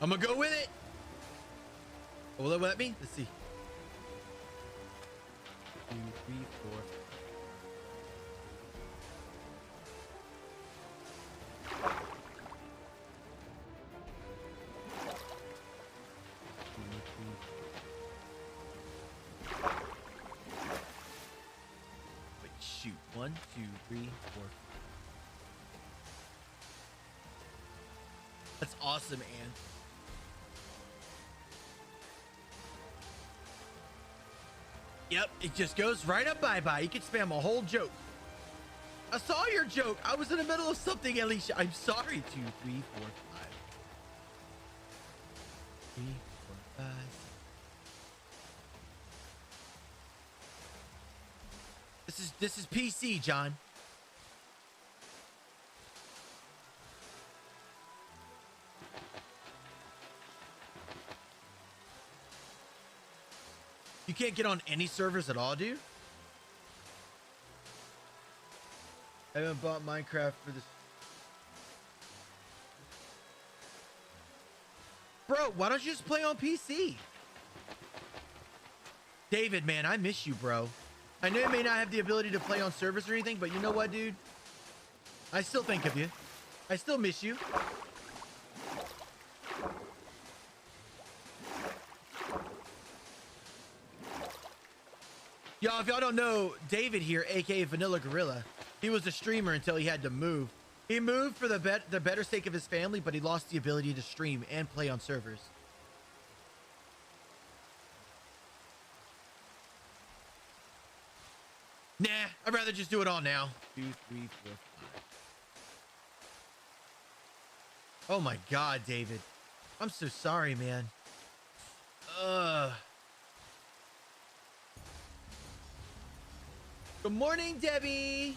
I'm gonna go with it. Will it let me? Let's see. 2, 3, 4. Wait, shoot. 1, 2, 3, 4. That's awesome, Ann. Yep, it just goes right up bye-bye. You can spam a whole joke. I saw your joke. I was in the middle of something, Alicia. I'm sorry. 2, 3, 4, 5. 3, 4, 5. This is PC, John. You can't get on any servers at all, dude? I haven't bought Minecraft for this. Bro, why don't you just play on PC? David, man, I miss you, bro. I know you may not have the ability to play on servers or anything, but you know what, dude? I still think of you. I still miss you. Y'all, if y'all don't know, David here, aka Vanilla Gorilla, he was a streamer until he had to move. He moved for the better sake of his family, but he lost the ability to stream and play on servers. Nah, I'd rather just do it all now. 2, 3, 4, 5. Oh my God, David. I'm so sorry, man. Good morning, Debbie.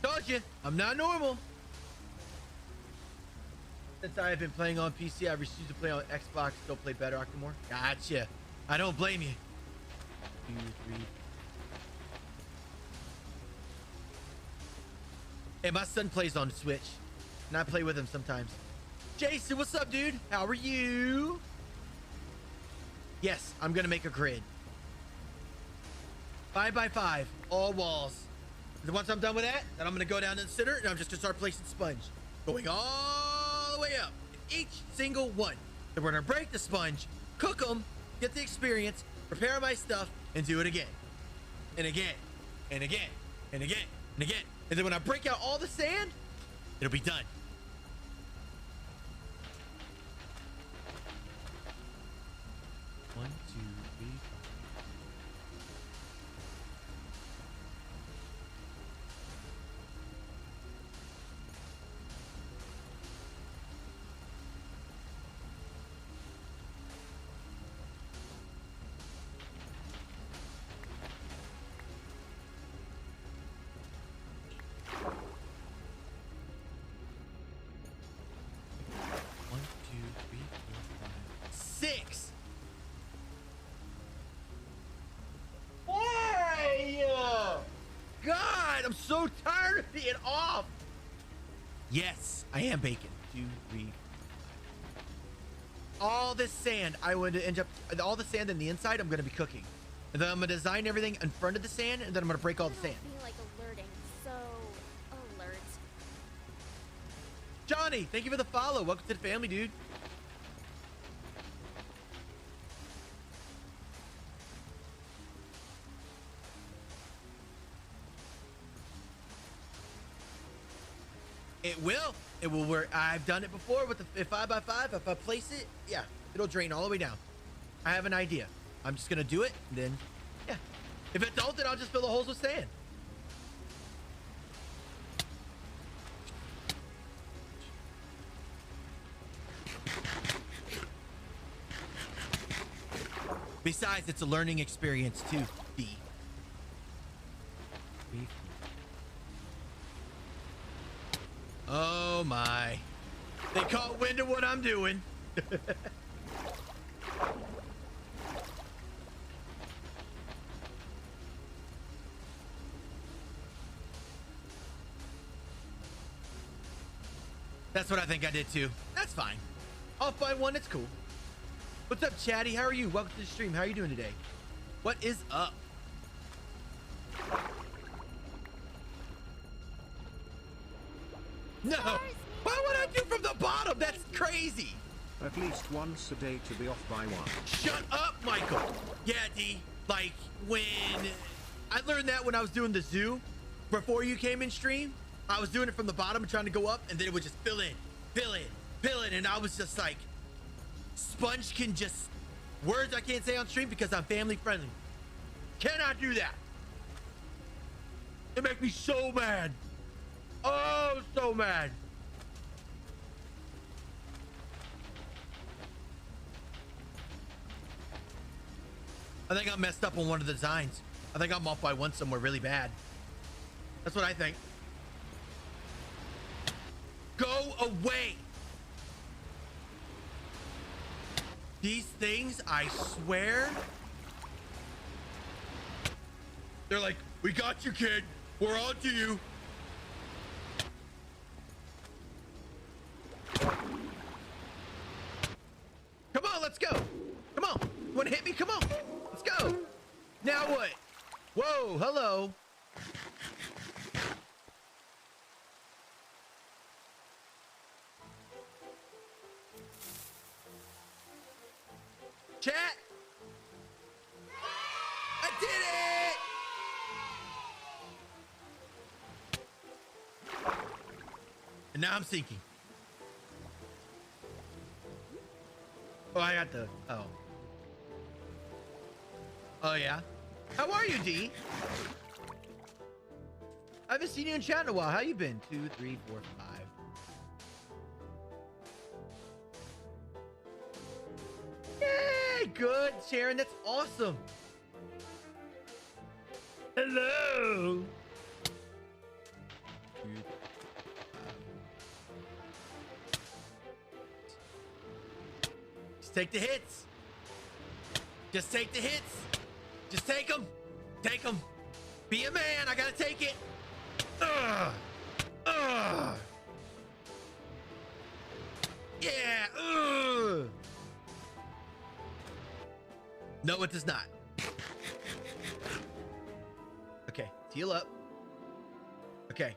Told you, I'm not normal. Since I have been playing on PC, I refuse to play on Xbox. Go play better, Octomore. Gotcha. I don't blame you. 2, 3. Hey, my son plays on Switch, and I play with him sometimes. Jason, what's up, dude? How are you? Yes, I'm gonna make a grid. 5 by 5, all walls. And once I'm done with that, then I'm gonna go down to the center, and I'm just gonna start placing sponge, going all the way up, each single one. Then we're gonna break the sponge, cook them, get the experience, prepare my stuff, and do it again, and again, and again, and again, and again. And then when I break out all the sand, it'll be done. One, two, three. so tired of being off. Yes, I am baking. 2, 3. All this sand, I would end up, all the sand in the inside, I'm going to be cooking. And then I'm going to design everything in front of the sand, and then I'm going to break all the sand. Be like alerting, so alert. Johnny, thank you for the follow. Welcome to the family, dude. It will. It will work. I've done it before with the 5x5. If I place it, yeah, it'll drain all the way down. I have an idea. I'm just gonna do it, and then, yeah. If it don't, then I'll just fill the holes with sand. Besides, it's a learning experience too, D. Oh my. They caught wind of what I'm doing. That's what I think I did too. That's fine. Off by one, it's cool. What's up, Chatty? How are you? Welcome to the stream. How are you doing today? What is up? No! Why would I do from the bottom? That's crazy! At least once a day to be off by 1. Shut up, Michael! Yeah, D. Like, when... I learned that when I was doing the zoo. Before you came in stream, I was doing it from the bottom and trying to go up, and then it would just fill in, fill in, fill in, and I was just like... Sponge can just... Words I can't say on stream because I'm family friendly. Cannot do that. It makes me so mad. Oh, so mad. I think I messed up on one of the designs. I think I'm off by one somewhere really bad. That's what I think. Go away. These things, I swear. They're like, we got you, kid. We're on to you. Come on, let's go. Come on. You want to hit me? Come on. Let's go. Now what? Whoa, hello. Chat. I did it. And now I'm sinking. Oh, I got the, oh. Oh, yeah? How are you, D? I haven't seen you in chat in a while. How you been? 2, 3, 4, 5. Yay, good, Sharon. That's awesome. Hello. 2, 3, 5. Just take the hits. Just take the hits. Just take them. Take them. Be a man. I gotta take it. Ugh. Ugh. Yeah. Ugh. No, it does not. Okay. Heal up. Okay.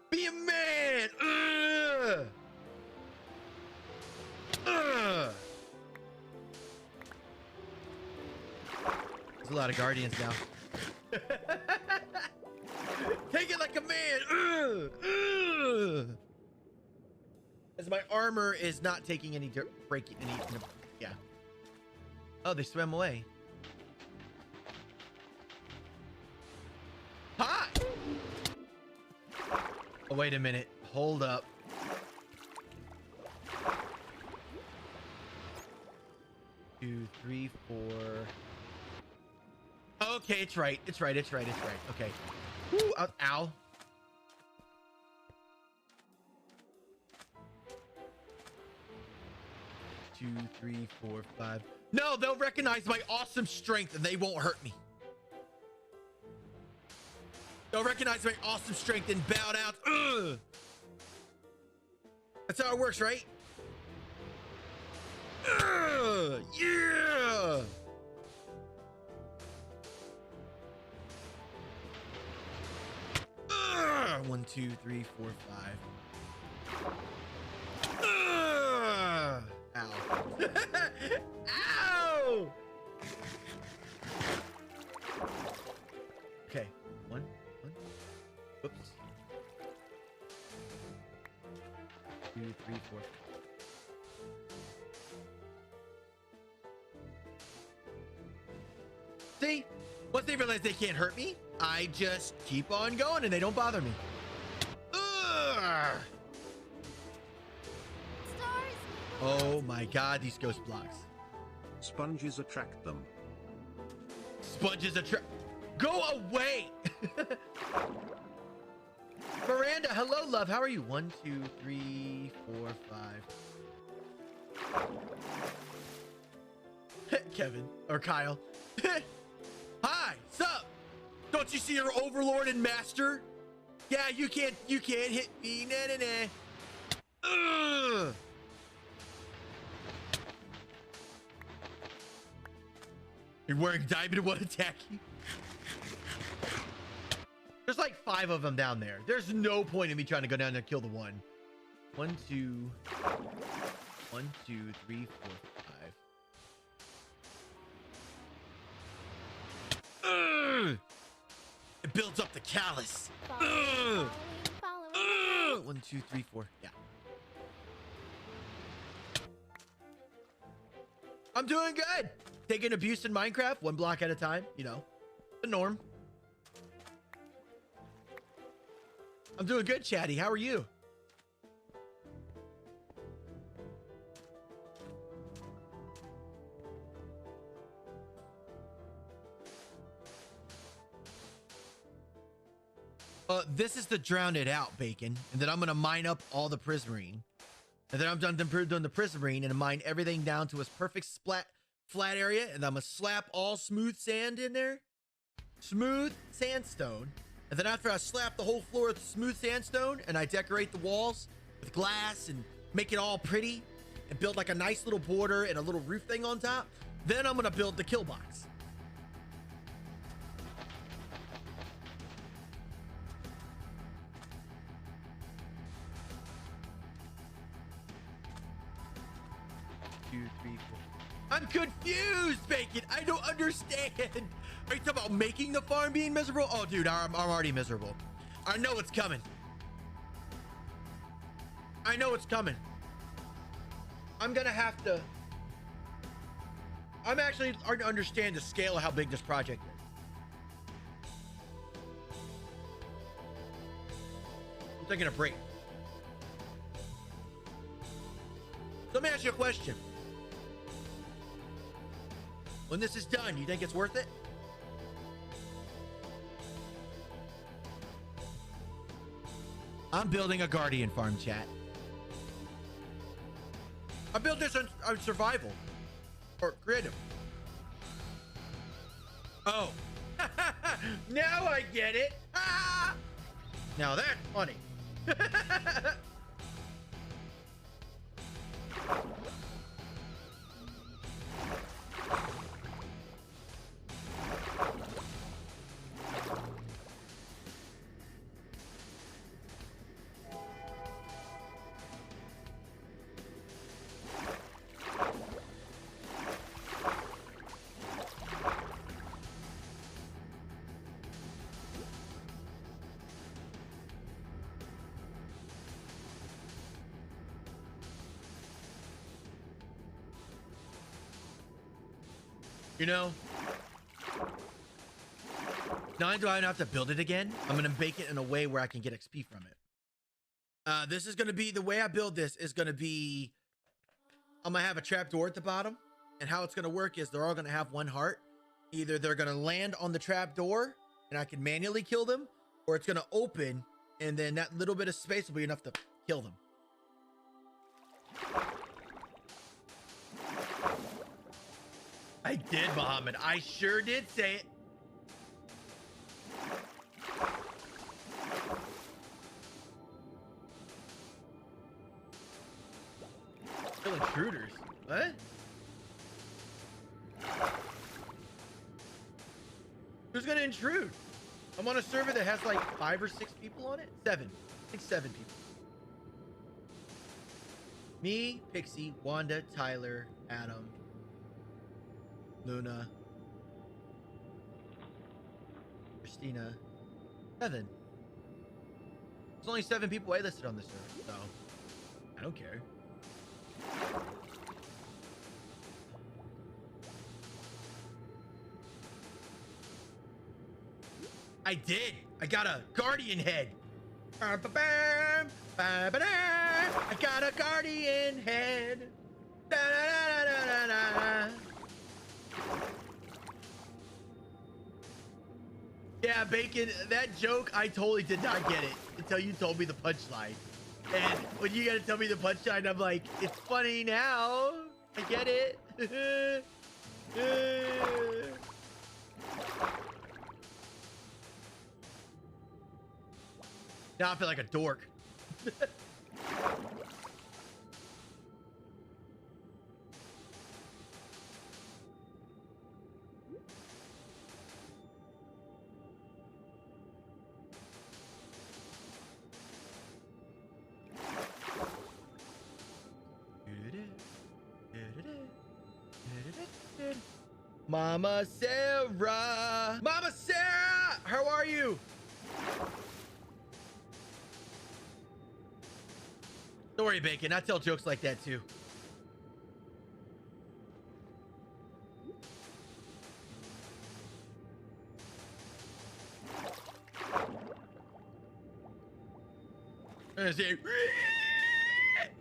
Be a man. Ugh. Ugh. There's a lot of guardians now. Take it like a man. Ugh. Ugh. As my armor is not taking any breaking any. Yeah. Oh, they swam away. Hi. Oh, wait a minute. Hold up. Two, three, 4. Okay, it's right. It's right. It's right. It's right. Okay. Woo, ow. Two, 3, 4, 5. No, they'll recognize my awesome strength and they won't hurt me. Don't recognize my awesome strength and bow down. Ugh. That's how it works, right? Ugh. Yeah. Ugh. 1, 2, 3, 4, 5. Ugh. Ow. Ow. Okay. One. Whoops. 2, 3, 4. See? Once they realize they can't hurt me, I just keep on going and they don't bother me. Ugh. Stars. Oh my god, these ghost blocks. Sponges attract them. Sponges attract. Go away! Miranda, hello, love. How are you? 1, 2, 3, 4, 5. Kevin or Kyle. Hi, sup? Don't you see your overlord and master? Yeah, you can't hit me. Nah, nah, nah. Ugh. You're wearing diamond, what attack you? There's like 5 of them down there. There's no point in me trying to go down there and kill the one. 1, 2, 1, 2, 3, 4, 5. Ugh. It builds up the callus. Ugh. Ugh. 1, 2, 3, 4. Yeah. I'm doing good. Taking abuse in Minecraft, 1 block at a time. You know, the norm. I'm doing good, Chatty. How are you? This is to drown it out, Bacon. And then I'm going to mine up all the prismarine. And then I'm done doing the prismarine and mine everything down to its perfect flat area. And I'm going to slap all smooth sand in there. Smooth sandstone. And then after I slap the whole floor with smooth sandstone and I decorate the walls with glass and make it all pretty and build like a nice little border and a little roof thing on top, then I'm going to build the kill box. I'm confused, Bacon. I don't understand. Are you talking about making the farm being miserable? Oh, dude, I'm already miserable. I know it's coming. I know it's coming. I'm gonna have to. I'm actually starting to understand the scale of how big this project is. I'm taking a break. Let me ask you a question. When this is done, you think it's worth it? I'm building a guardian farm, chat. I built this on survival or creative. Oh, now I get it. Ah! Now that's funny. You know, not only do I not have to build it again, I'm going to bake it in a way where I can get XP from it. This is going to be, the way I build this is going to be, I'm going to have a trap door at the bottom. And how it's going to work is they're all going to have 1 heart. Either they're going to land on the trap door and I can manually kill them, or it's going to open and then that little bit of space will be enough to kill them. I did, Muhammad. I sure did say it. intruders. What? Who's gonna intrude? I'm on a server that has like 5 or 6 people on it. 7. I think 7 people. Me, Pixie, Wanda, Tyler, Adam, Luna, Christina. 7. There's only 7 people listed on this server, so I don't care. I did. I got a guardian head. I got a guardian head. Yeah, Bacon, that joke, I totally did not get it until you told me the punchline. And when you gotta tell me the punchline, I'm like, it's funny now. I get it. Now I feel like a dork. Mama Sarah! Mama Sarah! How are you? Don't worry, Bacon. I tell jokes like that too.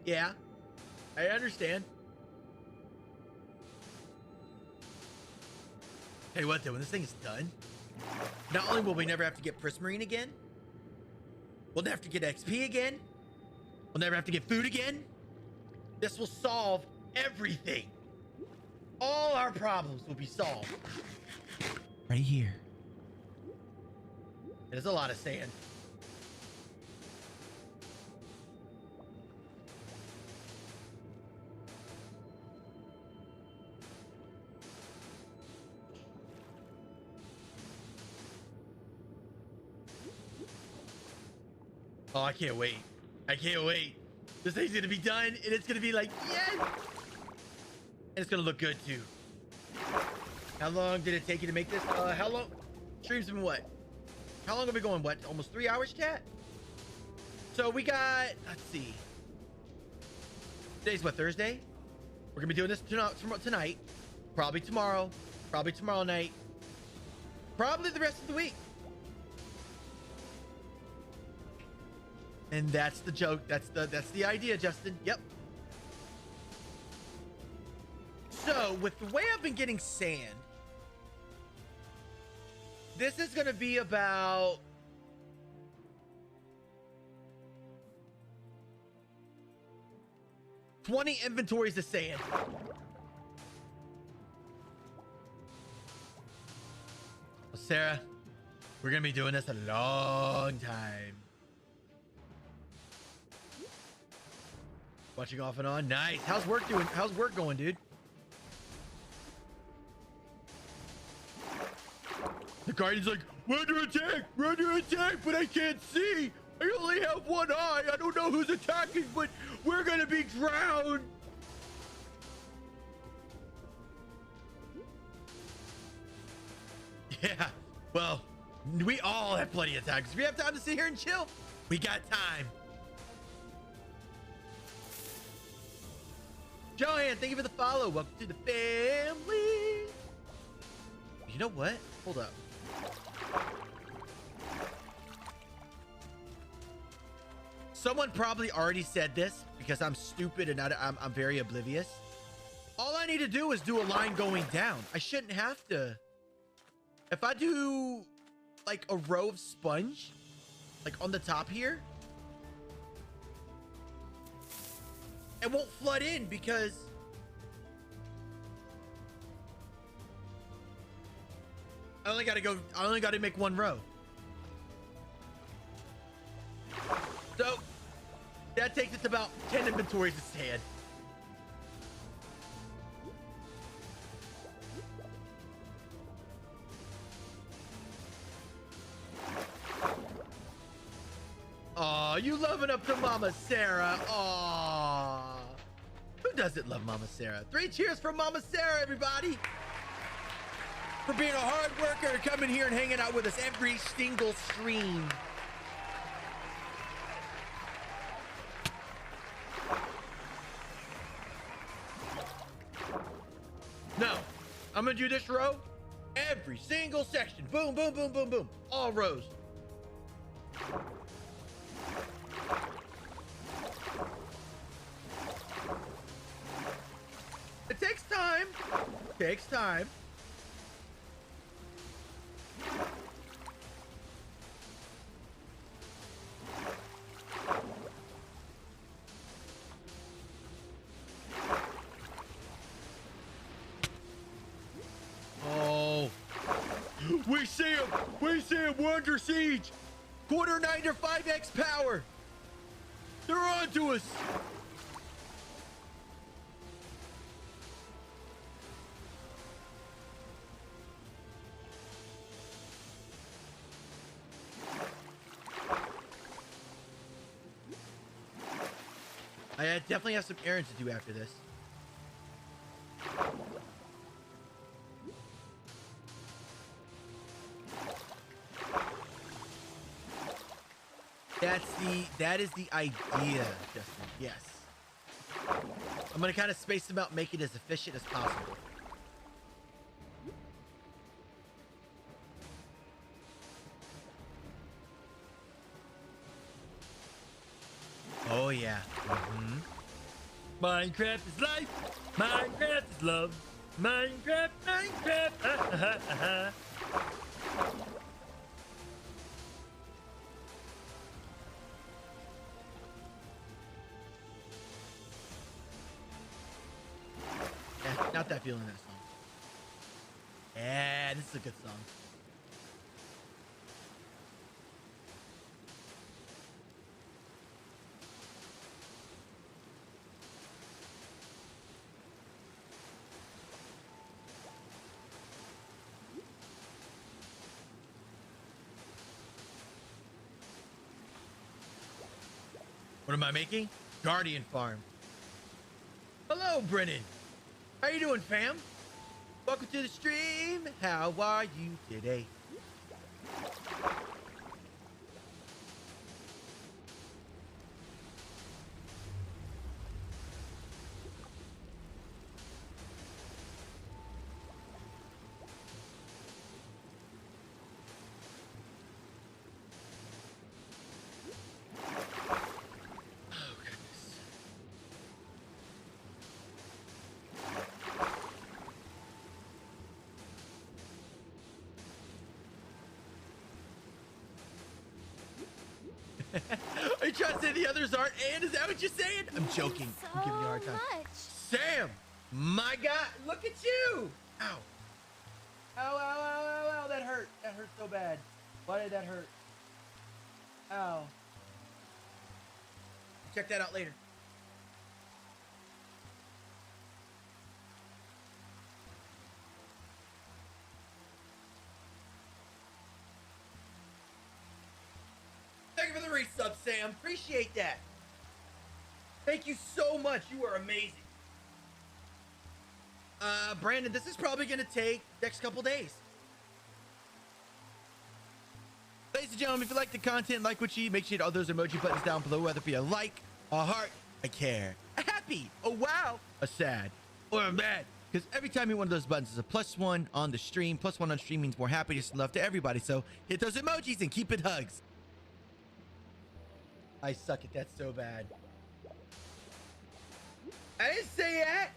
Yeah, I understand. Hey, what though? When this thing is done, not only will we never have to get Prismarine again, we'll never have to get XP again. We'll never have to get food again. This will solve everything. All our problems will be solved. Right here. There's a lot of sand. Oh, I can't wait. I can't wait. This thing's gonna be done, and it's gonna be like, yes! And it's gonna look good, too. How long did it take you to make this? How long? Stream's been what? How long have we going? What? Almost 3 hours, chat? So we got, let's see. Today's what, Thursday? We're gonna be doing this tonight. Probably tomorrow night. Probably the rest of the week. And that's the joke. That's the idea, Justin. Yep. So with the way I've been getting sand, this is going to be about $20 inventories of sand. Well, Sarah, we're going to be doing this a long time. Watching off and on. Nice. How's work doing? How's work going, dude? The guardian's like, we're under attack, but I can't see. I only have one eye. I don't know who's attacking, but we're gonna be drowned. Yeah, well, we all have plenty of time because we have time to sit here and chill. We got time. Joanne, thank you for the follow. Welcome to the family. You know what? Hold up. Someone probably already said this because I'm stupid and I'm very oblivious. All I need to do is do a line going down. I shouldn't have to. If I do like a row of sponge, like on the top here, it won't flood in because I only got to make one row. So that takes it to about 10 inventories of sand. Oh, you loving up to Mama Sarah. Oh, who doesn't love Mama Sarah? 3 cheers for Mama Sarah, everybody. For being a hard worker, coming here and hanging out with us every single stream. No, I'm gonna do this row, every single section. Boom, boom, boom, boom, boom. All rows. It takes time. Takes time. Oh, we see him. We see him. We're under siege. 9 to 5x power. They're on to us. I definitely have some errands to do after this. That is the idea, Justin. Yes. I'm gonna kind of space them out, make it as efficient as possible. Oh yeah. Minecraft is life. Minecraft is love. Minecraft, Minecraft. Not that feeling, that song. Yeah, this is a good song. What am I making? Guardian Farm. Hello, Brennan. How you doing, fam? Welcome to the stream. How are you today? Are you trying to say the others aren't? And is that what you're saying? I'm joking. I'm giving you a hard time. Sam, my God, look at you. Ow. Ow, ow, ow, ow, ow. That hurt. That hurt so bad. Why did that hurt? Ow. Check that out later. Thank you for the resub, Sam. Appreciate that. Thank you so much. You are amazing. Brandon, this is probably going to take next couple days. Ladies and gentlemen, if you like the content, like what you eat, make sure you hit all those emoji buttons down below, whether it be a like, a heart, a care, a happy, a wow, a sad, or a mad. Because every time you hit one of those buttons is a +1 on the stream. +1 on stream means more happiness and love to everybody. So hit those emojis and keep it hugs. I suck at that so bad. I didn't say that.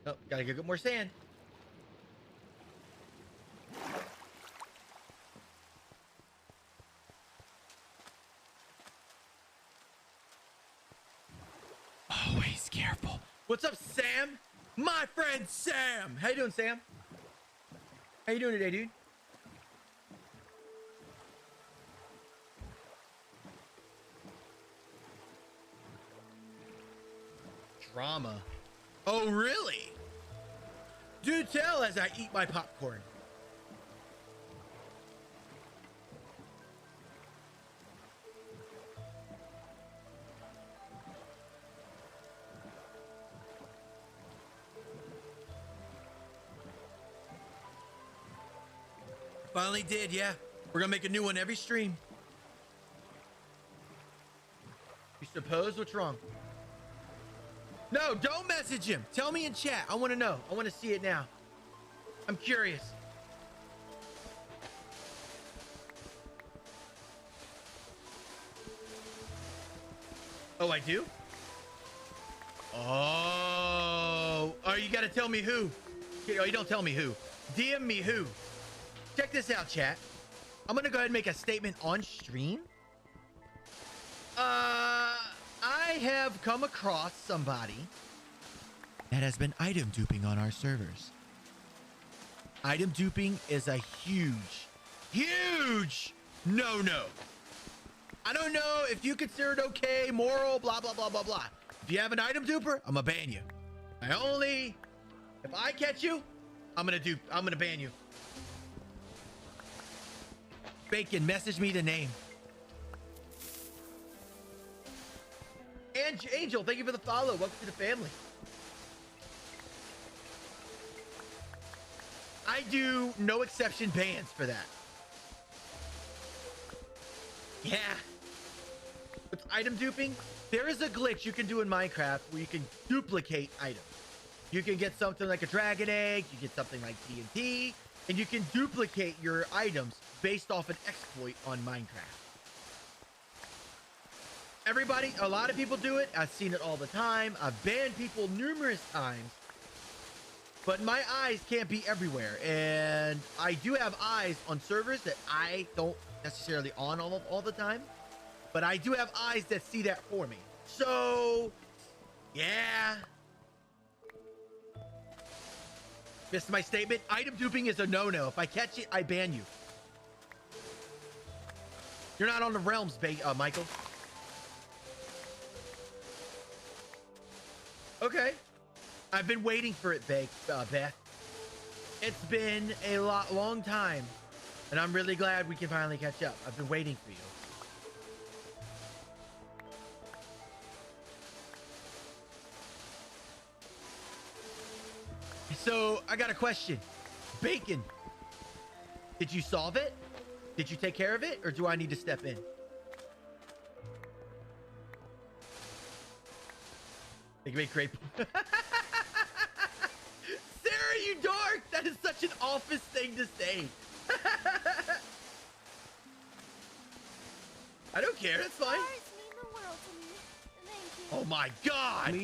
Oh, gotta go get more sand. Always careful. What's up, Sam? My friend Sam. How you doing, Sam? How you doing today, dude? drama. Oh, really? Do tell as I eat my popcorn. Finally did, yeah. We're gonna make a new one every stream. You suppose? What's wrong? No, don't message him. Tell me in chat. I want to know. I want to see it now. I'm curious. Oh, I do? Oh, you gotta tell me who. Oh, you don't tell me who. DM me who. Check this out, chat. I'm gonna go ahead and make a statement on stream. I have come across somebody that has been item duping on our servers. Item duping is a huge no-no. I don't know if you consider it okay, moral, blah, blah, blah, blah, blah. If you have an item duper, I'm gonna ban you. If I catch you, I'm gonna ban you. Bacon, message me the name. And Angel, thank you for the follow. Welcome to the family. I do no exception bans for that. Yeah. With item duping, there is a glitch you can do in Minecraft where you can duplicate items. You can get something like a dragon egg, you get something like TNT, and you can duplicate your items based off an exploit on Minecraft. A lot of people do it. I've seen it all the time. I've banned people numerous times, but my eyes can't be everywhere. And I do have eyes on servers that I don't necessarily on all the time, but I do have eyes that see that for me. So, yeah. This is my statement. Item duping is a no-no. If I catch it, I ban you. You're not on the realms, Michael. Okay. I've been waiting for it, Beth. It's been a long time, and I'm really glad we can finally catch up. I've been waiting for you. So, I got a question. Bacon, did you solve it? Did you take care of it, or do I need to step in? They can make great... Sarah, you dark! That is such an office thing to say. I don't care, that's fine. Stars mean the world to me. Thank you. Oh my god!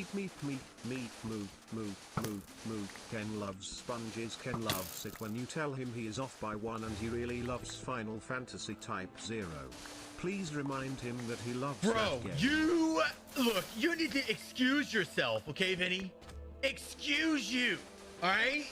Move. Ken loves sponges. Ken loves it when you tell him he is off by one and he really loves Final Fantasy Type 0. Please remind him that he loves that game. You need to excuse yourself, okay, Vinny? Excuse you, all right?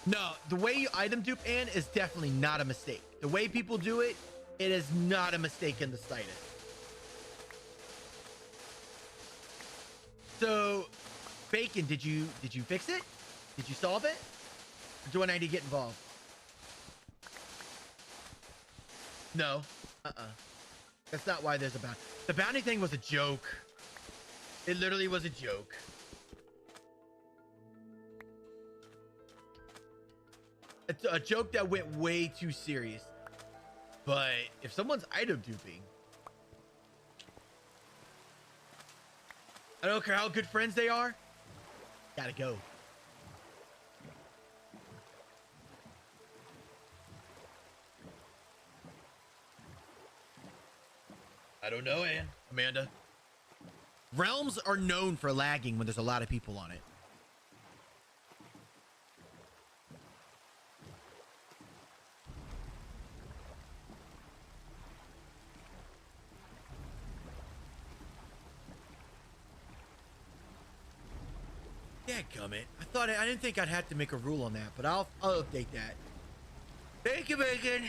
No, the way you item dupe Ann is definitely not a mistake. The way people do it, it is not a mistake in the slightest. So, Bacon, did you fix it? Did you solve it? Or do I need to get involved? No. That's not why there's a bounty. The bounty thing was a joke. It literally was a joke. It's a joke that went way too serious. But if someone's item duping, I don't care how good friends they are, gotta go. I don't know, Amanda. Realms are known for lagging when there's a lot of people on it. Dadgummit. I didn't think I'd have to make a rule on that, but I'll update that. Thank you, Bacon.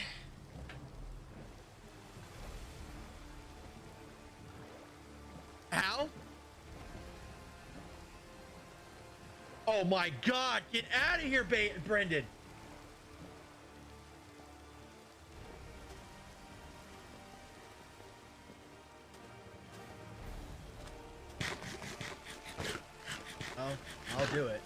How? Oh my God, get out of here, Brendan. Oh, I'll do it.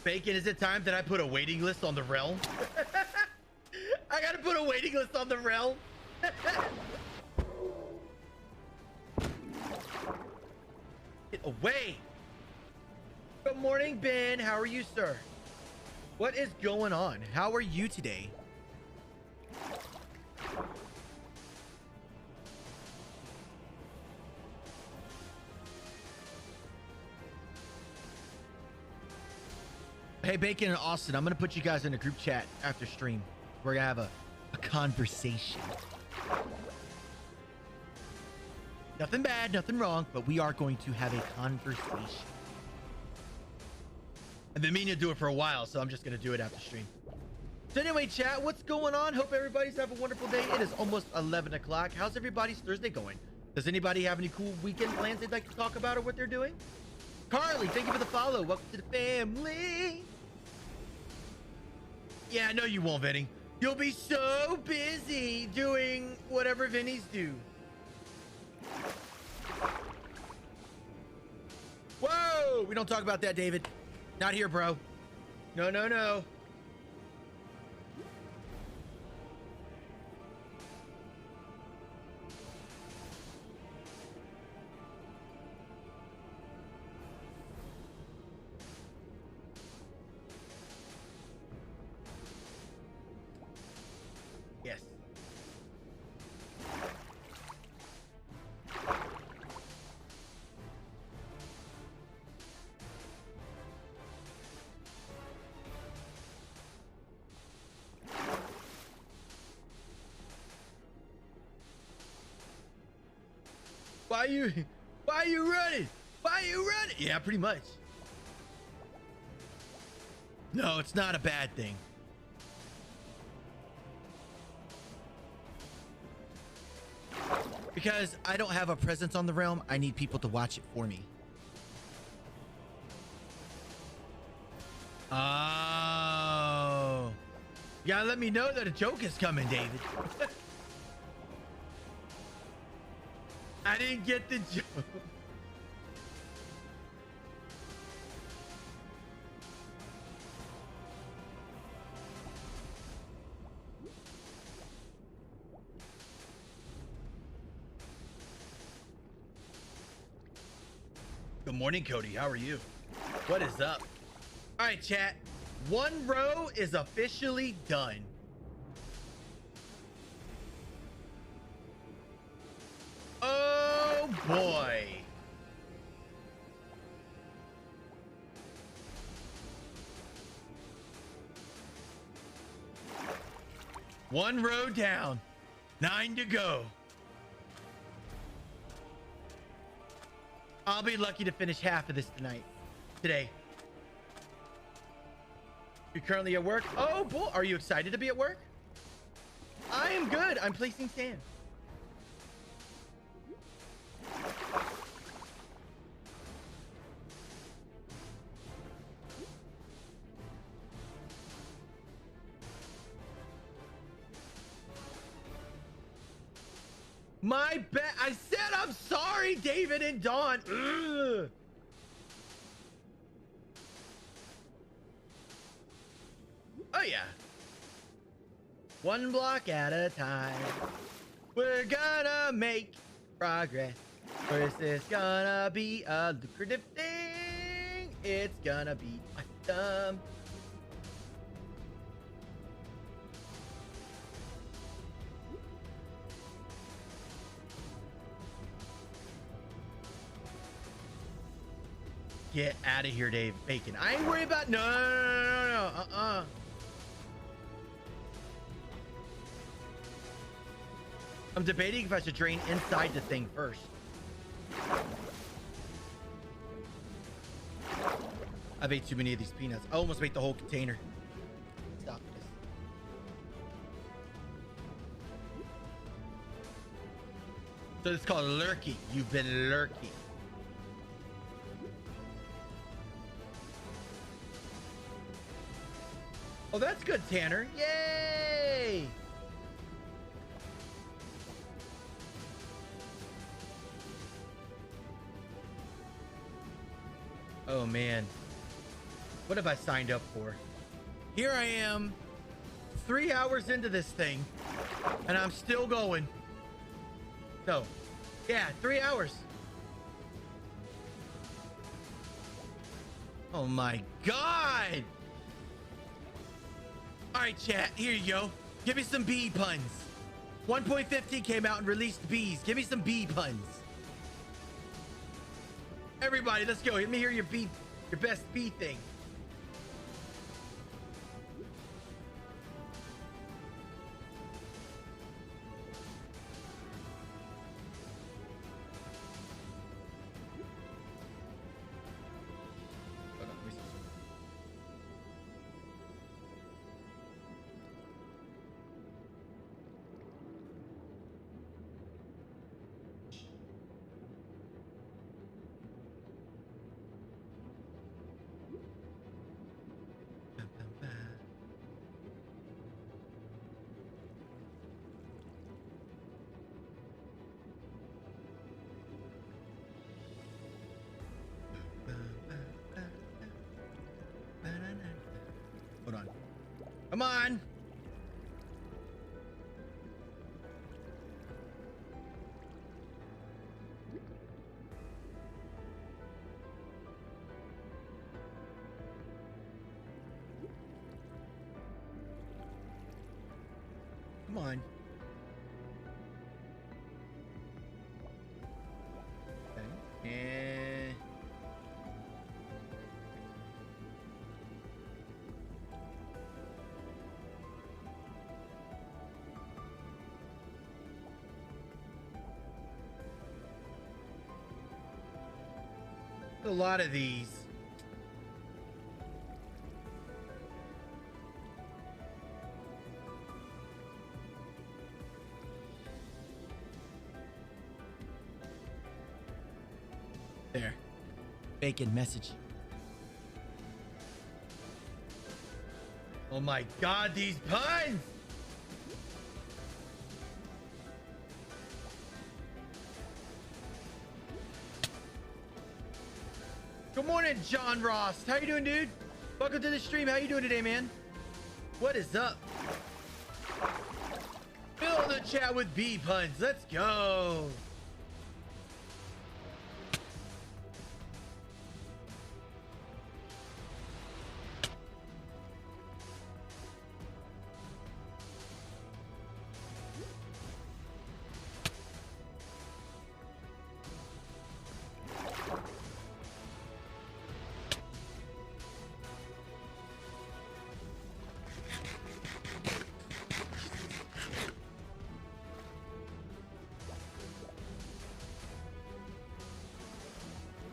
Bacon, is it time that I put a waiting list on the realm? I gotta put a waiting list on the realm. Get away. Good morning, Ben. How are you, sir? What is going on? How are you today? Hey, Bacon and Austin, I'm going to put you guys in a group chat after stream. We're going to have a conversation. Nothing bad, nothing wrong, but we are going to have a conversation. I've been meaning to do it for a while, so I'm just going to do it after stream. So anyway, chat, what's going on? Hope everybody's having a wonderful day. It is almost 11 o'clock. How's everybody's Thursday going? Does anybody have any cool weekend plans they'd like to talk about or what they're doing? Carly, thank you for the follow. Welcome to the family. Yeah, no, you won't, Vinny. You'll be so busy doing whatever Vinny's do. Whoa! We don't talk about that, David. Not here, bro. No, no, no. Yes. Why are you running? Why are you running? Yeah, pretty much. No, it's not a bad thing. Because I don't have a presence on the realm, I need people to watch it for me. Oh. You gotta let me know that a joke is coming, David. I didn't get the joke. Good morning, Cody. How are you? What is up? All right, chat. One row is officially done. Oh boy. One row down, 9 to go. I'll be lucky to finish half of this today. You're currently at work? Oh boy, are you excited to be at work? I am good. I'm placing sand. My bad. I said I'm sorry, David and Dawn. Ugh. Oh yeah. One block at a time. We're gonna make progress. First, it's gonna be a lucrative thing. It's gonna be awesome. Get out of here, Dave. Bacon. I ain't worried about... No, no, no, no, no. I'm debating if I should drain inside the thing first. I've ate too many of these peanuts. I almost ate the whole container. Stop this. So it's called lurking. You've been lurking. Oh, that's good, Tanner. Yay! Oh, man. What have I signed up for? Here I am, 3 hours into this thing, and I'm still going. So, yeah, 3 hours. Oh, my God. All right, chat, here you go. Give me some bee puns. 1.15 came out and released bees. Give me some bee puns. Everybody, let's go. Let me hear your best bee thing. Hold on. Come on. Come on. Okay. And a lot of these. There. Bacon message. Oh my God, these puns! Good morning, John Ross. How you doing, dude? Welcome to the stream. How you doing today, man? What is up? Fill the chat with bee puns. Let's go.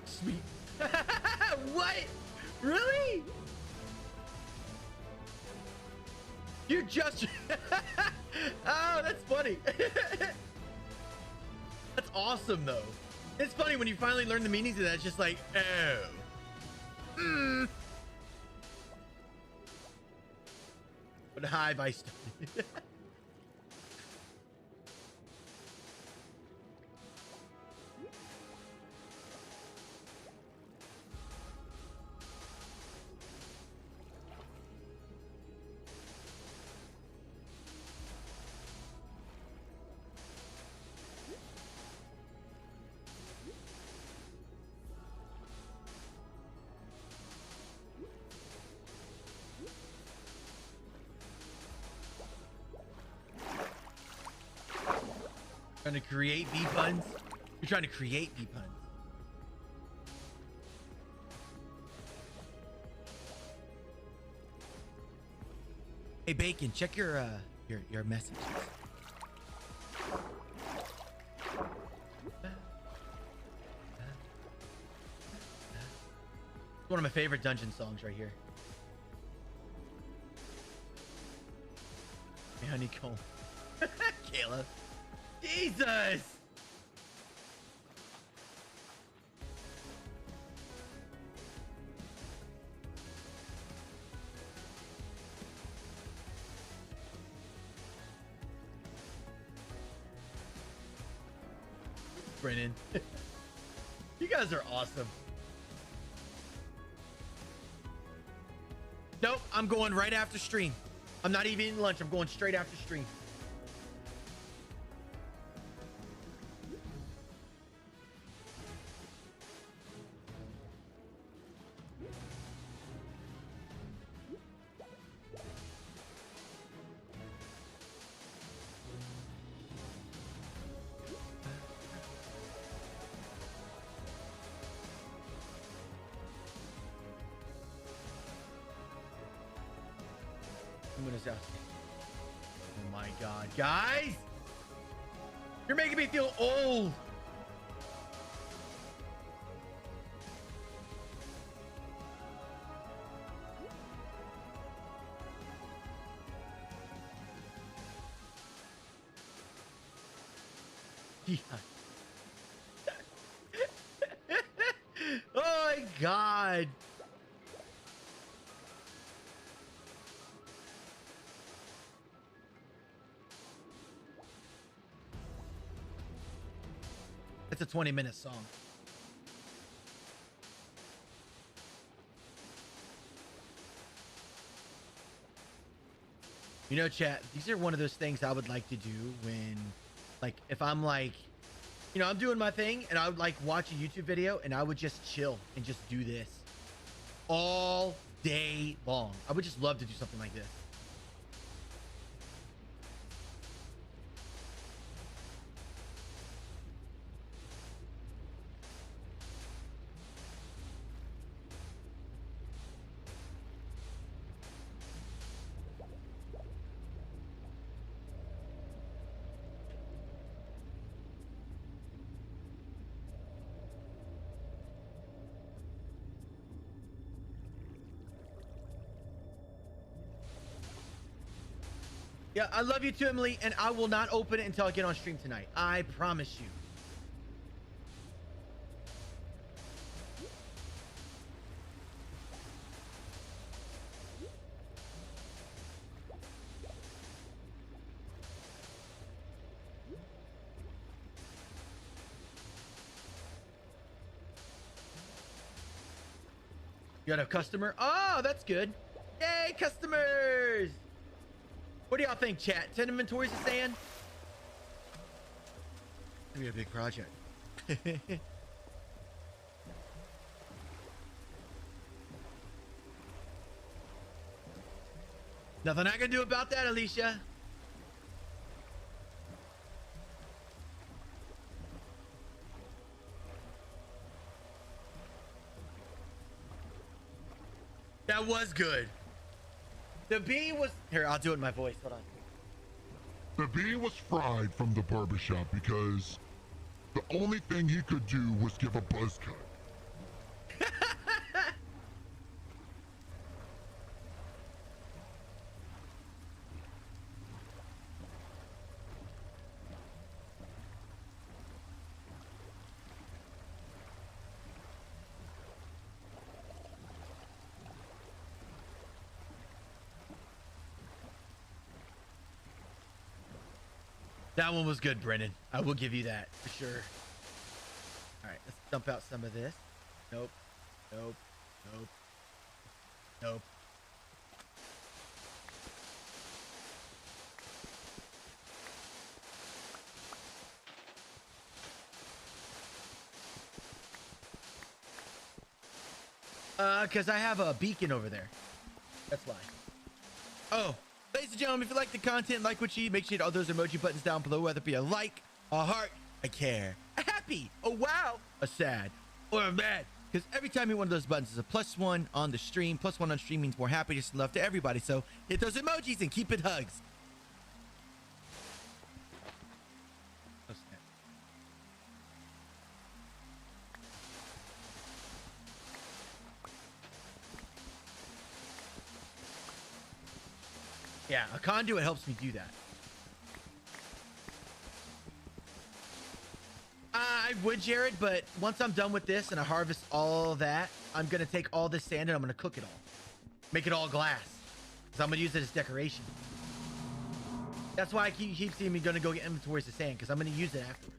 Sweet. What? Really? You just... Oh, that's funny. That's awesome, though. It's funny when you finally learn the meanings of that. It's just like, oh. Mm. What a hive I started. Trying to create bee puns? You're trying to create bee puns. Hey, Bacon, check your messages. It's one of my favorite dungeon songs right here. Hey, honeycomb. Caleb. Jesus! Brennan. You guys are awesome. Nope, I'm going right after stream. I'm not even eating lunch. I'm going straight after stream. Oh my God, guys, you're making me feel old. Yeah. Oh my God. It's a 20-minute song. You know, chat, these are one of those things I would like to do when, like, if I'm like, you know, I'm doing my thing and I would like watch a YouTube video and I would just chill and just do this all day long. I would just love to do something like this. Yeah, I love you too, Emily, and I will not open it until I get on stream tonight. I promise you. You got a customer? Oh, that's good. Yay, customers! What do y'all think, chat? 10 inventories of sand? It's gonna be a big project. Nothing I can do about that, Alicia. That was good. The bee was... Here, I'll do it in my voice. Hold on. The bee was fried from the barbershop because the only thing he could do was give a buzz cut. That one was good, Brennan. I will give you that for sure. All right, let's dump out some of this. Nope. Nope. Nope. Nope. Because I have a beacon over there. That's why. Oh. Ladies and gentlemen, if you like the content, like what you eat, make sure you hit all those emoji buttons down below, whether it be a like, a heart, a care, a happy, a wow, a sad, or a mad. because every time you hit one of those buttons is a +1 on the stream. +1 on stream means more happiness and love to everybody. So hit those emojis and keep it hugs. Oh, snap. Yeah, a conduit helps me do that. I would, Jared, but once I'm done with this and I harvest all that, I'm going to take all this sand and I'm going to cook it all. Make it all glass. Because I'm going to use it as decoration. That's why I keep seeing me going to go get inventories of sand, because I'm going to use it afterwards.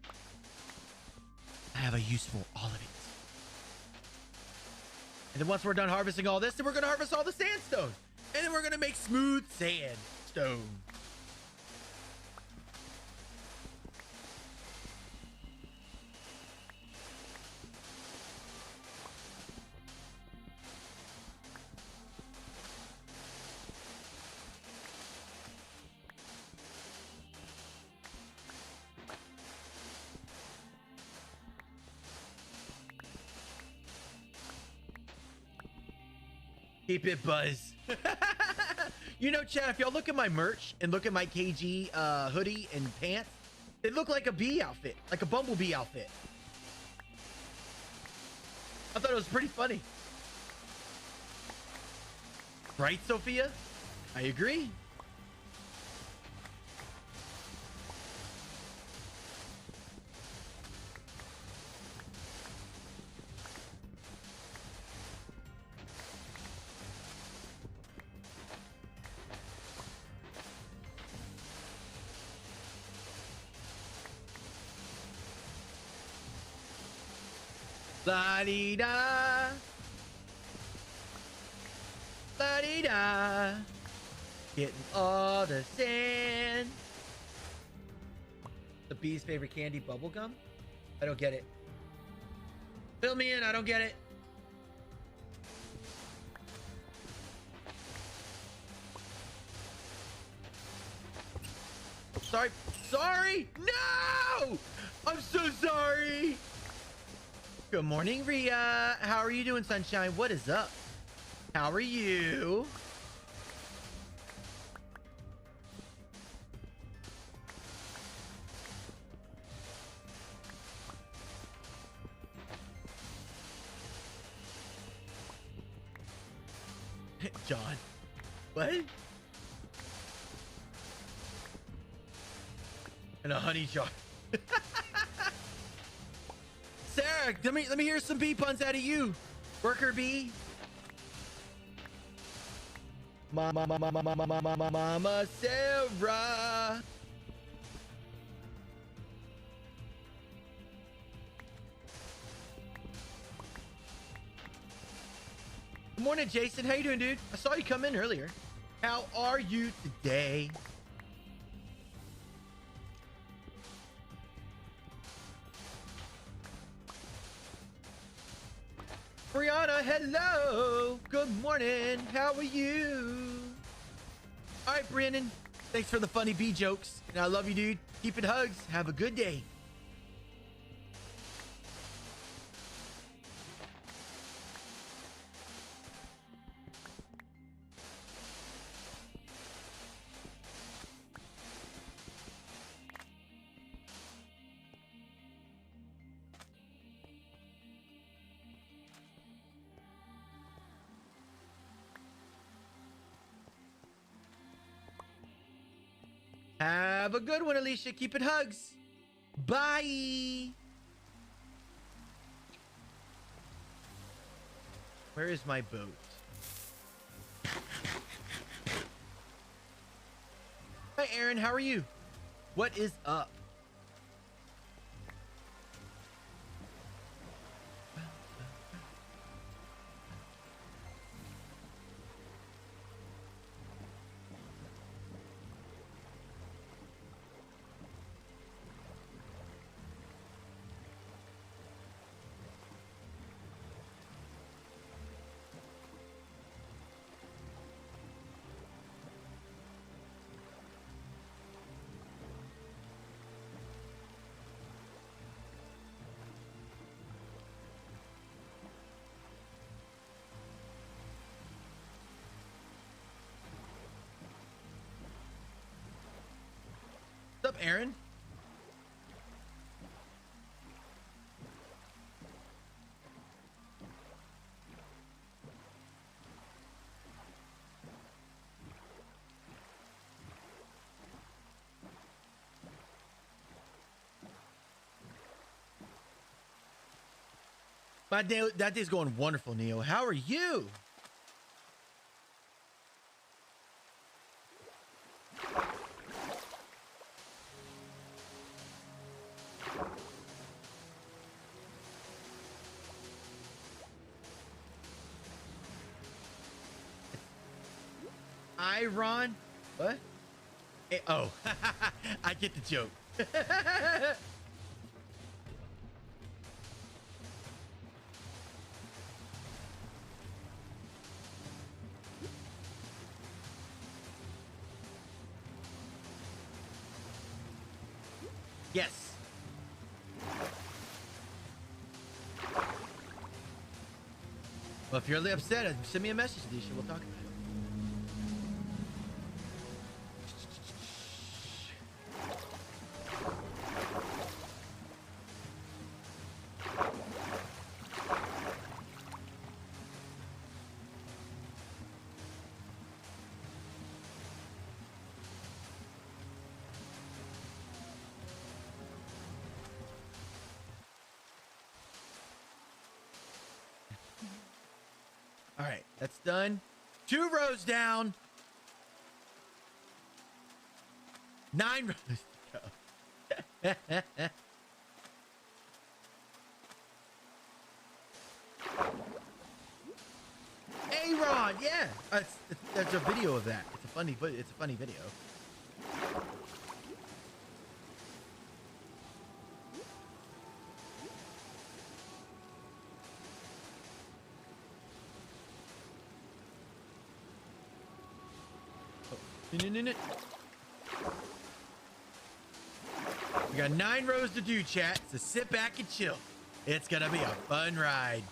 I have a use for all of it. And then once we're done harvesting all this, then we're going to harvest all the sandstone. And then we're going to make smooth sandstone. Keep it buzz. You know, chat, if y'all look at my merch and look at my KG hoodie and pants, they look like a bee outfit, like a bumblebee outfit. I thought it was pretty funny. Right, Sophia? I agree. La-dee-da. La-dee-da. Getting all the sand. The bee's favorite candy, bubblegum? I don't get it. Fill me in, I don't get it. Sorry. Sorry! No! I'm so sorry! Good morning, Rhea. How are you doing, sunshine? What is up? How are you? John. What? And a honey jar. Sarah, let me hear some bee puns out of you. Worker bee. Mama Sarah. Good morning, Jason. How you doing, dude? I saw you come in earlier. How are you today? Brianna, hello. Good morning. How are you? All right, Brandon. Thanks for the funny bee jokes. And I love you, dude. Keep it hugs. Have a good day. Have a good one, Alicia. Keep it hugs. Bye. Where is my boat? Hi, Aaron. How are you? What is up? up, Aaron? My day, that day's going wonderful, Neo. How are you? Ron? What? Oh, I get the joke. Yes. Well, if you're really upset, send me a message, Alicia. We'll talk about it. All right, that's done. 2 rows down. 9 rows to go. Hey, Ron, yeah. There's a video of that. It's a funny video. No. We got 9 rows to do, chat. So sit back and chill. It's gonna be a fun ride.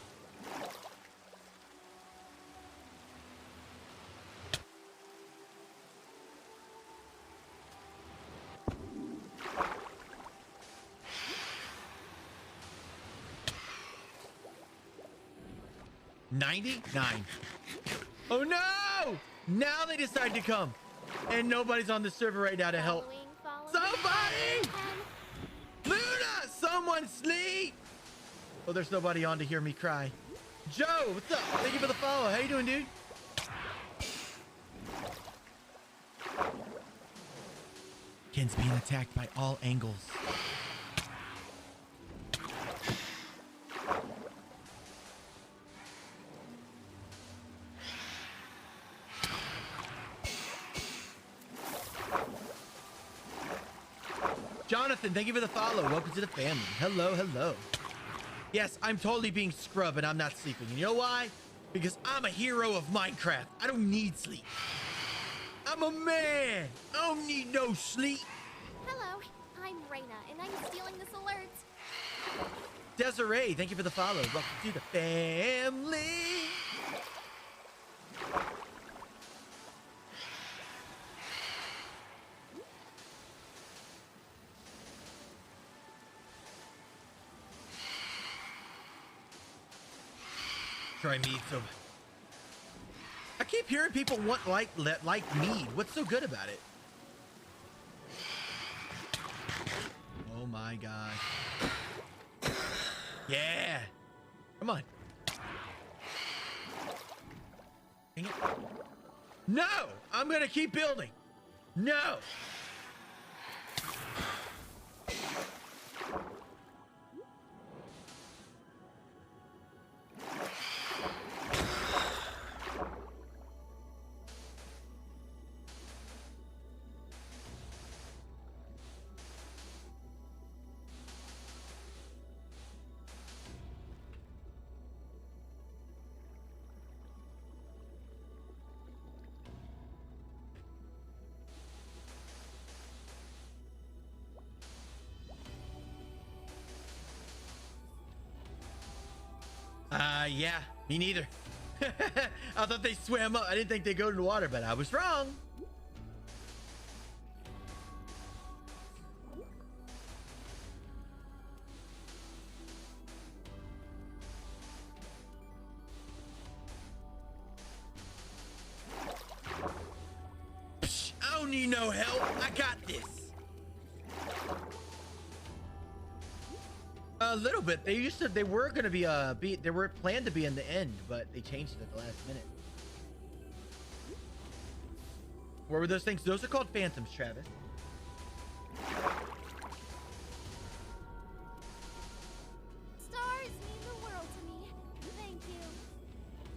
$99. Oh no! Now they decide to come. And nobody's on the server right now to help. Somebody! Luna! Someone sleep! Oh, there's nobody on to hear me cry. Joe, what's up? Thank you for the follow. How you doing, dude? Ken's being attacked by all angles. Jonathan, thank you for the follow. Welcome to the family. Hello, hello. Yes, I'm totally being scrubbed and I'm not sleeping. And you know why? Because I'm a hero of Minecraft. I don't need sleep. I'm a man. I don't need no sleep. Hello, I'm Raina, and I'm stealing this alert. Desiree, thank you for the follow. Welcome to the family. Try mead. So I keep hearing people want like mead. What's so good about it? Oh my gosh. Yeah. Come on. Dang it. No! I'm gonna keep building. No! Yeah, me neither. I thought they swam up. I didn't think they'd go to the water, but I was wrong. no help. I got this. A little bit. They were gonna be they were planned to be in the end, but they changed it at the last minute. What were those things? Those are called phantoms, Travis. Stars mean the world to me. Thank you.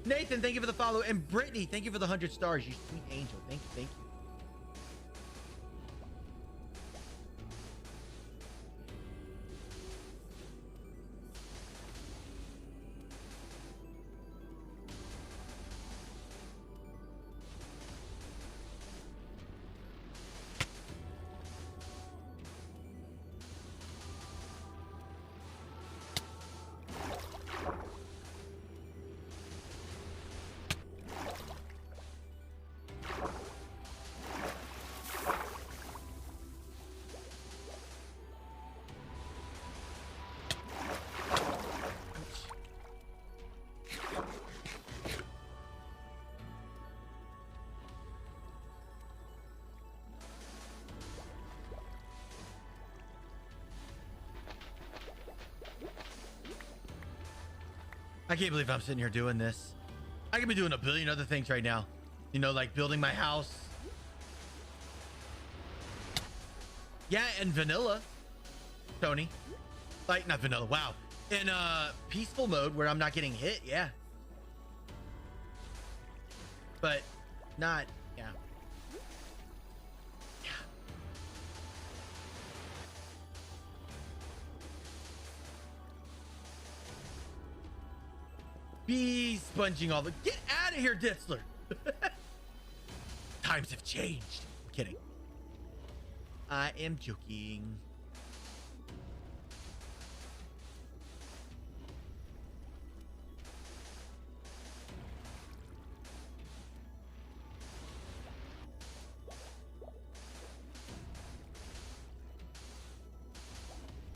Nathan, thank you for the follow. And Brittany, thank you for the 100 stars. You sweet angel. Thank you. Thank you. I can't believe I'm sitting here doing this. I could be doing a billion other things right now. You know, like building my house. Yeah, and vanilla, Tony. Like, not vanilla, wow. In peaceful mode where I'm not getting hit, yeah. But not, yeah. Be sponging all the... Get out of here, Ditzler! Times have changed. I'm kidding. I am joking.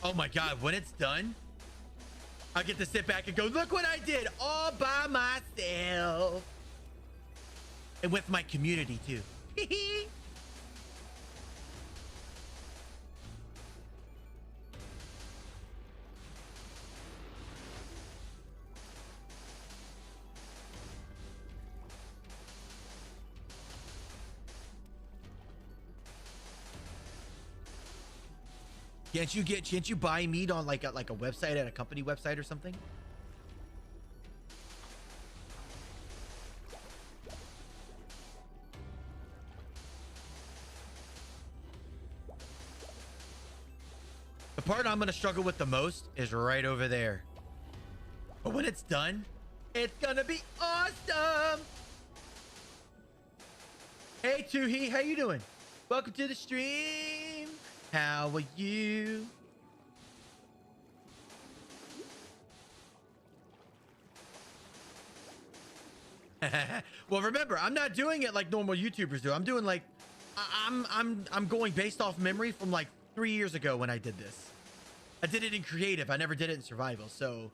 Oh my God, when it's done, I get to sit back and go, look what I did all by myself. And with my community too. Can't you buy meat on like a website, at a company website or something? The part I'm gonna struggle with the most is right over there. But when it's done, it's gonna be awesome. Hey 𝐸𝐞𝐞𝐝, how you doing? Welcome to the stream. How are you? Well, remember, I'm not doing it like normal YouTubers do. I'm doing like I'm going based off memory from like 3 years ago when I did this. I did it in creative. I never did it in survival. So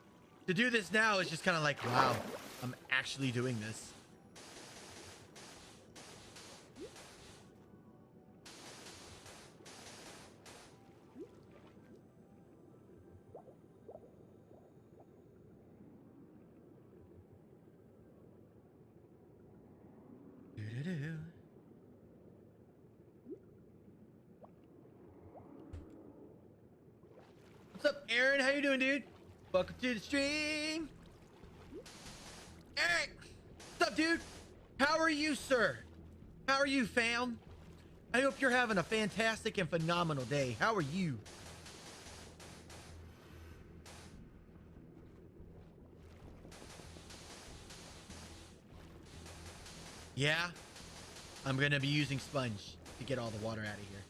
to do this now is just kind of like, wow, I'm actually doing this. What's up, Aaron? How you doing, dude? Welcome to the stream. Eric, what's up, dude? How are you, sir? How are you, fam? I hope you're having a fantastic and phenomenal day. How are you? Yeah, I'm gonna be using sponge to get all the water out of here.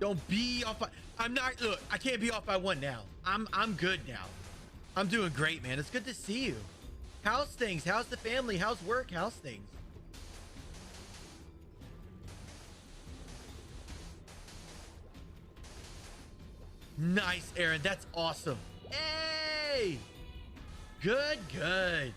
Don't be off by, I'm not, look, I can't be off by one now. I'm good now. I'm doing great, man. It's good to see you. How's things? How's the family? How's work? How's things? Nice, Aaron. That's awesome. Hey! Good, good.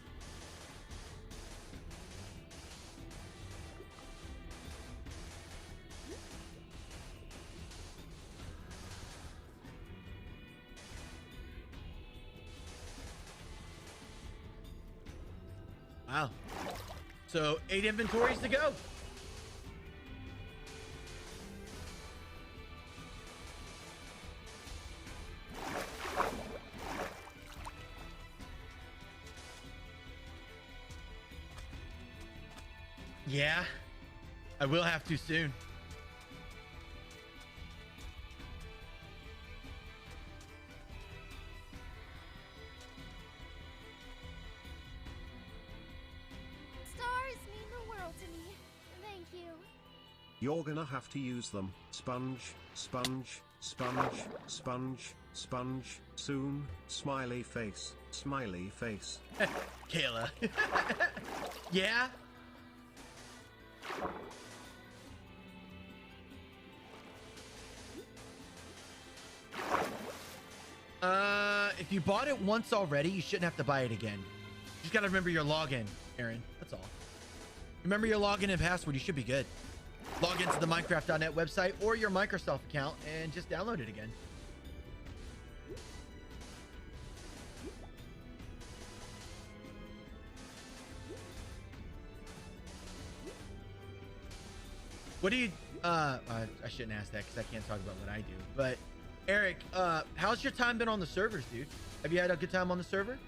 Wow. So 8 inventories to go. Yeah, I will have to soon. Stars mean the world to me. Thank you. You're gonna have to use them. Sponge, sponge, sponge, sponge, sponge, soon. Smiley face, smiley face. Kayla. Yeah? If you bought it once already, you shouldn't have to buy it again. You just gotta remember your login, Aaron. That's all. Remember your login and password, you should be good. Log into the Minecraft.net website or your Microsoft account and just download it again. What do you, I shouldn't ask that because I can't talk about what I do, but Eric, how's your time been on the servers, dude? Have you had a good time on the server?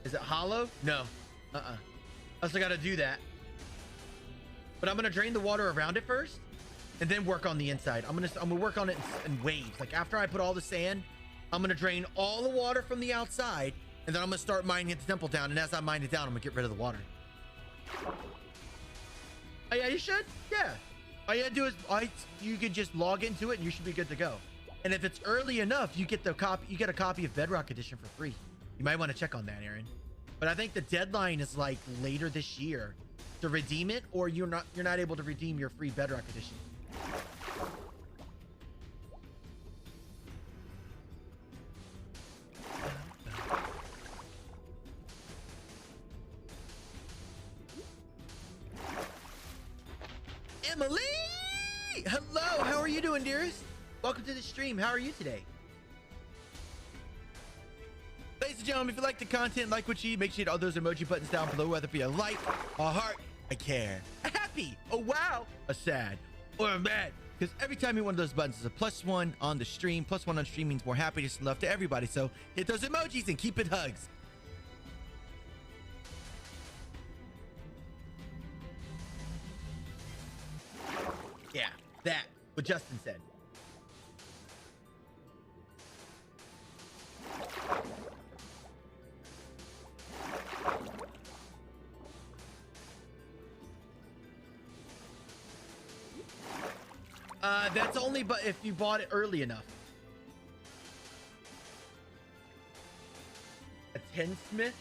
Is it hollow? No. I still got to do that. But I'm going to drain the water around it first and then work on the inside. I'm going to work on it in waves. Like after I put all the sand, I'm going to drain all the water from the outside and then I'm going to start mining the temple down. And as I mine it down, I'm going to get rid of the water. Oh yeah, you should? Yeah. All you gotta do is you could just log into it and you should be good to go. And if it's early enough, you get a copy of Bedrock Edition for free. You might want to check on that, Aaron. But I think the deadline is like later this year to redeem it, or you're not able to redeem your free Bedrock Edition. Emily! Hello, how are you doing, dearest? Welcome to the stream. How are you today? Ladies and gentlemen, if you like the content, like what you eat, make sure you hit all those emoji buttons down below, whether it be a like, a heart, a care, a happy, a wow, a sad, or a mad. Because every time you hit one of those buttons is a +1 on the stream. +1 on stream means more happiness and love to everybody. So hit those emojis and keep it hugs. Yeah, that, what Justin said. That's only but if you bought it early enough. A tinsmith?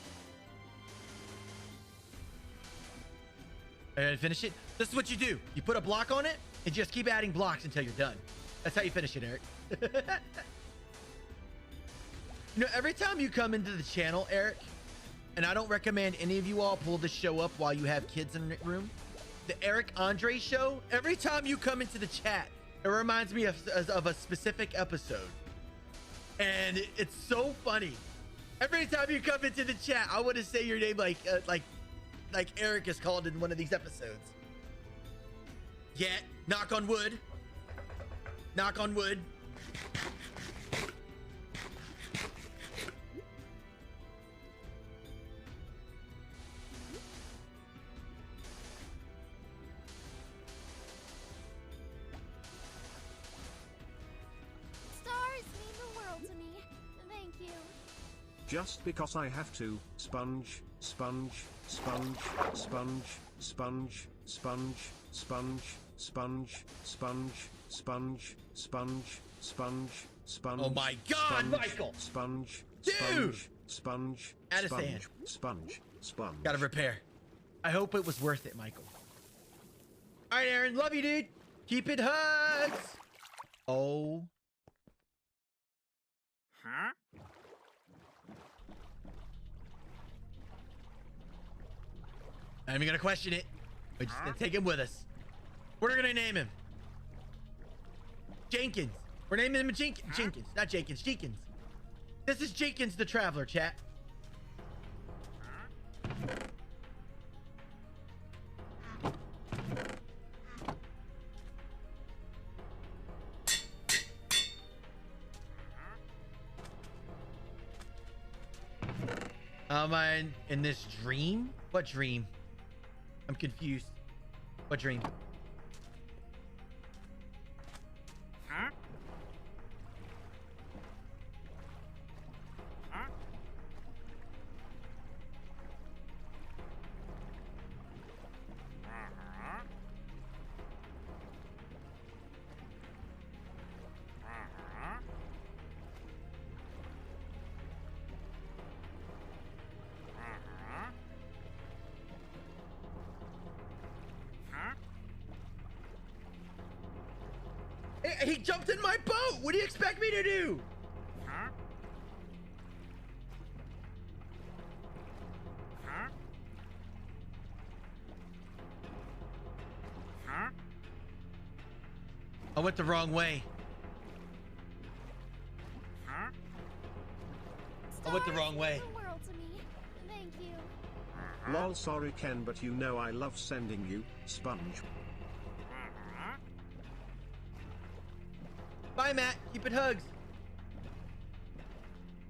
And finish it. This is what you do. You put a block on it and just keep adding blocks until you're done. That's how you finish it, Eric. You know, every time you come into the channel, Eric, and I don't recommend any of you all pull this show up while you have kids in the room. The Eric Andre show, every time you come into the chat, it reminds me of a specific episode. And it's so funny. Every time you come into the chat, I want to say your name like Eric is called in one of these episodes. Yeah, knock on wood. Knock on wood. Stars mean the world to me. Thank you. Just because I have to. Sponge, sponge, sponge, sponge, sponge, sponge, sponge, sponge, sponge, sponge, sponge, sponge, sponge. Oh my God, sponge, Michael! Sponge, Dude! sponge, Out of sponge, sand. sponge, sponge. Gotta repair. I hope it was worth it, Michael. All right, Aaron. Love you, dude. Keep it hugs. Oh. Huh? I'm even gonna question it. We're just gonna take him with us. We're gonna name him Jenkins. We're naming him Jenkins, not Jenkins. Jenkins. This is Jenkins the Traveler, chat. Am I in this dream? What dream? I'm confused. What dream? Huh? Huh? Uh-huh. Uh-huh. Uh-huh. Huh? He jumped in my boat. What do you expect me to do? Huh? Huh? Huh? I went the wrong way. Huh? I went the Stars wrong way. mean the world to me. Thank you. Lol, sorry Ken, but you know I love sending you, sponge. Uh-huh. Bye, Matt. Keep it hugs.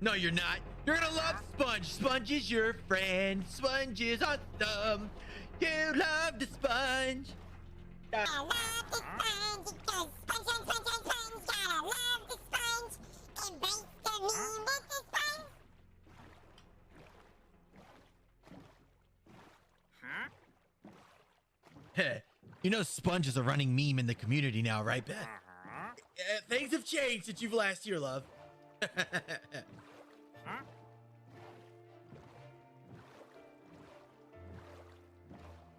No, you're not. You're gonna love Sponge. Sponge is your friend. Sponge is awesome. You love the sponge. I love the sponge because sponge, gotta love the sponge. Embrace the meme with the sponge. Huh? You know Sponge is a running meme in the community now, right, Beth? Uh-huh. Things have changed since you've last here, love. Huh?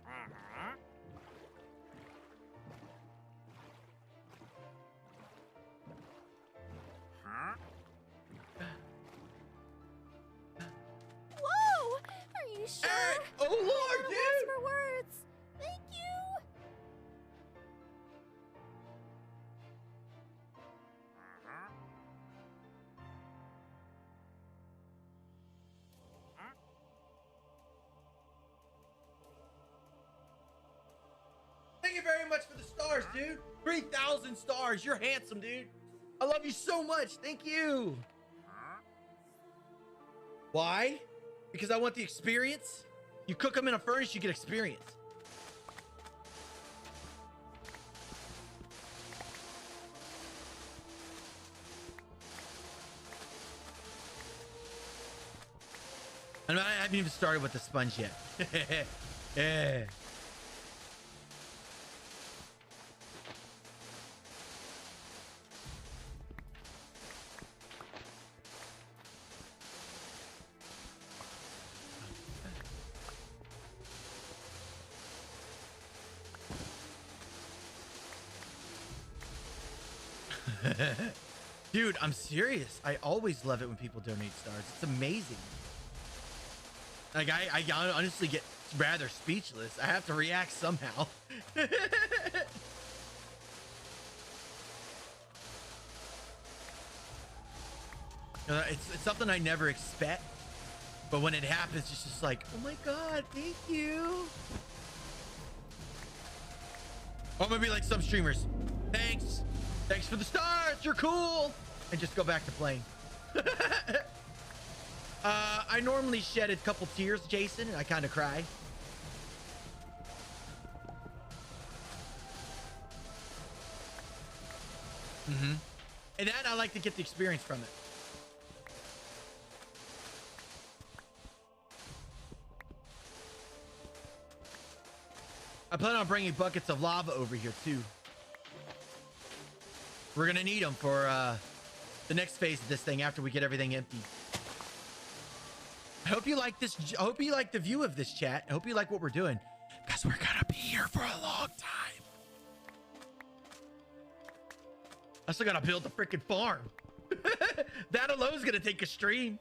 Uh-huh. Huh? Whoa! Are you sure? Eric! Oh, Lord, Lost dude! for words. Thank you. Uh-huh. Huh? Thank you very much for the stars, dude. 3,000 stars. You're handsome, dude. I love you so much. Thank you. Huh? Why? Because I want the experience. You cook them in a furnace, you get experience. And I haven't even started with the sponge yet. Yeah. Dude, I'm serious. I always love it when people donate stars. It's amazing. Like, I honestly get rather speechless. I have to react somehow. It's something I never expect. But when it happens, it's just like, oh my God, thank you. Or I'm gonna be like some streamers. Thanks. Thanks for the stars. You're cool. And just go back to playing. I normally shed a couple tears, Jason, and I kind of cry. And then I like to get the experience from it. I plan on bringing buckets of lava over here too. We're gonna need them for the next phase of this thing after we get everything empty. I hope you like this. I hope you like the view of this, chat. I hope you like what we're doing, because we're gonna be here for a long time. I still gotta build the freaking farm. That alone is gonna take a stream.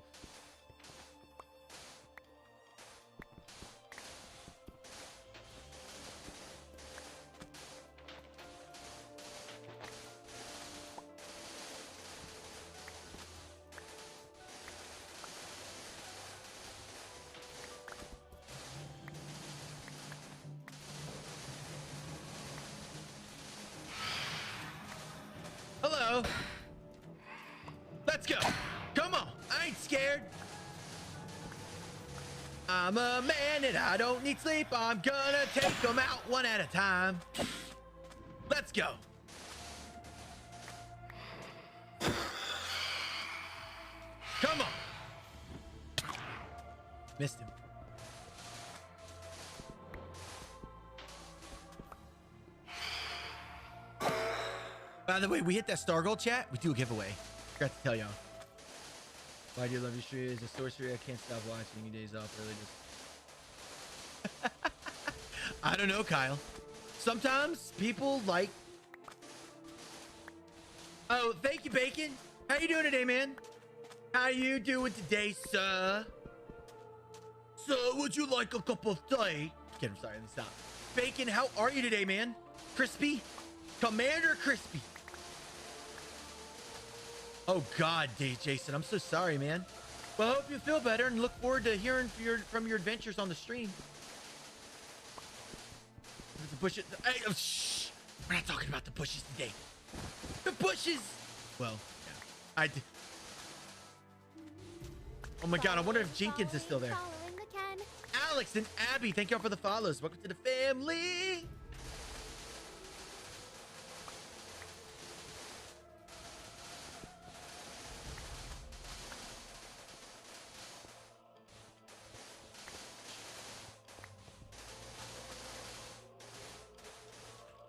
Hello. Let's go. Come on. I ain't scared. I'm a man and I don't need sleep. I'm gonna take them out one at a time. Let's go. Come on. Missed him. By the way, we hit that star goal, chat. We do a giveaway. Forgot to tell y'all. Why do you love your stream? Is a sorcery. I can't stop watching. You days off really just. I don't know, Kyle. Sometimes people like. Oh, thank you, Bacon. How you doing today, man? How you doing today, sir? So, would you like a cup of tea? Okay, I'm sorry. Let me stop. Bacon, how are you today, man? Crispy? Commander Crispy. Oh God, Jason, I'm so sorry, man. Well, I hope you feel better and look forward to hearing from your adventures on the stream. The bushes. Hey, oh, shh. We're not talking about the bushes today. The bushes. Well, yeah, I did. Oh my God, I wonder if Jenkins is still there. Following the Ken. Alex and Abby, thank y'all for the follows. Welcome to the family.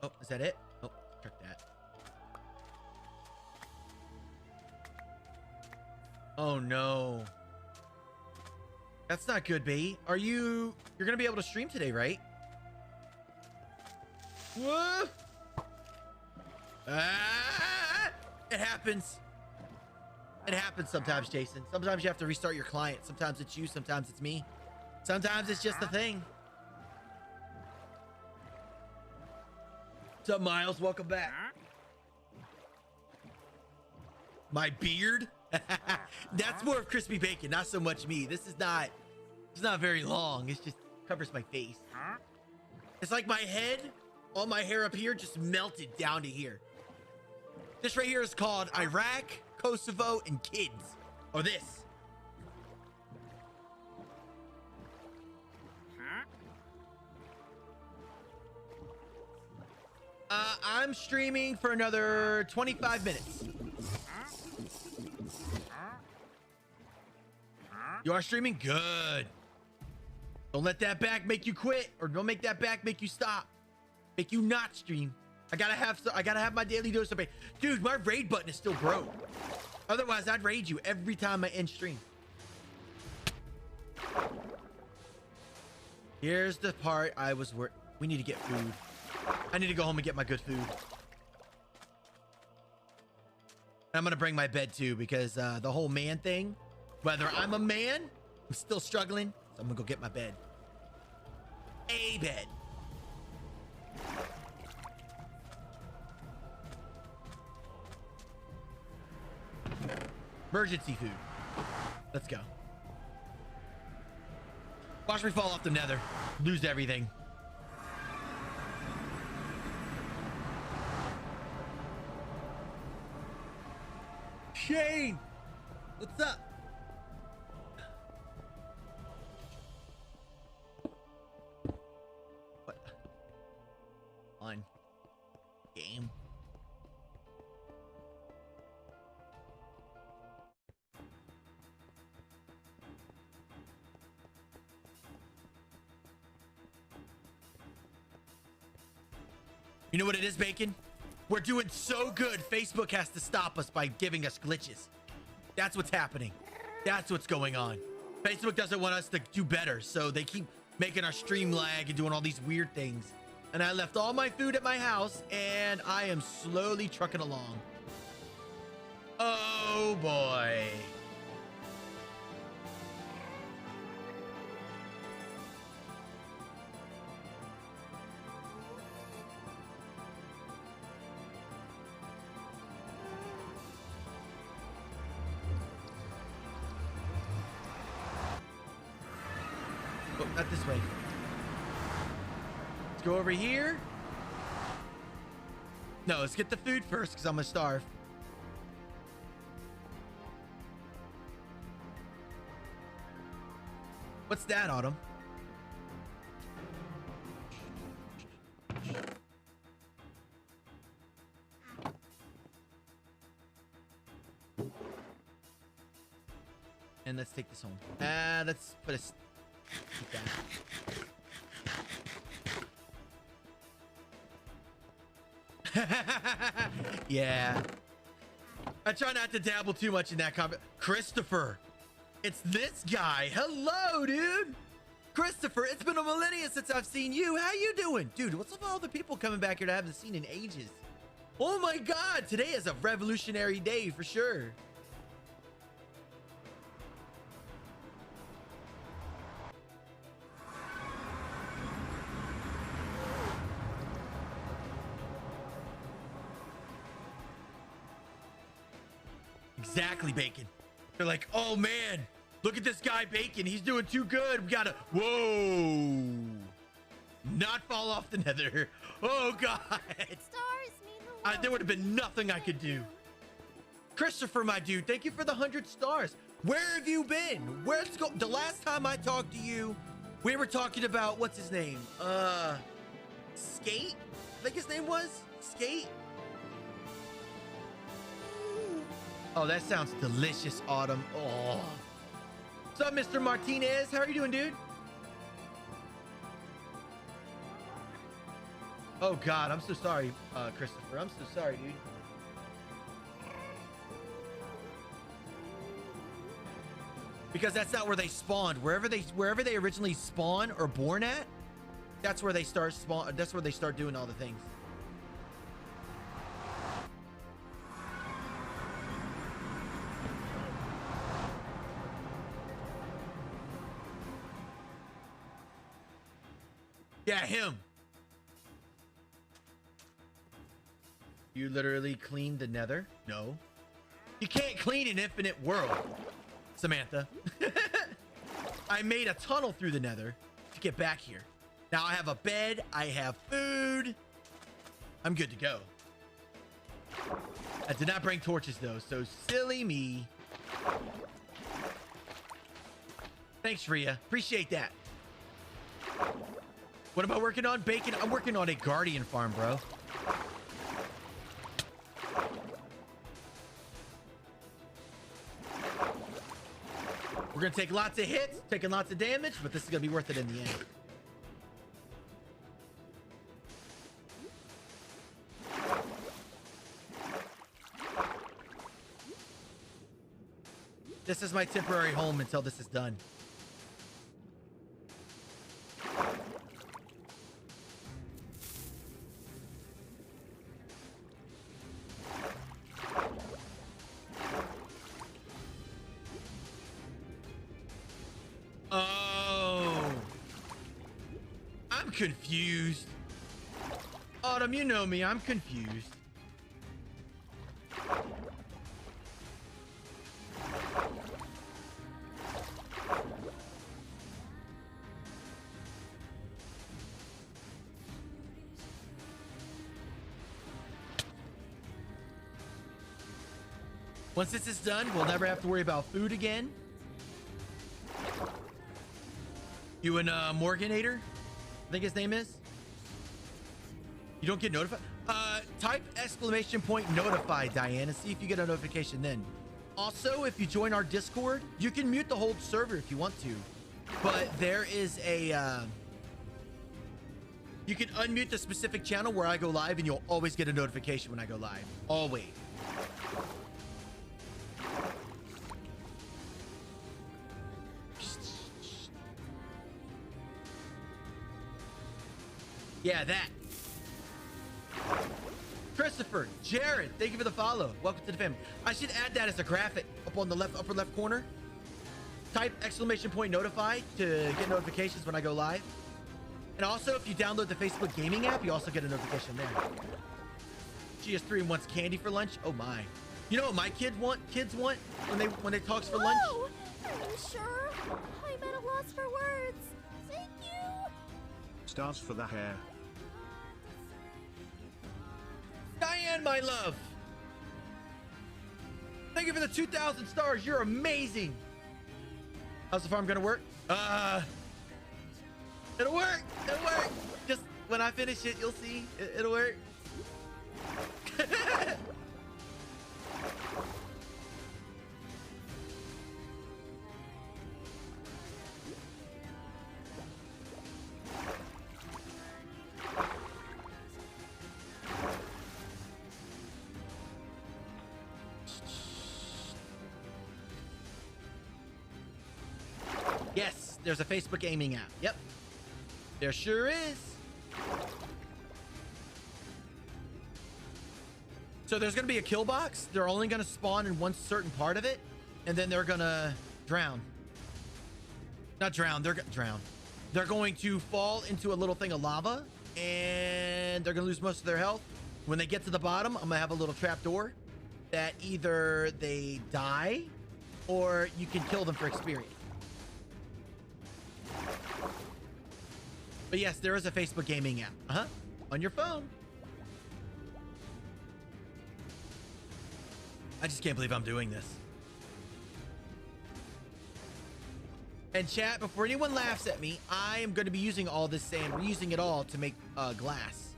Oh, is that it? Oh, check that. Oh no. That's not good, B. You're gonna be able to stream today, right? Whoa! Ah! It happens. It happens sometimes, Jason. Sometimes you have to restart your client. Sometimes it's you, sometimes it's me. Sometimes it's just a thing. What's up, Miles? Welcome back. My beard? That's more of crispy bacon, not so much me. It's not very long. It just covers my face. It's like my head, all my hair up here just melted down to here. This right here is called Iraq, Kosovo, and kids. Or this. I'm streaming for another 25 minutes. You are streaming? Good. Don't let that back make you quit, or don't make that back make you stop. Make you not stream. I gotta have my daily dose of pain. Dude, my raid button is still broke. Otherwise, I'd raid you every time I end stream. Here's the part we need to get food. I need to go home and get my good food. I'm gonna bring my bed too, because the whole man thing, whether I'm a man, I'm still struggling, so I'm gonna go get my bed. A bed. Emergency food. Let's go. Watch me fall off the nether. Lose everything. Shane! What's up? What? On. Game. You know what it is, Bacon? We're doing so good, Facebook has to stop us by giving us glitches. That's what's happening. That's what's going on. Facebook doesn't want us to do better, so they keep making our stream lag and doing all these weird things. And I left all my food at my house, and I am slowly trucking along. Oh, boy. Oh, not this way. Let's go over here. No, let's get the food first because I'm gonna starve. What's that, Autumn? And let's take this home. Let's put a... Keep that. Yeah. I try not to dabble too much in that comment. Christopher, it's this guy. Hello, dude. Christopher, it's been a millennia since I've seen you. How you doing? Dude, what's up with all the people coming back here that I haven't seen in ages? Oh my God, today is a revolutionary day for sure. Exactly, Bacon. They're like, oh man, look at this guy, Bacon. He's doing too good. We gotta, whoa, not fall off the nether. Oh God. Stars mean the world There would have been nothing I could do. Christopher, my dude, thank you for the 100 stars. Where have you been? Where's go? The last time I talked to you, we were talking about, what's his name? 𝐸𝐤𝐤? I think his name was 𝐸𝐤𝐤. Oh, that sounds delicious, Autumn. Oh. What's up, Mr. Martinez? How are you doing, dude? Oh, God. I'm so sorry, Christopher. I'm so sorry, dude. Because that's not where they spawned. Wherever they originally spawn or born at, that's where they start spawn. That's where they start doing all the things. Yeah, him. You literally cleaned the nether? No. You can't clean an infinite world, Samantha. I made a tunnel through the nether to get back here. Now I have a bed. I have food. I'm good to go. I did not bring torches, though, so silly me. Thanks, Rhea. Appreciate that. What am I working on? Bacon? I'm working on a guardian farm, bro. We're going to take lots of hits, taking lots of damage, but this is going to be worth it in the end. This is my temporary home until this is done. Confused. Autumn, you know me. I'm confused. Once this is done, we'll never have to worry about food again. You and Morganator, I think his name is. You don't get notified? Type !notify, Diane, and see if you get a notification then. Also, if you join our Discord, you can mute the whole server if you want to. But there is a You can unmute the specific channel where I go live, and you'll always get a notification when I go live. Always. Yeah, that. Christopher, Jared, thank you for the follow. Welcome to the family. I should add that as a graphic up on the upper left corner. Type !notify to get notifications when I go live. And also, if you download the Facebook gaming app, you also get a notification there. She has 3 and wants candy for lunch. Oh my! You know what my kids want when they talks for lunch? Whoa! Are you sure? I'm at a loss for words. Thank you. Stars for the hair. Diane, my love. Thank you for the 2,000 stars. You're amazing. How's the farm gonna work? It'll work. It'll work. Just when I finish it, you'll see. It'll work. Yes, there's a Facebook gaming app. Yep. There sure is. So there's going to be a kill box. They're only going to spawn in one certain part of it, and then they're going to drown. Not drown, they're drown. They're going to fall into a little thing of lava, and they're going to lose most of their health. When they get to the bottom, I'm going to have a little trap door that either they die or you can kill them for experience. But yes, there is a Facebook gaming app. On your phone. I just can't believe I'm doing this. And chat, before anyone laughs at me, I am going to be using all this sand. We're using it all to make glass.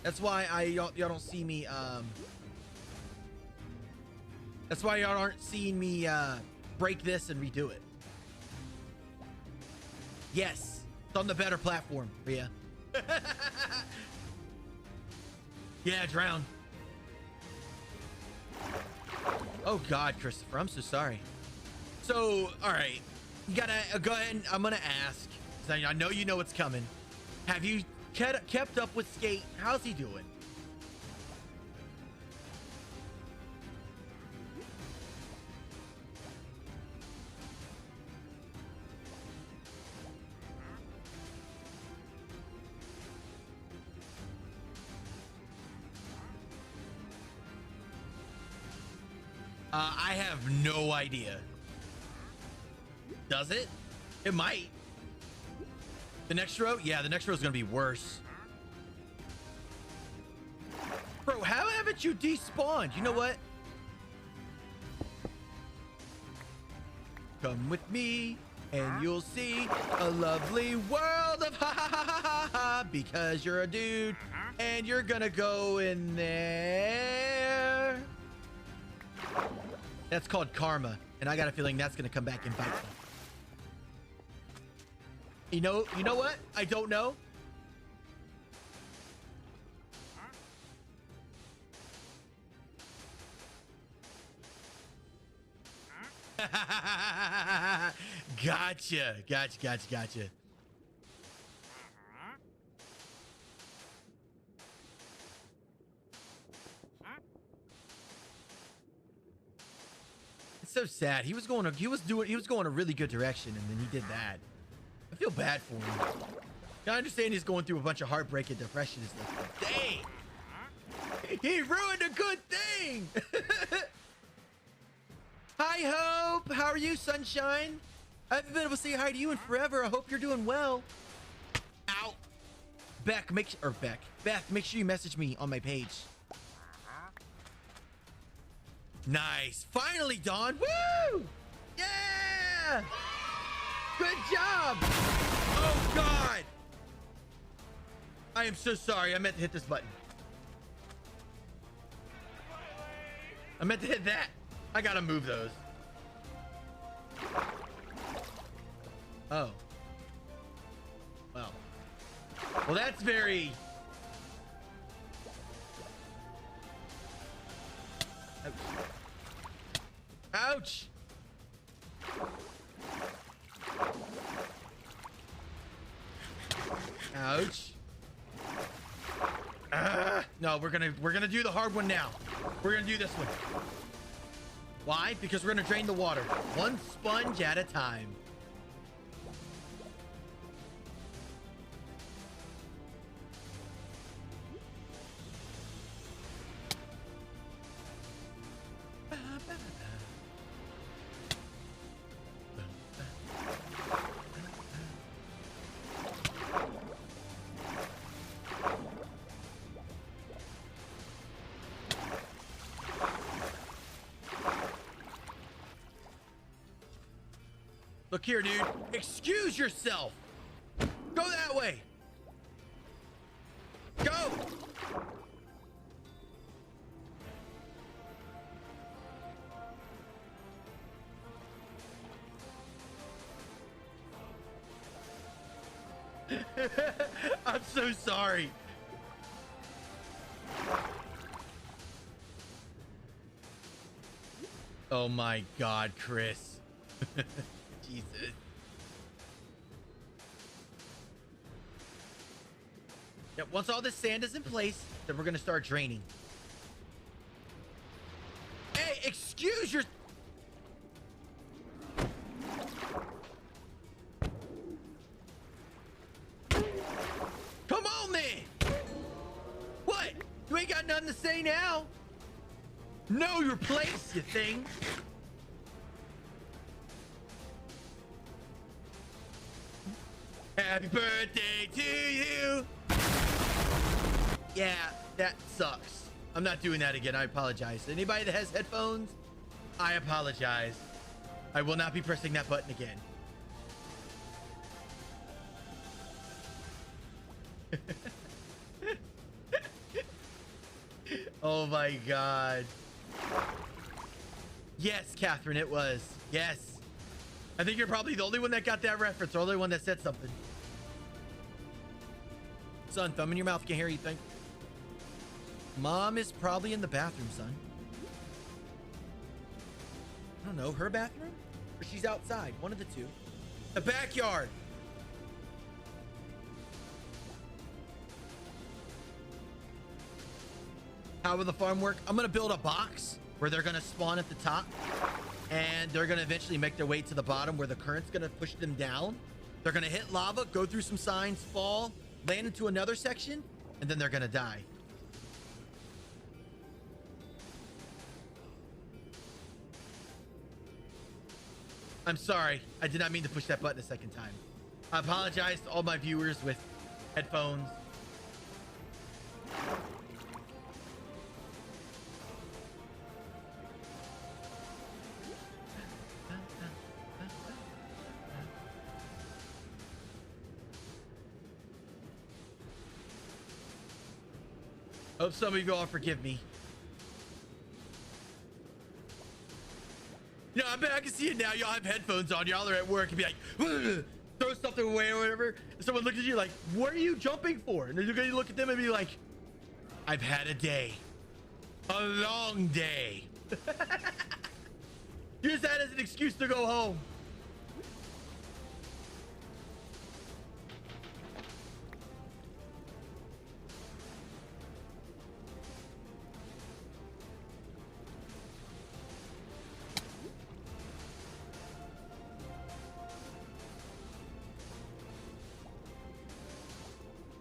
That's why y'all don't see me. That's why y'all aren't seeing me break this and redo it. Yes, it's on the better platform, Rhea. Yeah, drown. Oh God, Christopher, I'm so sorry. So, all right, you gotta go ahead and I'm gonna ask, 'cause I know you know what's coming. Have you kept up with Skate? How's he doing? I have no idea. Does it? It might. The next row? Yeah, the next row is going to be worse. Bro, how haven't you despawned? You know what? Come with me and you'll see a lovely world of ha ha ha ha ha ha, because you're a dude and you're going to go in there. That's called karma, and I got a feeling that's gonna come back and bite me. You know what? I don't know. Gotcha. So sad. He was going a really good direction, and then he did that. I feel bad for him. I understand he's going through a bunch of heartbreak and depression and stuff. Dang! He ruined a good thing! Hi, Hope! How are you, sunshine? I haven't been able to say hi to you in forever. I hope you're doing well. Ow! Beth, make sure you message me on my page. Nice. Finally, Dawn. Woo! Yeah! Good job! Oh, God! I am so sorry. I meant to hit this button. I meant to hit that. I gotta move those. Oh. Well, Well, that's very... Ouch. Ouch. No, we're gonna do the hard one now. We're gonna do this one. Why? Because we're gonna drain the water one sponge at a time. Look here, dude. Excuse yourself. Go that way. Go. I'm so sorry. Oh my God, Chris. Jesus. Yep, once all this sand is in place, then we're gonna start draining. Hey, excuse your... Come on then! What? You ain't got nothing to say now? Know your place, you thing. Happy birthday to you. Yeah, that sucks. I'm not doing that again. I apologize. Anybody that has headphones, I apologize. I will not be pressing that button again. Oh my God. Yes, Catherine, it was. Yes. I think you're probably the only one that got that reference, or the only one that said something. Son, thumb in your mouth. Can't hear you, think. Mom is probably in the bathroom, son. I don't know, her bathroom? Or she's outside, one of the two. The backyard. How will the farm work? I'm gonna build a box where they're gonna spawn at the top, and they're gonna eventually make their way to the bottom where the current's gonna push them down. They're gonna hit lava, go through some signs, fall, land into another section, and then they're gonna die. I'm sorry. I did not mean to push that button a second time. I apologize to all my viewers with headphones. Hope some of you all forgive me. No, I can see it now. Y'all have headphones on. Y'all are at work and be like, "Ugh," throw something away or whatever. And someone looks at you like, what are you jumping for? And you're going to look at them and be like, I've had a day. A long day. Use that as an excuse to go home.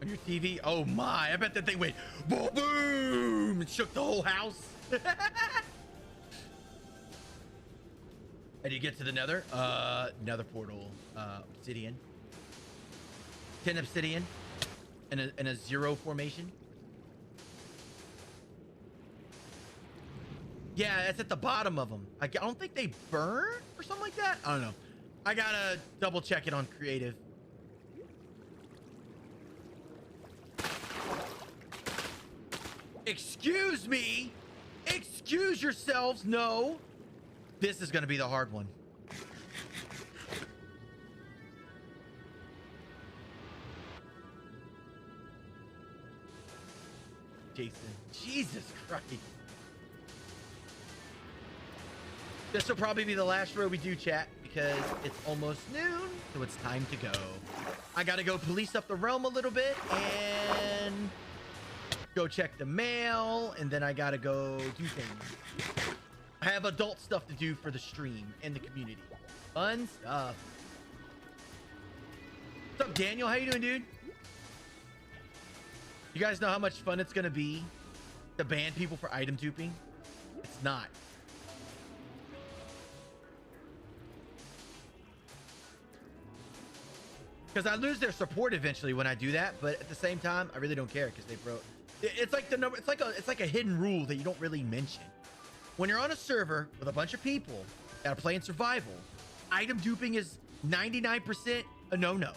On your TV? Oh my, I bet that thing went boom, boom, and shook the whole house. And you get to the nether? Nether portal, obsidian. 10 obsidian and a 0 formation. Yeah, it's at the bottom of them. I don't think they burn or something like that. I don't know. I gotta double check it on creative. Excuse me. Excuse yourselves. No. This is going to be the hard one. Jason. Jesus Christ. This will probably be the last row we do, chat, because it's almost noon, so it's time to go. I gotta go police up the realm a little bit and go check the mail, and then I gotta go do things. I have adult stuff to do for the stream and the community. Fun stuff. What's up, Daniel? How you doing, dude? You guys know how much fun it's gonna be to ban people for item duping? It's not. Because I lose their support eventually when I do that, but at the same time, I really don't care because they broke. It's like the number. It's like a hidden rule that you don't really mention. When you're on a server with a bunch of people that are playing survival, item duping is 99% a no-no.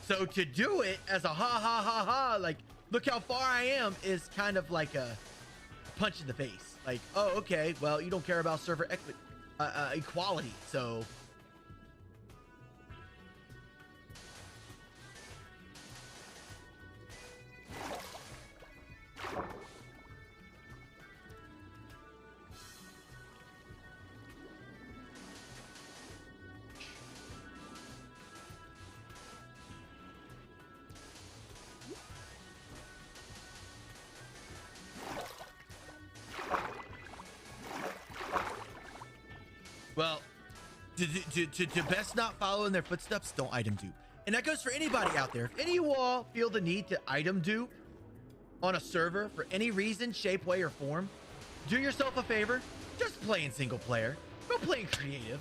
So to do it as a ha ha ha ha, like look how far I am, is kind of like a punch in the face. Like, oh, okay, well, you don't care about server equality, so. Well, to best not follow in their footsteps, don't item dupe. And that goes for anybody out there. If any of you all feel the need to item dupe on a server for any reason, shape, way, or form, do yourself a favor. Just play in single player. Go play in creative.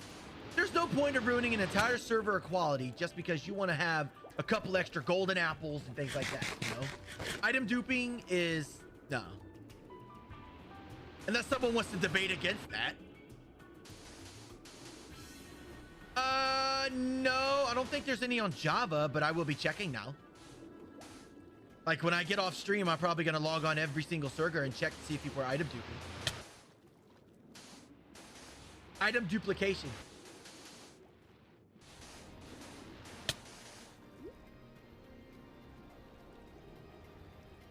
There's no point of ruining an entire server equality just because you want to have a couple extra golden apples and things like that, you know? Item duping is, no. Unless someone wants to debate against that. No, I don't think there's any on Java, but I will be checking now. Like when I get off stream, I'm probably going to log on every single server and check to see if people are item duping. Item duplication.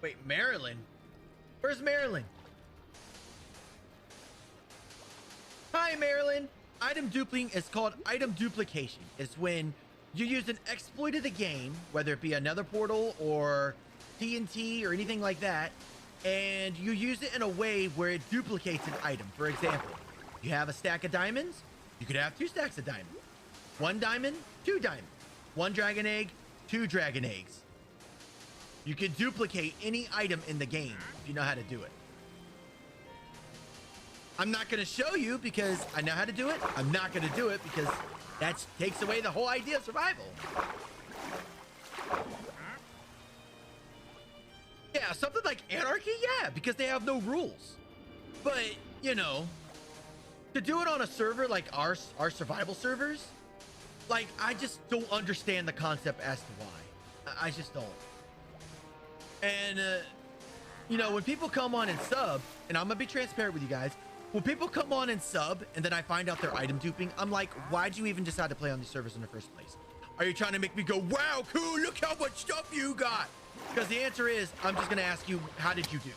Wait, Maryland? Where's Maryland? Hi, Maryland. Item duping is called item duplication. It's when you use an exploit of the game, whether it be another portal or TNT or anything like that, and you use it in a way where it duplicates an item. For example, you have a stack of diamonds, you could have 2 stacks of diamonds. 1 diamond, 2 diamonds. 1 dragon egg, 2 dragon eggs. You can duplicate any item in the game if you know how to do it. I'm not going to show you because I know how to do it. I'm not going to do it because that takes away the whole idea of survival. Yeah, something like anarchy, yeah, because they have no rules. But, you know, to do it on a server like our survival servers, like, I just don't understand the concept as to why. I just don't. And, you know, when people come on and sub, and I'm going to be transparent with you guys, when people come on and sub and then I find out they're item duping, I'm like, why'd you even decide to play on these servers in the first place? Are you trying to make me go, wow, cool, look how much stuff you got? Because the answer is, I'm just going to ask you, how did you do?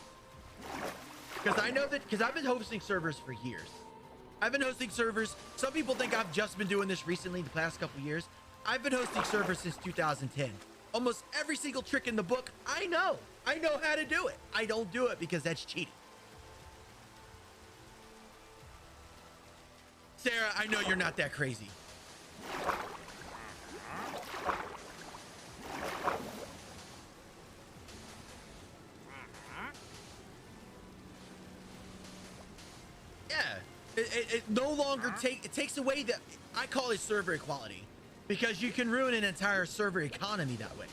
Because I know that, because I've been hosting servers for years. I've been hosting servers. Some people think I've just been doing this recently, the past couple years. I've been hosting servers since 2010. Almost every single trick in the book, I know how to do it. I don't do it because that's cheating. Sarah, I know you're not that crazy. Yeah, it no longer takes away the, I call it server equality, because you can ruin an entire server economy that way.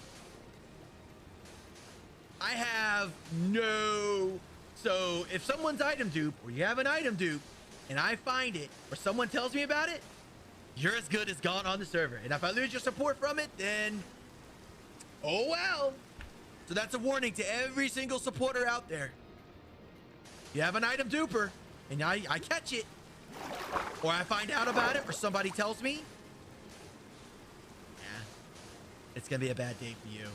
I have no, so if someone's item dupe or you have an item dupe and I find it or someone tells me about it, you're as good as gone on the server. And if I lose your support from it, then oh well. So that's a warning to every single supporter out there. You have an item duper and I catch it, or I find out about it, or somebody tells me, yeah, it's gonna be a bad day for you.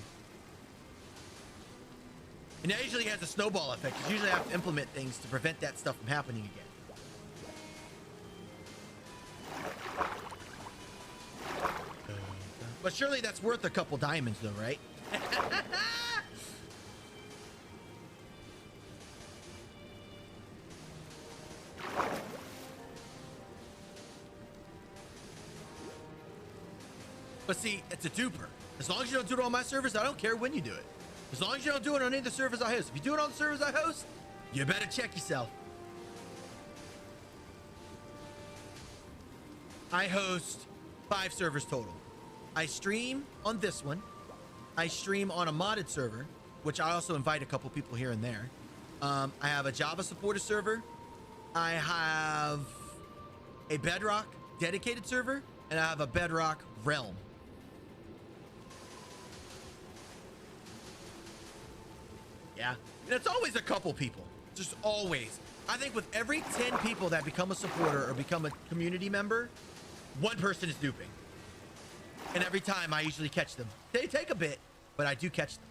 And that usually has a snowball effect. You usually have to implement things to prevent that stuff from happening again. But surely that's worth a couple diamonds though, right? But see, it's a duper. As long as you don't do it on my servers, I don't care when you do it. As long as you don't do it on any of the servers I host. If you do it on the servers I host, you better check yourself. I host 5 servers total. I stream on this one. I stream on a modded server, which I also invite a couple people here and there. I have a Java supported server. I have a Bedrock dedicated server, and I have a Bedrock Realm. Yeah, and it's always a couple people, just always. I think with every 10 people that become a supporter or become a community member, one person is duping. And every time I usually catch them. They take a bit, but I do catch them.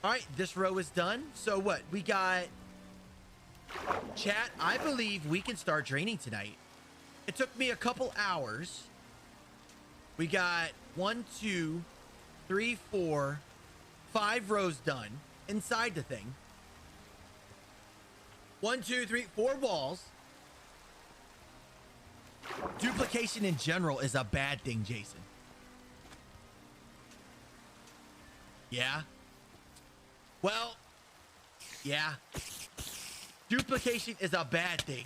All right, this row is done. So what? We got chat. I believe we can start draining tonight. It took me a couple hours. We got 1, 2, 3, 4, 5 rows done inside the thing. 1, 2, 3, 4 walls. Duplication in general is a bad thing, Jason. Yeah. Well, yeah. Duplication is a bad thing.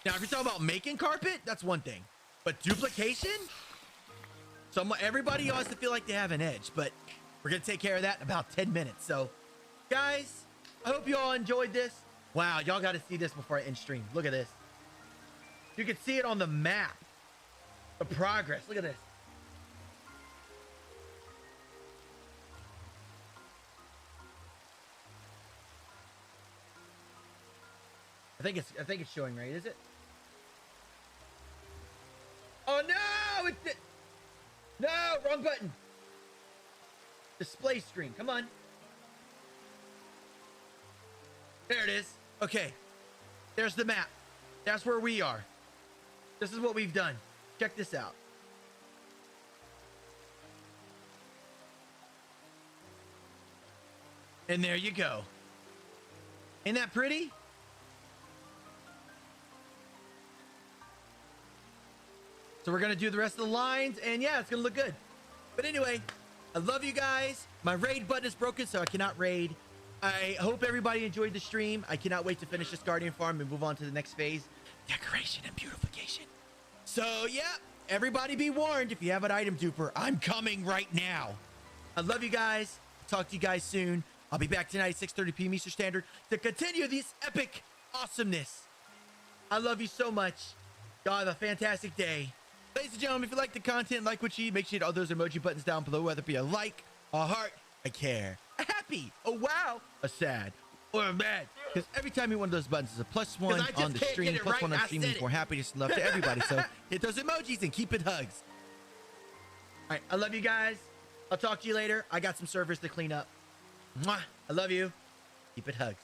Now, if you're talking about making carpet, that's one thing. But duplication? Everybody wants to feel like they have an edge, but we're going to take care of that in about 10 minutes. So, guys, I hope you all enjoyed this. Wow, y'all got to see this before I end stream. Look at this. You can see it on the map. The progress. Look at this. I think it's showing right, is it? Oh no! No, wrong button. Display screen. Come on. There it is. Okay. There's the map. That's where we are. This is what we've done. Check this out. And there you go. Ain't that pretty? So we're going to do the rest of the lines, and yeah, it's going to look good. But anyway, I love you guys. My raid button is broken, so I cannot raid. I hope everybody enjoyed the stream. I cannot wait to finish this Guardian Farm and move on to the next phase, decoration and beautification. So yeah, everybody be warned. If you have an item duper, I'm coming right now. I love you guys. Talk to you guys soon. I'll be back tonight at 6:30 p.m. Eastern Standard to continue this epic awesomeness. I love you so much. Y'all have a fantastic day. Ladies and gentlemen, if you like the content, like what you eat, make sure you hit all those emoji buttons down below, whether it be a like, a heart, a care, a happy, a wow, a sad, or a mad. Because every time you hit one of those buttons is a +1 on the stream, +1 on streaming for happiness and love to everybody. So hit those emojis and keep it hugs. All right, I love you guys. I'll talk to you later. I got some servers to clean up. Mwah. I love you. Keep it hugs.